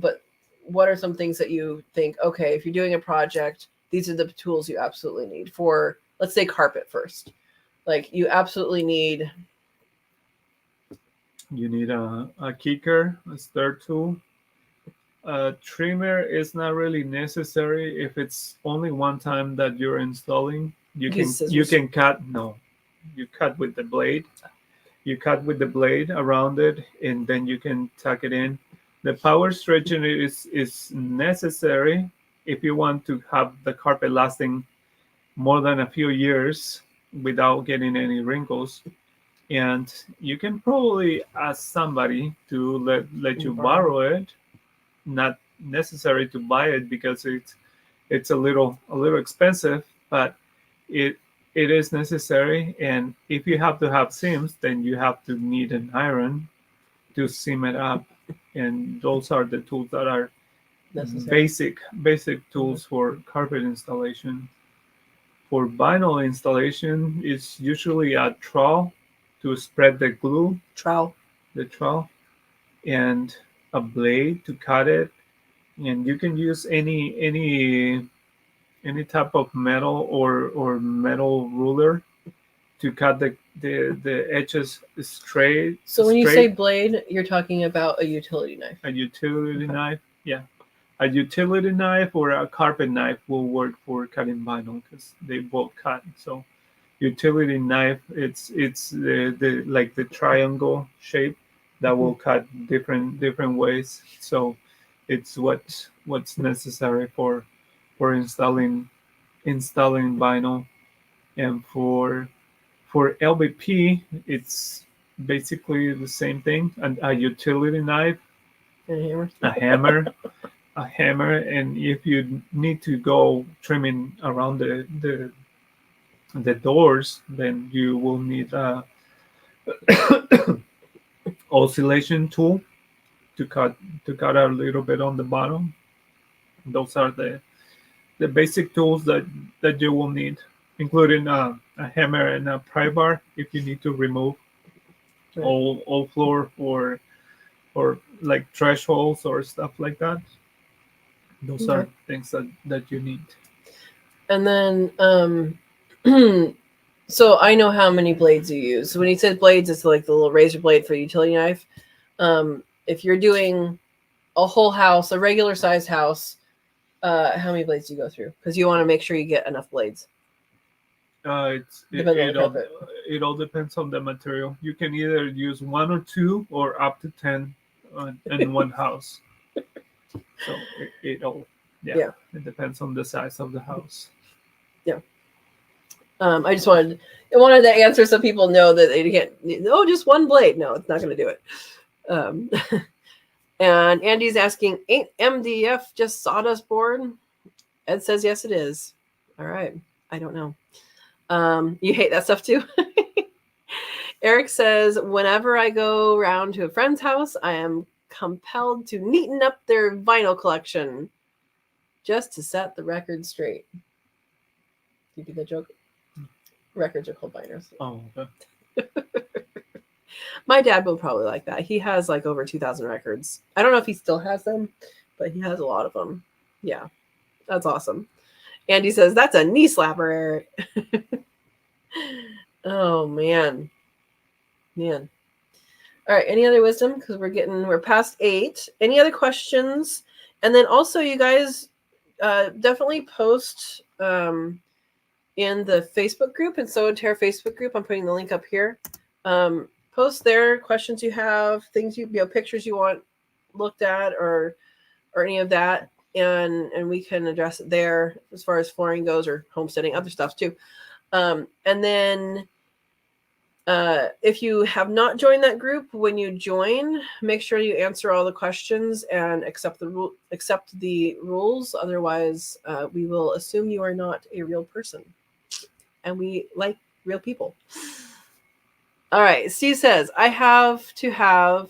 but what are some things that you think, okay, if you're doing a project, these are the tools you absolutely need for, let's say, carpet first. Like you absolutely need. You need a kicker, a stir tool. A trimmer is not really necessary if it's only one time that you're installing. You can cut. No, you cut with the blade. You cut with the blade around it, and then you can tuck it in. The power stretching is necessary if you want to have the carpet lasting more than a few years without getting any wrinkles. And you can probably ask somebody to let you borrow it. Not necessary to buy it because it's a little expensive, but it is necessary. And if you have to have seams, then you have to need an iron to seam it up. And those are the tools that are necessary. Basic tools for carpet installation. For vinyl installation, it's usually a trowel to spread the glue. The trowel, and a blade to cut it. And you can use any type of metal or metal ruler to cut the edges straight. So when you say blade, you're talking about a utility knife. A utility knife, yeah. A utility knife or a carpet knife will work for cutting vinyl because they both cut. So utility knife, it's the like the triangle shape that will cut different ways. So it's what's necessary for installing vinyl. And for LVP, it's basically the same thing. And a utility knife, a hammer, and if you need to go trimming around the doors, then you will need a oscillation tool to cut a little bit on the bottom. Those are the basic tools that you will need, including a hammer and a pry bar if you need to remove all floor or like thresholds or stuff like that. Those are things that you need. And then so I know how many blades you use. So when he said blades, it's like the little razor blade for a utility knife. If you're doing a whole house, a regular sized house, how many blades do you go through? Because you want to make sure you get enough blades. It all depends on the material. You can either use 1 or 2 or up to 10 in one house. So it all it depends on the size of the house. Yeah. I just wanted to answer so people know that they can't. Oh, just one blade. No, it's not going to do it. And Andy's asking, ain't MDF just sawdust board? Ed says yes, it is. All right. I don't know. You hate that stuff too? Eric says, whenever I go around to a friend's house, I am compelled to neaten up their vinyl collection just to set the record straight. You get the joke? Records are called binders. Oh, okay. My dad will probably like that. He has like over 2,000 records. I don't know if he still has them, but he has a lot of them. Yeah, that's awesome. Andy says, that's a knee slapper, Eric. Oh, man. Man. All right. Any other wisdom? Because we're past 8. Any other questions? And then also, you guys definitely post in the Facebook group, and so Tare Facebook group. I'm putting the link up here. Post there questions you have, things pictures you want looked at, or any of that, and we can address it there as far as flooring goes, or homesteading, other stuff too. And then if you have not joined that group, when you join, make sure you answer all the questions and accept the rules. Otherwise, we will assume you are not a real person, and we like real people. All right. Steve says, I have to have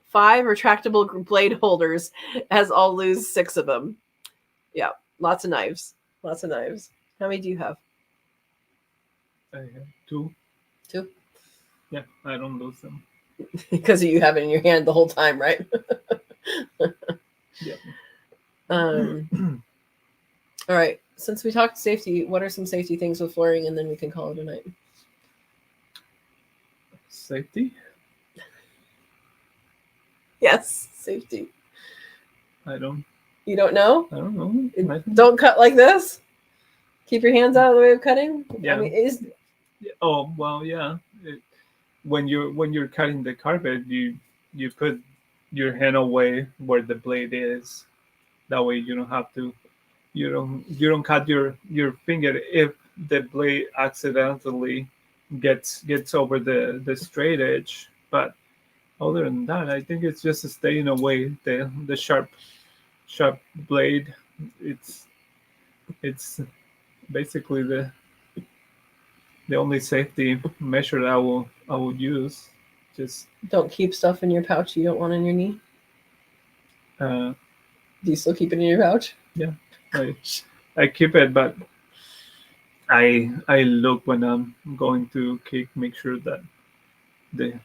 5 retractable blade holders, as I'll lose 6 of them. Yeah. Lots of knives. Lots of knives. How many do you have? I have 2. 2? Yeah, I don't lose them. Because you have it in your hand the whole time, right? Yeah. All right. Since we talked safety, what are some safety things with flooring, and then we can call it a night? Safety? Yes, safety. You don't know? I don't know. Don't cut like this? Keep your hands out of the way of cutting? Yeah. I mean, oh, well, yeah. When you're cutting the carpet, you put your hand away where the blade is. That way you don't have to you don't cut your finger if the blade accidentally gets over the straight edge. But other than that, I think it's just staying away the sharp blade. It's basically the only safety measure that I would use. Just don't keep stuff in your pouch you don't want on your knee. Do you still keep it in your pouch? Yeah, I keep it, but I look when I'm going to kick, make sure that the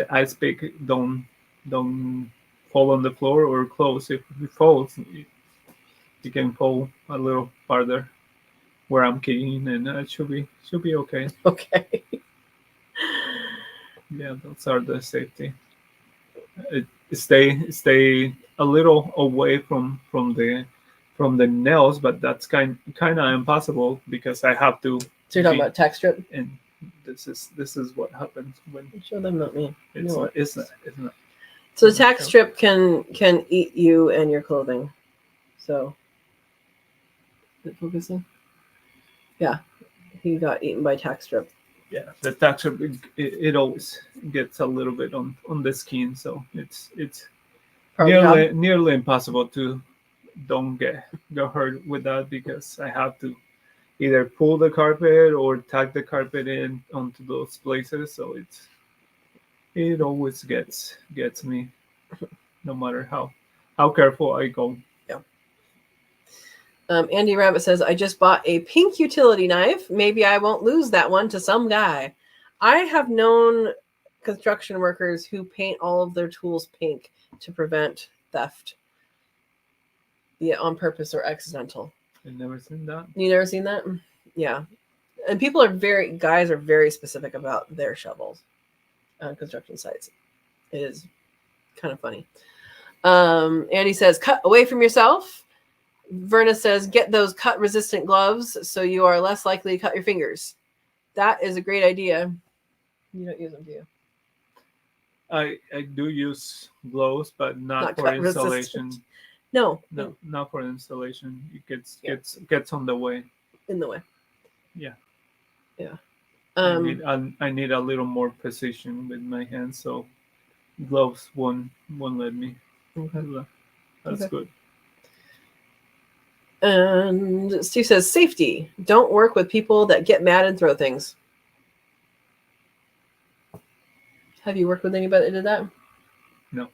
ice pick don't fall on the floor or close. If it falls, you can fall a little farther where I'm kicking, and it should be okay. Okay. Yeah, those are the safety. Stay a little away from the nails, but that's kind of impossible because I have to. So you're talking about tack strip, and this is what happens when. Show them, not me. It's not. So the tack strip can eat you and your clothing. So, is it focusing? Yeah, he got eaten by tack strip. Yeah, the tack strip it always gets a little bit on the skin, so it's nearly impossible to don't get hurt with that because I have to either pull the carpet or tack the carpet in onto those places. So it always gets me, no matter how careful I go. Yeah. Andy Rabbit says, I just bought a pink utility knife. Maybe I won't lose that one to some guy. I have known construction workers who paint all of their tools pink to prevent theft, be it on purpose or accidental. I've never seen that. You never seen that? Yeah. And guys are very specific about their shovels on construction sites. It is kind of funny. Andy says, cut away from yourself. Verna says, get those cut resistant gloves so you are less likely to cut your fingers. That is a great idea. You don't use them, do you? I do use gloves, but not for installation. Resistant. No, not for installation. It gets on the way. In the way. Yeah. Yeah. I need a little more precision with my hands, so gloves won't let me. Okay. That's good. And Steve says, safety. Don't work with people that get mad and throw things. Have you worked with anybody that did that? No.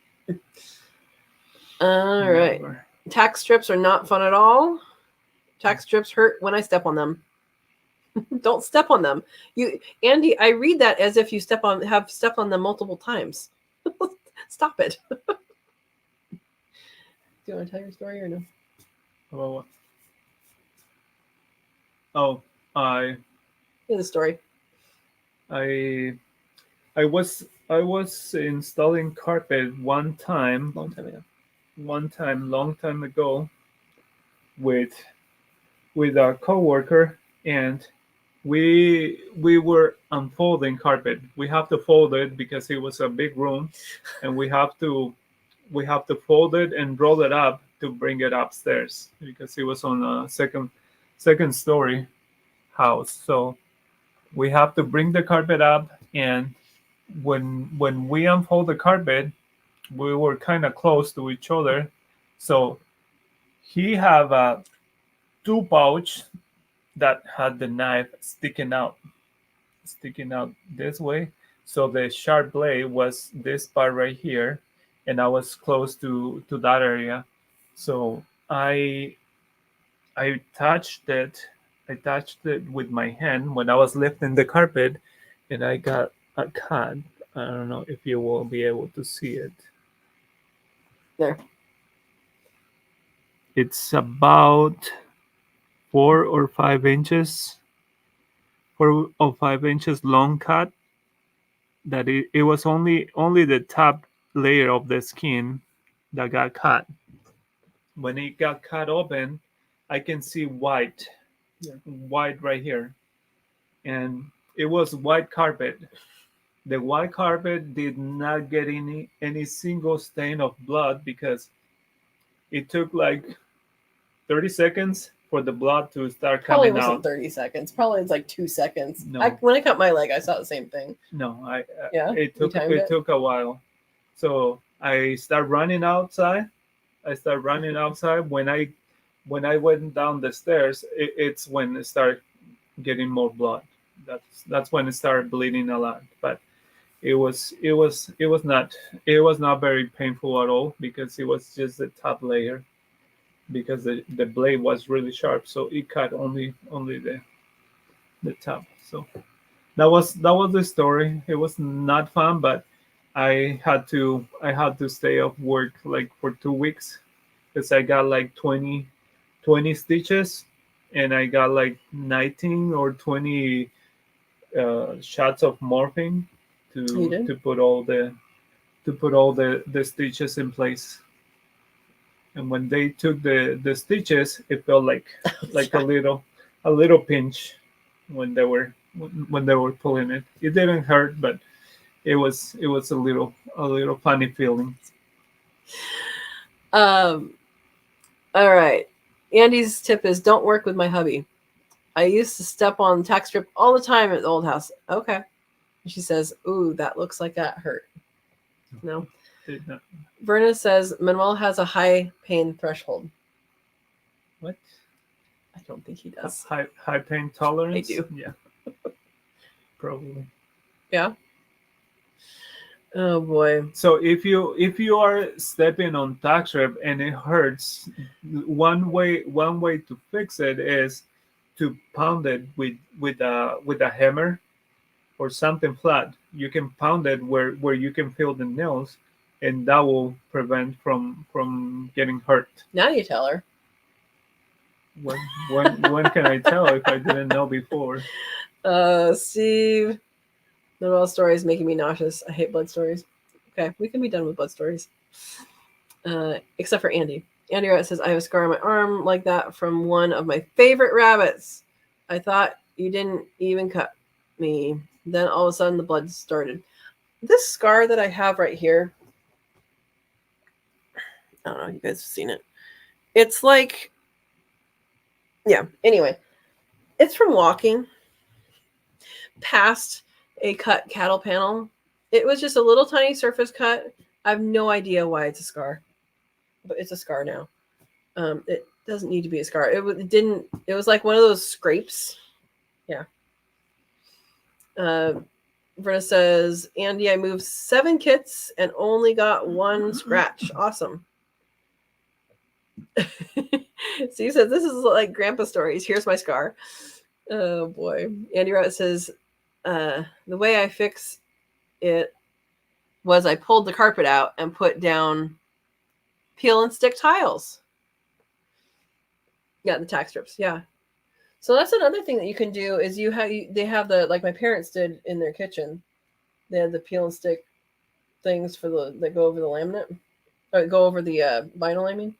All right. Tack strips are not fun at all. Tack strips hurt when I step on them. Don't step on them. Andy, I read that as if you have stepped on them multiple times. Stop it. Do you want to tell your story or no? About what? Oh, Here's the story. I was installing carpet one time. Long time ago. Long time ago, with a coworker, and we were unfolding carpet. We have to fold it because it was a big room, and we have to fold it and roll it up to bring it upstairs because it was on a second story house. So we have to bring the carpet up, and when we unfold the carpet, we were kind of close to each other. So he have a 2 pouch that had the knife sticking out this way. So the sharp blade was this part right here, and I was close to that area. So I touched it with my hand when I was lifting the carpet, and I got a cut. I don't know if you will be able to see it. There. It's about 4 or 5 inches. 4 or 5 inches long cut. That it was only the top layer of the skin that got cut. When it got cut open, I can see white right here, and it was white carpet. The white carpet did not get any single stain of blood because it took like 30 seconds for the blood to start coming out. Probably wasn't 30 seconds. Probably it's like 2 seconds. No. When I cut my leg, I saw the same thing. No, it took a while. So I start running outside. When I went down the stairs, it's when it started getting more blood. That's when it started bleeding a lot. But it was not very painful at all because it was just the top layer, because the blade was really sharp, so it cut only the top. So that was the story. It was not fun, but I had to stay off work like for 2 weeks because I got like 20 stitches, and I got like 19 or 20 shots of morphine to put all the stitches in place. And when they took the stitches, it felt like a little pinch when they were pulling it. It didn't hurt, but it was a little funny feeling. All right. Andy's tip is don't work with my hubby. I used to step on tack strip all the time at the old house. Okay. She says, ooh, that looks like that hurt. No. Verna says Manuel has a high pain threshold. What? A I don't think he does. High pain tolerance? I do. Yeah. Probably. Yeah. Oh boy. So if you are stepping on tack strip and it hurts, one way to fix it is to pound it with a hammer or something flat. You can pound it where you can feel the nails, and that will prevent from getting hurt. Now you tell her. When can I tell if I didn't know before? Steve, the Noel story is making me nauseous. I hate blood stories. Okay, we can be done with blood stories. Except for Andy. Andy Rabbit says, I have a scar on my arm like that from one of my favorite rabbits. I thought you didn't even cut me. Then all of a sudden the blood started. This scar that I have right here, I don't know if you guys have seen it. It's like, yeah, anyway, it's from walking past a cut cattle panel. It was just a little tiny surface cut. I have no idea why it's a scar, but it's a scar now. It doesn't need to be a scar. It was like one of those scrapes. Yeah. Verna says, Andy, I moved 7 kits and only got 1 scratch. Awesome. Steve says, this is like grandpa stories. Here's my scar. Oh boy. Andy Rabbit says, the way I fix it was I pulled the carpet out and put down peel and stick tiles. Yeah, the tack strips. Yeah. So that's another thing that you can do is they have the, like my parents did in their kitchen. They had the peel and stick things that go over the laminate, or go over the vinyl. I mean,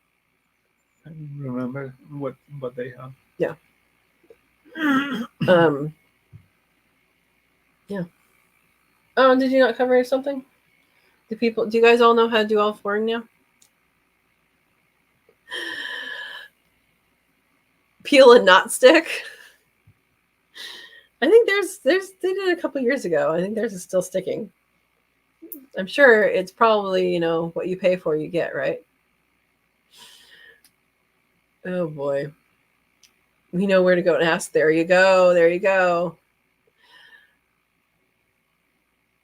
I remember what they have. Yeah. Yeah. Oh, did you not cover something? Do you guys all know how to do all flooring now? Peel and not stick. I think they did it a couple years ago. I think theirs is still sticking. I'm sure it's probably, what you pay for, you get, right? Oh boy. We know where to go and ask. There you go. There you go.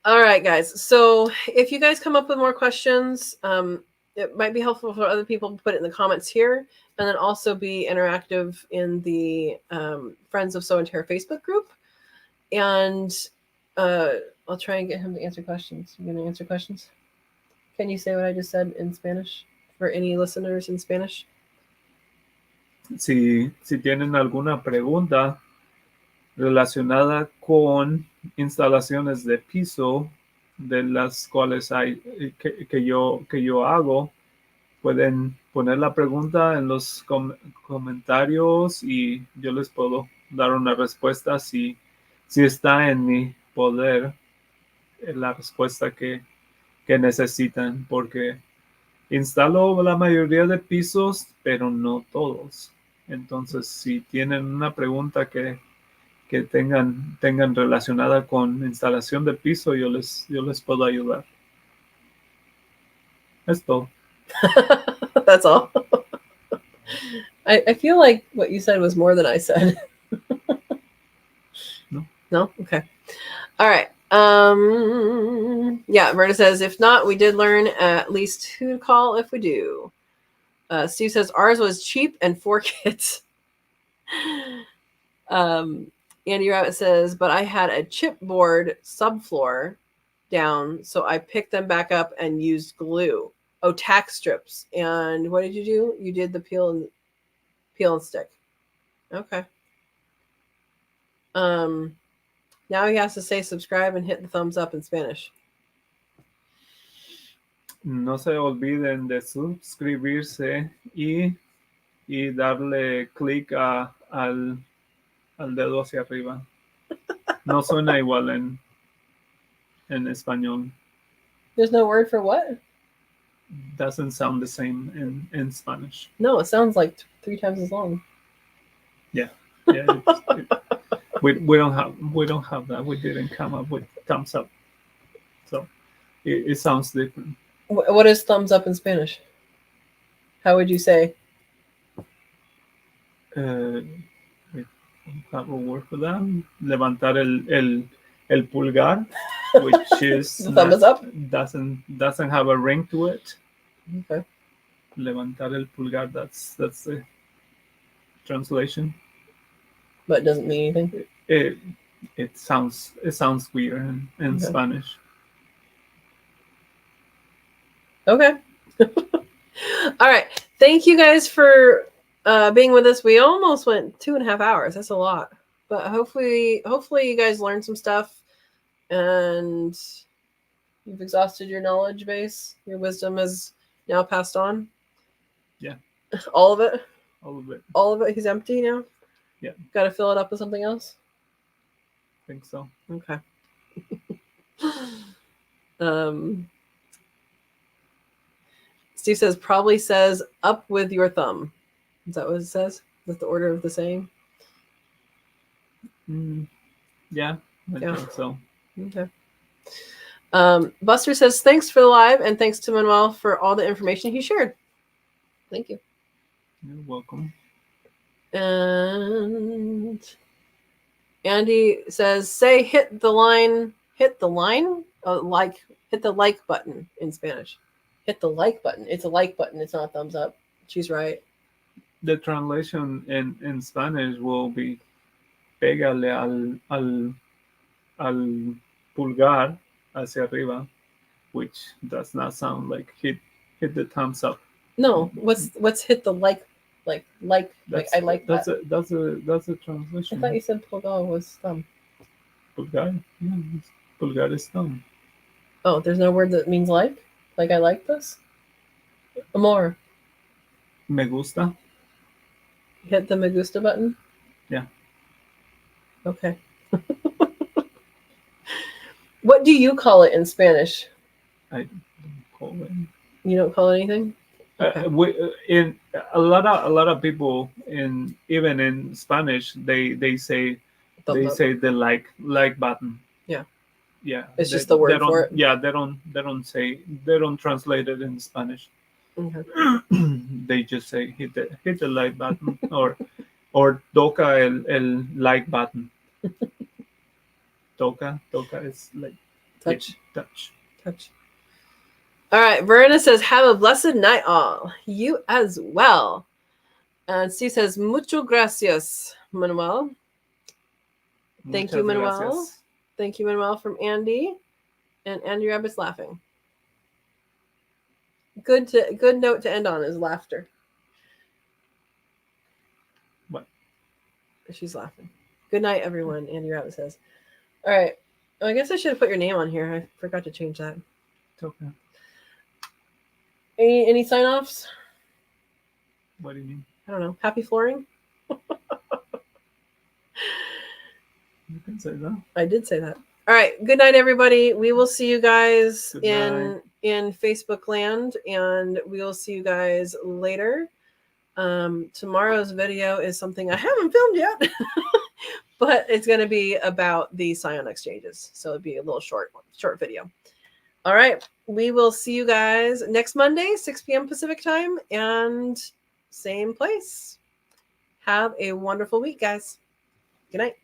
All right, guys. So if you guys come up with more questions, it might be helpful for other people to put it in the comments here, and then also be interactive in the Friends of Sow and Tare Facebook group. And I'll try and get him to answer questions. You going to answer questions? Can you say what I just said in Spanish for any listeners in Spanish? Si tienen alguna pregunta relacionada con instalaciones de piso, de las cuales hay que yo hago, pueden poner la pregunta en los comentarios y yo les puedo dar una respuesta si está en mi poder la respuesta que necesitan, porque instalo la mayoría de pisos, pero no todos. Entonces, si tienen una pregunta que tengan relacionada con instalación de piso, yo les puedo ayudar. Es todo. That's all. I feel like what you said was more than I said. No? Okay. All right. Yeah, Verna says, if not, we did learn at least who to call if we do. Steve says, ours was cheap and 4 kits. Andy Rabbit says, but I had a chipboard subfloor down, so I picked them back up and used glue. Oh, tack strips. And what did you do? You did the peel and stick. Okay. Now he has to say subscribe and hit the thumbs up in Spanish. No se olviden de suscribirse y darle clic al dedo hacia arriba. No suena igual en español. There's no word for what? Doesn't sound the same in Spanish. No, it sounds like 3 times as long. Yeah. We don't have that. We didn't come up with thumbs up, so it sounds different. What is thumbs up in Spanish? How would you say? Have a word for that. Levantar el pulgar, which is The thumb is up. Doesn't have a ring to it. Okay. Levantar el pulgar. That's the translation. But it doesn't mean anything. It sounds weird in Okay. Spanish. Okay. All right. Thank you guys for being with us. We almost went 2.5 hours. That's a lot. But hopefully you guys learned some stuff and you've exhausted your knowledge base. Your wisdom is now passed on. Yeah. All of it? All of it. All of it? He's empty now? Yeah. Got to fill it up with something else? I think so. Okay. Steve says, probably says, up with your thumb. Is that what it says? Is that the order of the saying? Yeah, I think so. Okay. Buster says, thanks for the live and thanks to Manuel for all the information he shared. Thank you. You're welcome. And Andy says, say hit the line. Hit the like button in Spanish. Hit the like button. It's a like button. It's not a thumbs up. She's right. The translation in Spanish will be pégale al pulgar hacia arriba, which does not sound like hit the thumbs up. No, what's hit the like I like that. That's a translation. I thought you said pulgar was thumb. Pulgar? Yeah, pulgar is thumb. Oh, there's no word that means like? Like I like this? Amor. Me gusta. Hit the me gusta button? Yeah. Okay. What do you call it in Spanish? I don't call it. You don't call it anything? Okay. In a lot of people even in Spanish they say the like button. Yeah. It's just the word for it. Yeah, they don't translate it in Spanish. Okay. They just say hit the like button or toca el like button. Toca is like touch. Touch. All right, Verna says, have a blessed night all. You as well. And Steve says, mucho gracias, Manuel. Thank you, Manuel. Gracias. Thank you, Manuel, from Andy. And Andy Rabbit's laughing. Good note to end on is laughter. What? She's laughing. Good night, everyone, Andy Rabbit says. All right. I guess I should have put your name on here. I forgot to change that. It's okay. Any sign-offs? What do you mean? I don't know. Happy flooring? You can say that. I did say that. All right. Good night, everybody. We will see you guys in Facebook land, and we will see you guys later. Tomorrow's video is something I haven't filmed yet, but it's going to be about the Scion exchanges. So it'll be a little short video. All right. We will see you guys next Monday, 6 p.m. Pacific time, and same place. Have a wonderful week, guys. Good night.